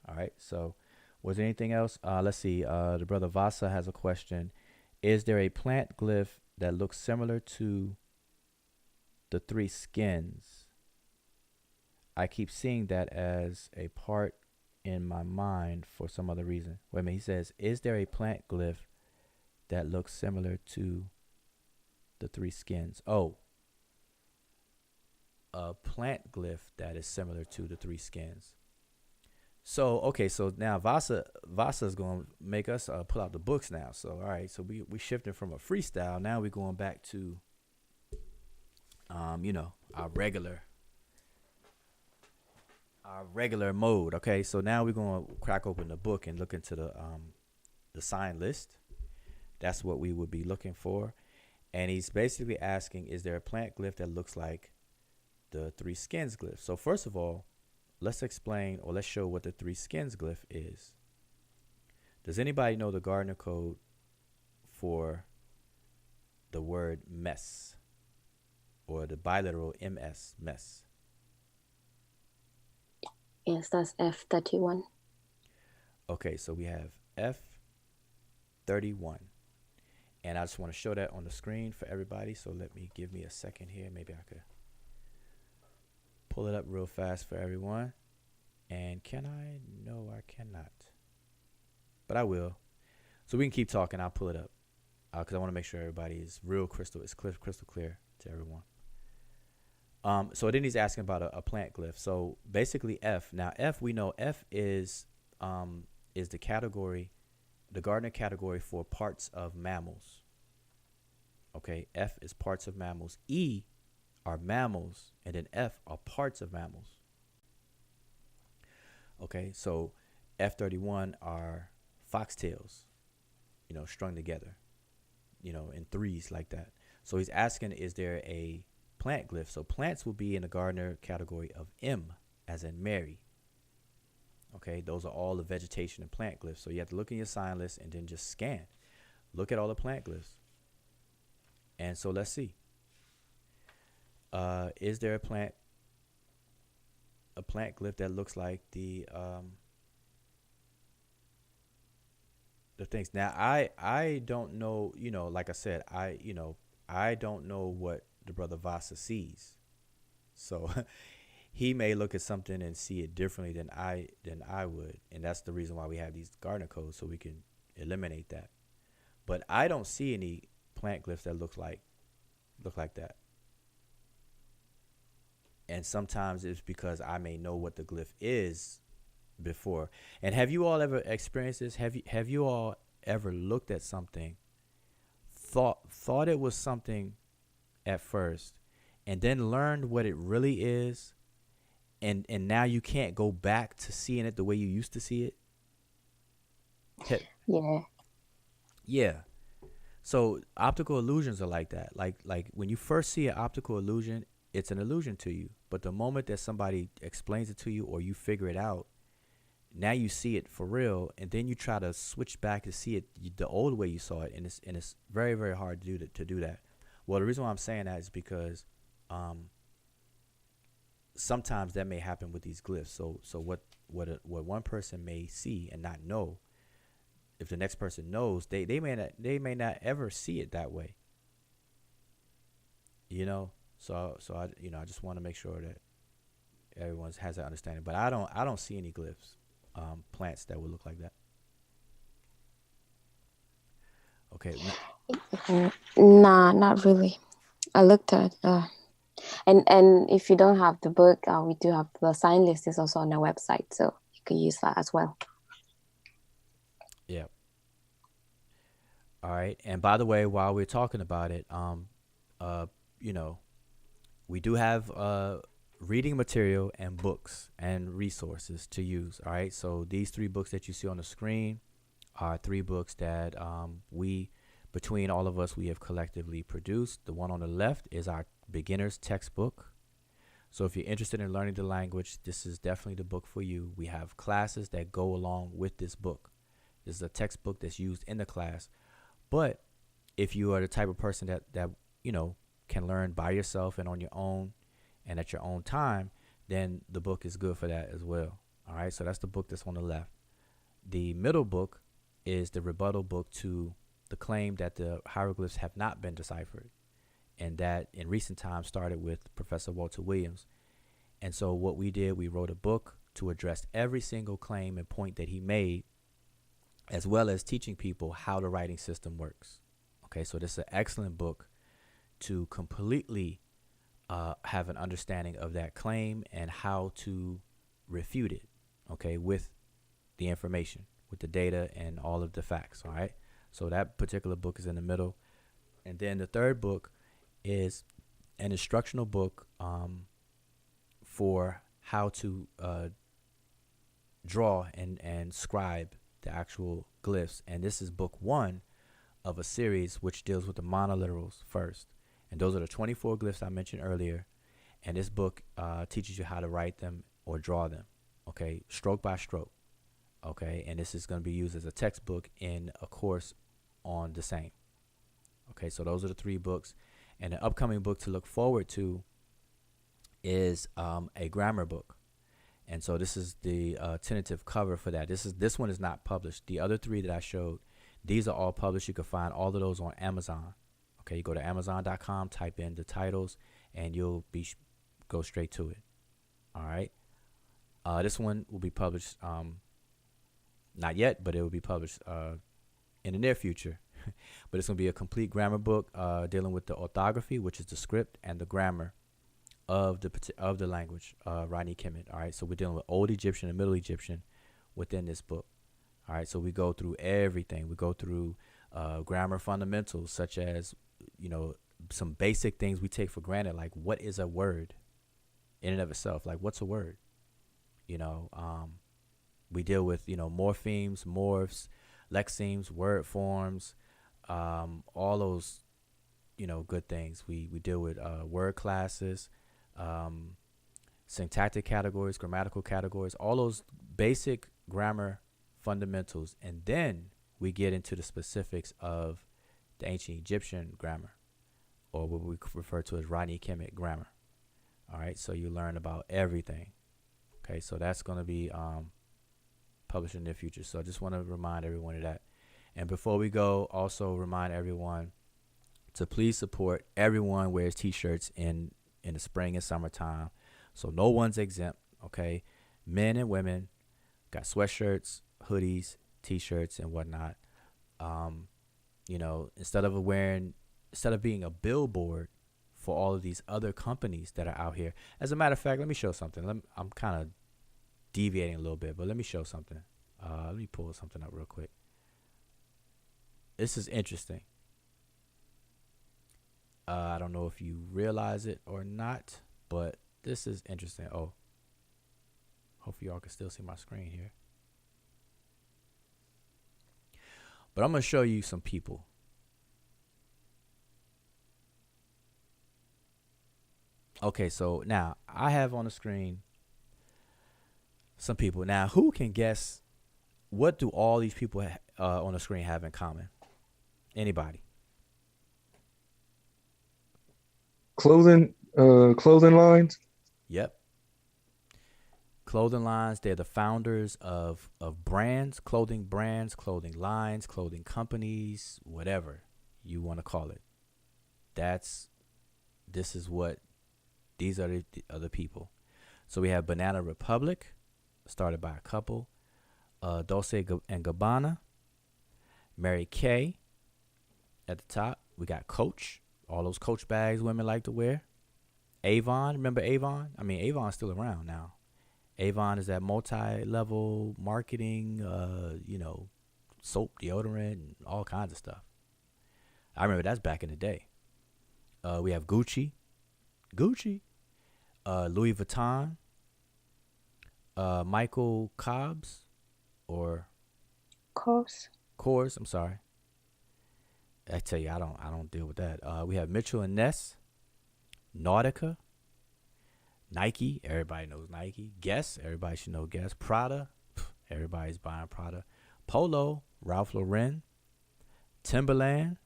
All right. So was there anything else? Let's see. The brother Vasa has a question. Is there a plant glyph that looks similar to the three skins? I keep seeing that as a part in my mind for some other reason. Wait a minute. He says, is there a plant glyph that looks similar to the three skins? Oh, a plant glyph that is similar to the three skins. So okay, so now Vasa's gonna make us pull out the books now. So all right, so we shifting from a freestyle. Now we're going back to our regular mode. Okay, so now we're gonna crack open the book and look into the sign list. That's what we would be looking for. And he's basically asking, is there a plant glyph that looks like the three skins glyph? So first of all, let's explain, or let's show what the three skins glyph is. Does anybody know the Gardner code for the word mess, or the biliteral MS, mess? Yes, that's F31. Okay, so we have F31. And I just want to show that on the screen for everybody. So give me a second here. Maybe I could pull it up real fast for everyone. And can I? No, I cannot. But I will. So we can keep talking. I'll pull it up. Because I want to make sure everybody is crystal clear to everyone. So then he's asking about a plant glyph. So basically F. Now F, we know F is the category, the Gardner category for parts of mammals. Okay, F is parts of mammals. E are mammals, and then F are parts of mammals. Okay, so F31 are foxtails, strung together, in threes like that. So he's asking, is there a plant glyph? So plants will be in the Gardner category of M, as in Mary. Okay, those are all the vegetation and plant glyphs. So you have to look in your sign list and then just scan. Look at all the plant glyphs. And so let's see. Is there a plant glyph that looks like the things? Now I don't know, like I said, I don't know what the brother Vasa sees. So he may look at something and see it differently than I would, and that's the reason why we have these Gardner codes, so we can eliminate that. But I don't see any plant glyphs that look like that. And sometimes it's because I may know what the glyph is before. And have you all ever experienced this? Have you all ever looked at something, thought it was something at first, and then learned what it really is, and now you can't go back to seeing it the way you used to see it? Yeah. Yeah. So optical illusions are like that. Like when you first see an optical illusion, it's an illusion to you. But the moment that somebody explains it to you, or you figure it out, now you see it for real, and then you try to switch back to see it the old way you saw it, and it's very, very hard to do that. Well, the reason why I'm saying that is because sometimes that may happen with these glyphs. So what one person may see and not know, if the next person knows, they may not ever see it that way. So I just want to make sure that everyone has that understanding. But I don't see any glyphs, plants that would look like that. Okay. Nah, not really. I looked at and if you don't have the book, we do have the sign list is also on our website, so you can use that as well. Yeah. All right. And by the way, while we're talking about it, we do have reading material and books and resources to use. All right. So these 3 books that you see on the screen are 3 books that between all of us, we have collectively produced. The one on the left is our beginner's textbook. So if you're interested in learning the language, this is definitely the book for you. We have classes that go along with this book. This is a textbook that's used in the class. But if you are the type of person that can learn by yourself and on your own and at your own time, then the book is good for that as well. All right, so that's the book that's on the left. The middle book is the rebuttal book to the claim that the hieroglyphs have not been deciphered, and that in recent times started with Professor Walter Williams. And so what we did, we wrote a book to address every single claim and point that he made as well as teaching people how the writing system works. Okay, so this is an excellent book to completely have an understanding of that claim and how to refute it, okay, with the information, with the data and all of the facts, all right? So that particular book is in the middle. And then the third book is an instructional book for how to draw and scribe the actual glyphs. And this is book 1 of a series which deals with the monoliterals first. And those are the 24 glyphs I mentioned earlier. And this book teaches you how to write them or draw them, okay, stroke by stroke, okay? And this is going to be used as a textbook in a course on the same. Okay, so those are the 3 books. And the upcoming book to look forward to is a grammar book. And so this is the tentative cover for that. This one is not published. The other 3 that I showed, these are all published. You can find all of those on Amazon. Okay, you go to Amazon.com, type in the titles, and you'll go straight to it. All right. This one will be published, not yet, but it will be published in the near future. But it's going to be a complete grammar book dealing with the orthography, which is the script, and the grammar of the language, Rodney Kemet. All right, so we're dealing with Old Egyptian and Middle Egyptian within this book. All right, so we go through everything. We go through grammar fundamentals, such as, some basic things we take for granted, like what is a word in and of itself? Like, what's a word? We deal with, morphemes, morphs, lexemes, word forms, all those, good things. We deal with word classes, syntactic categories, grammatical categories, all those basic grammar fundamentals. And then we get into the specifics of the ancient Egyptian grammar, or what we refer to as Rodney Kemet grammar. All right, so you learn about everything. Okay, so that's going to be published in the future. So I just want to remind everyone of that. And before we go, also remind everyone to please support. Everyone wears T-shirts in the spring and summertime, so no one's exempt. Okay, men and women got sweatshirts, hoodies, T-shirts, and whatnot. Instead of being a billboard for all of these other companies that are out here. As a matter of fact, let me show something. I'm kind of deviating a little bit, but let me show something. Let me pull something up real quick. This is interesting. I don't know if you realize it or not, but this is interesting. Oh, hopefully y'all can still see my screen here. But I'm going to show you some people. Okay, so now I have on the screen some people. Now, who can guess what do all these people on the screen have in common? Anybody? Clothing lines. Yep. Clothing lines. They're the founders of brands, clothing lines, clothing companies, whatever you want to call it. These are the other people. So we have Banana Republic, started by a couple. Dolce and Gabbana. Mary Kay at the top. We got Coach. All those Coach bags women like to wear. Avon. Remember Avon? I mean, Avon's still around now. Avon is that multi-level marketing, soap, deodorant, and all kinds of stuff. I remember that's back in the day. We have Gucci. Louis Vuitton. Michael Kors. Kors, I'm sorry. I tell you, I don't deal with that. We have Mitchell and Ness, Nautica, Nike. Everybody knows Nike. Guess, everybody should know Guess. Prada, everybody's buying Prada. Polo, Ralph Lauren, Timberland,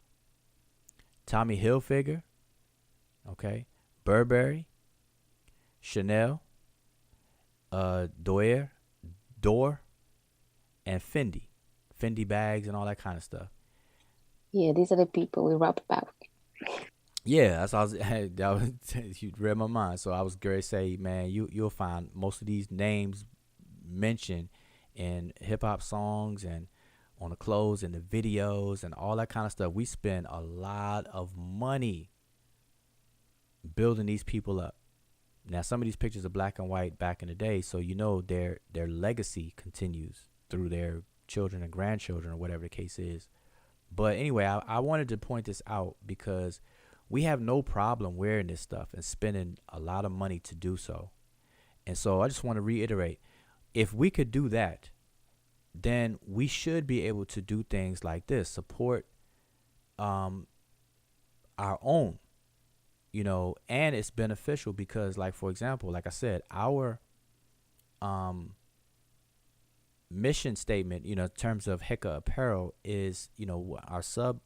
Tommy Hilfiger, okay, Burberry, Chanel, Dior, and Fendi bags and all that kind of stuff. Yeah, these are the people we rap about. Yeah, that's all. You read my mind. So I was going to say, man, you'll find most of these names mentioned in hip hop songs and on the clothes and the videos and all that kind of stuff. We spend a lot of money building these people up. Now, some of these pictures are black and white back in the day, so you know their legacy continues through their children and grandchildren or whatever the case is. But anyway, I wanted to point this out because we have no problem wearing this stuff and spending a lot of money to do so. And so I just want to reiterate, if we could do that, then we should be able to do things like this, support our own, you know, and it's beneficial because, like, for example, like I said, our mission statement, you know, in terms of Hicka Apparel is, you know, our sub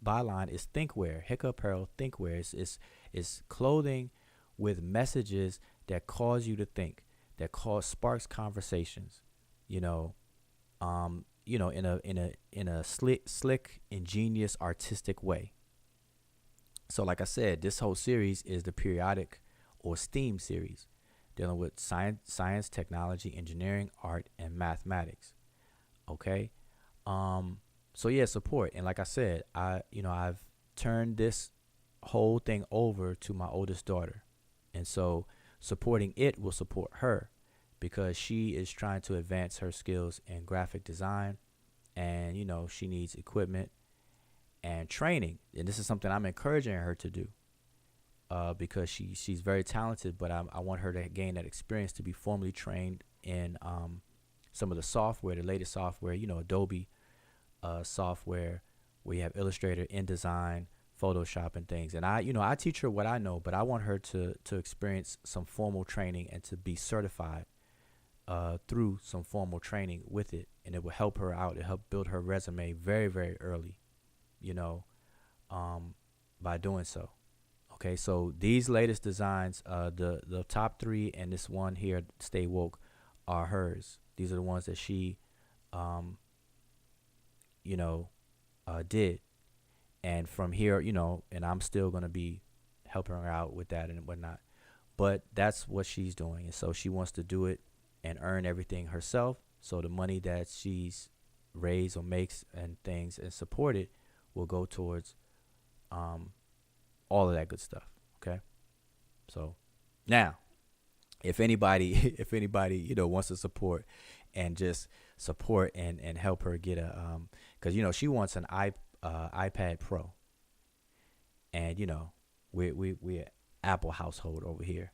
byline is thinkwear. Hicka Apparel, thinkwear is clothing with messages that cause you to think, that sparks conversations, you know, in a slick, ingenious, artistic way. So like I said, this whole series is the periodic or STEAM series, dealing with science, technology, engineering, art, and mathematics. Okay. So yeah, support. And like I said, I've turned this whole thing over to my oldest daughter. And so supporting it will support her because she is trying to advance her skills in graphic design, and, you know, she needs equipment and training. And this is something I'm encouraging her to do because she's very talented, but I want her to gain that experience to be formally trained in some of the software, the latest software, you know, Adobe software, where you have Illustrator, InDesign, Photoshop, and things. And I teach her what I know, but I want her to experience some formal training and to be certified through some formal training with it. And it will help her out. It help build her resume very, very early, you know, by doing so. Okay, so these latest designs, the top three and this one here, Stay Woke, are hers. These are the ones that she, did. And from here, you know, and I'm still going to be helping her out with that and whatnot. But that's what she's doing. And so she wants to do it and earn everything herself. So the money that she's raised or makes and things and supported will go towards all of that good stuff. Okay. So now, if anybody, you know, wants to support and just support and help her get a, because, you know, she wants an iPad Pro, and, you know, we're an Apple household over here,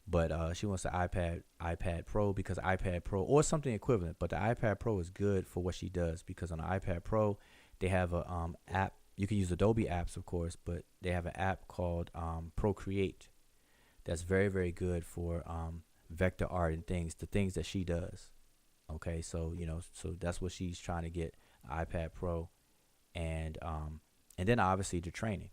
but she wants the iPad Pro because iPad Pro or something equivalent, but the iPad Pro is good for what she does because on the iPad Pro they have a app. You can use Adobe apps, of course, but they have an app called Procreate that's very, very good for vector art and the things that she does. Okay, so, you know, so that's what she's trying to get, iPad Pro, and then obviously the training.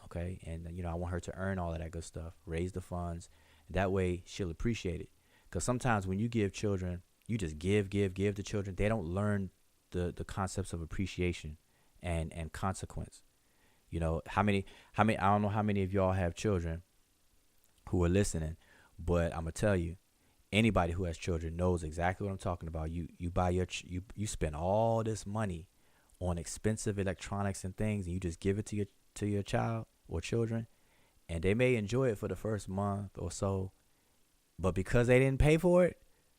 Okay, and, you know, I want her to earn all of that good stuff, raise the funds. That way she'll appreciate it. Because sometimes when you give children, you just give to children, they don't learn the concepts of appreciation and consequence. You know, how many, I don't know how many of y'all have children who are listening, but I'm gonna tell you, anybody who has children knows exactly what I'm talking about. You buy you spend all this money on expensive electronics and things, and you just give it to your child or children, and they may enjoy it for the first month or so, but because they didn't pay for it,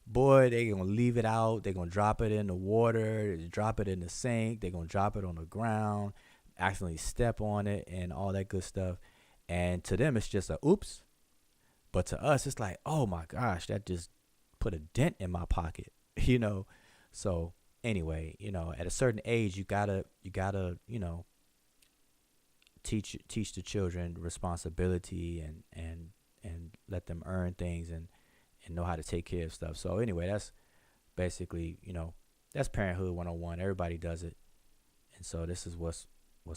boy, they gonna leave it out. They're gonna drop it in the water, drop it in the sink. They're gonna drop it on the ground, accidentally step on it, and all that good stuff. And to them, it's just a oops. But to us, it's like, oh my gosh, that just put a dent in my pocket, you know. So anyway, you know, at a certain age, you gotta, you know, teach the children responsibility and let them earn things and know how to take care of stuff. So anyway, that's basically, you know, that's parenthood 101. Everybody does it. And so this is what's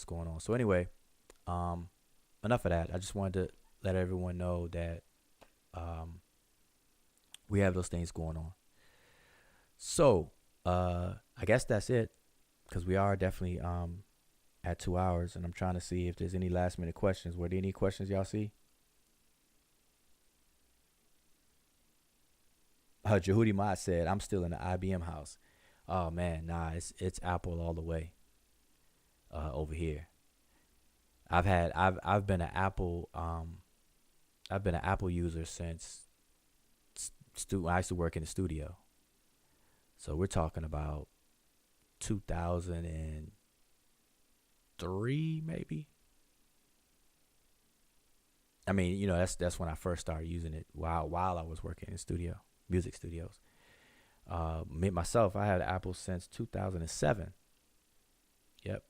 going on. So anyway, enough of that. I just wanted to let everyone know that we have those things going on. So I guess that's it, because we are definitely at 2 hours, and I'm trying to see if there's any last minute questions. Were there any questions y'all see? Jehudi Mott said, I'm still in the IBM house. Oh man, nah, it's Apple all the way over here. I've been an Apple user since I used to work in the studio. So we're talking about 2003 maybe. I mean, that's when I first started using it while I was working in music studios. Me myself, I had Apple since 2007. Yep,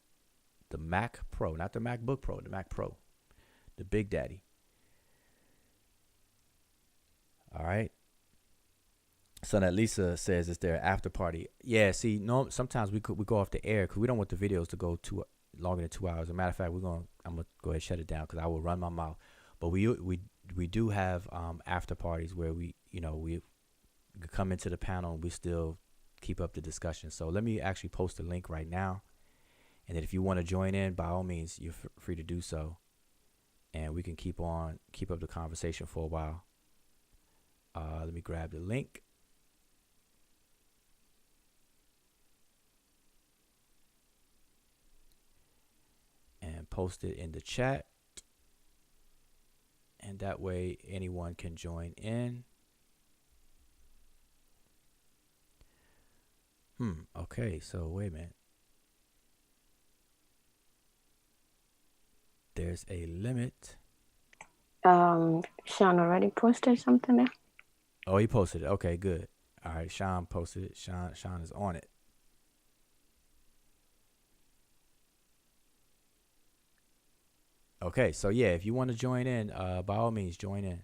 the Mac Pro, not the MacBook Pro, the Mac Pro, the Big Daddy. All right. So that Lisa says it's their after party. Yeah. See, no. Sometimes we go off the air because we don't want the videos to go too longer than 2 hours. As a matter of fact, I'm gonna go ahead and shut it down because I will run my mouth. But we do have after parties where we come into the panel and we still keep up the discussion. So let me actually post a link right now, and then if you want to join in, by all means, you're free to do so, and we can keep up the conversation for a while. Let me grab the link. And post it in the chat. And that way anyone can join in. Okay, so wait a minute. There's a limit. Sean already posted something there. Oh, he posted it. Okay, good. All right, Sean posted it. Sean is on it. Okay, so yeah, if you want to join in, by all means, join in.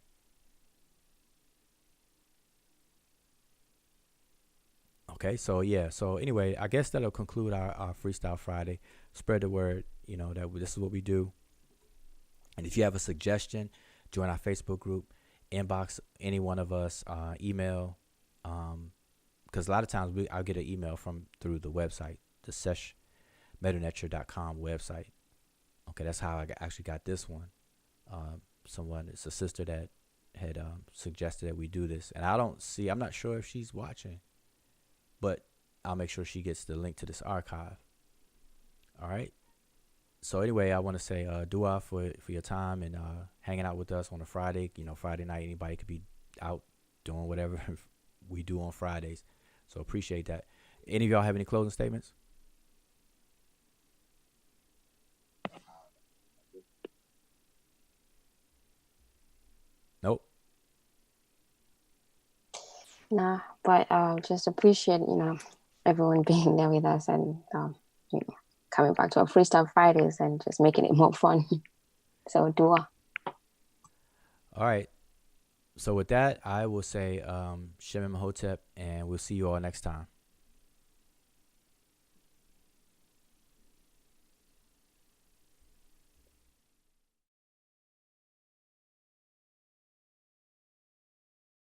Okay, so yeah, so anyway, I guess that'll conclude our Freestyle Friday. Spread the word, that this is what we do. And if you have a suggestion, join our Facebook group, inbox any one of us, email, because a lot of times I'll get an email through the website, the Sesh mdw-ntr.com website. Okay, that's how I actually got this one. It's a sister that had suggested that we do this, and I'm not sure if she's watching, but I'll make sure she gets the link to this archive. All right. So anyway, I want to say dua for your time and hanging out with us on a Friday. Friday night, anybody could be out doing whatever we do on Fridays. So appreciate that. Any of y'all have any closing statements? Nope. Nah, but just appreciate everyone being there with us and coming back to our Freestyle Fridays and just making it more fun. So dua. All right. So with that, I will say Shem Hotep, and we'll see you all next time.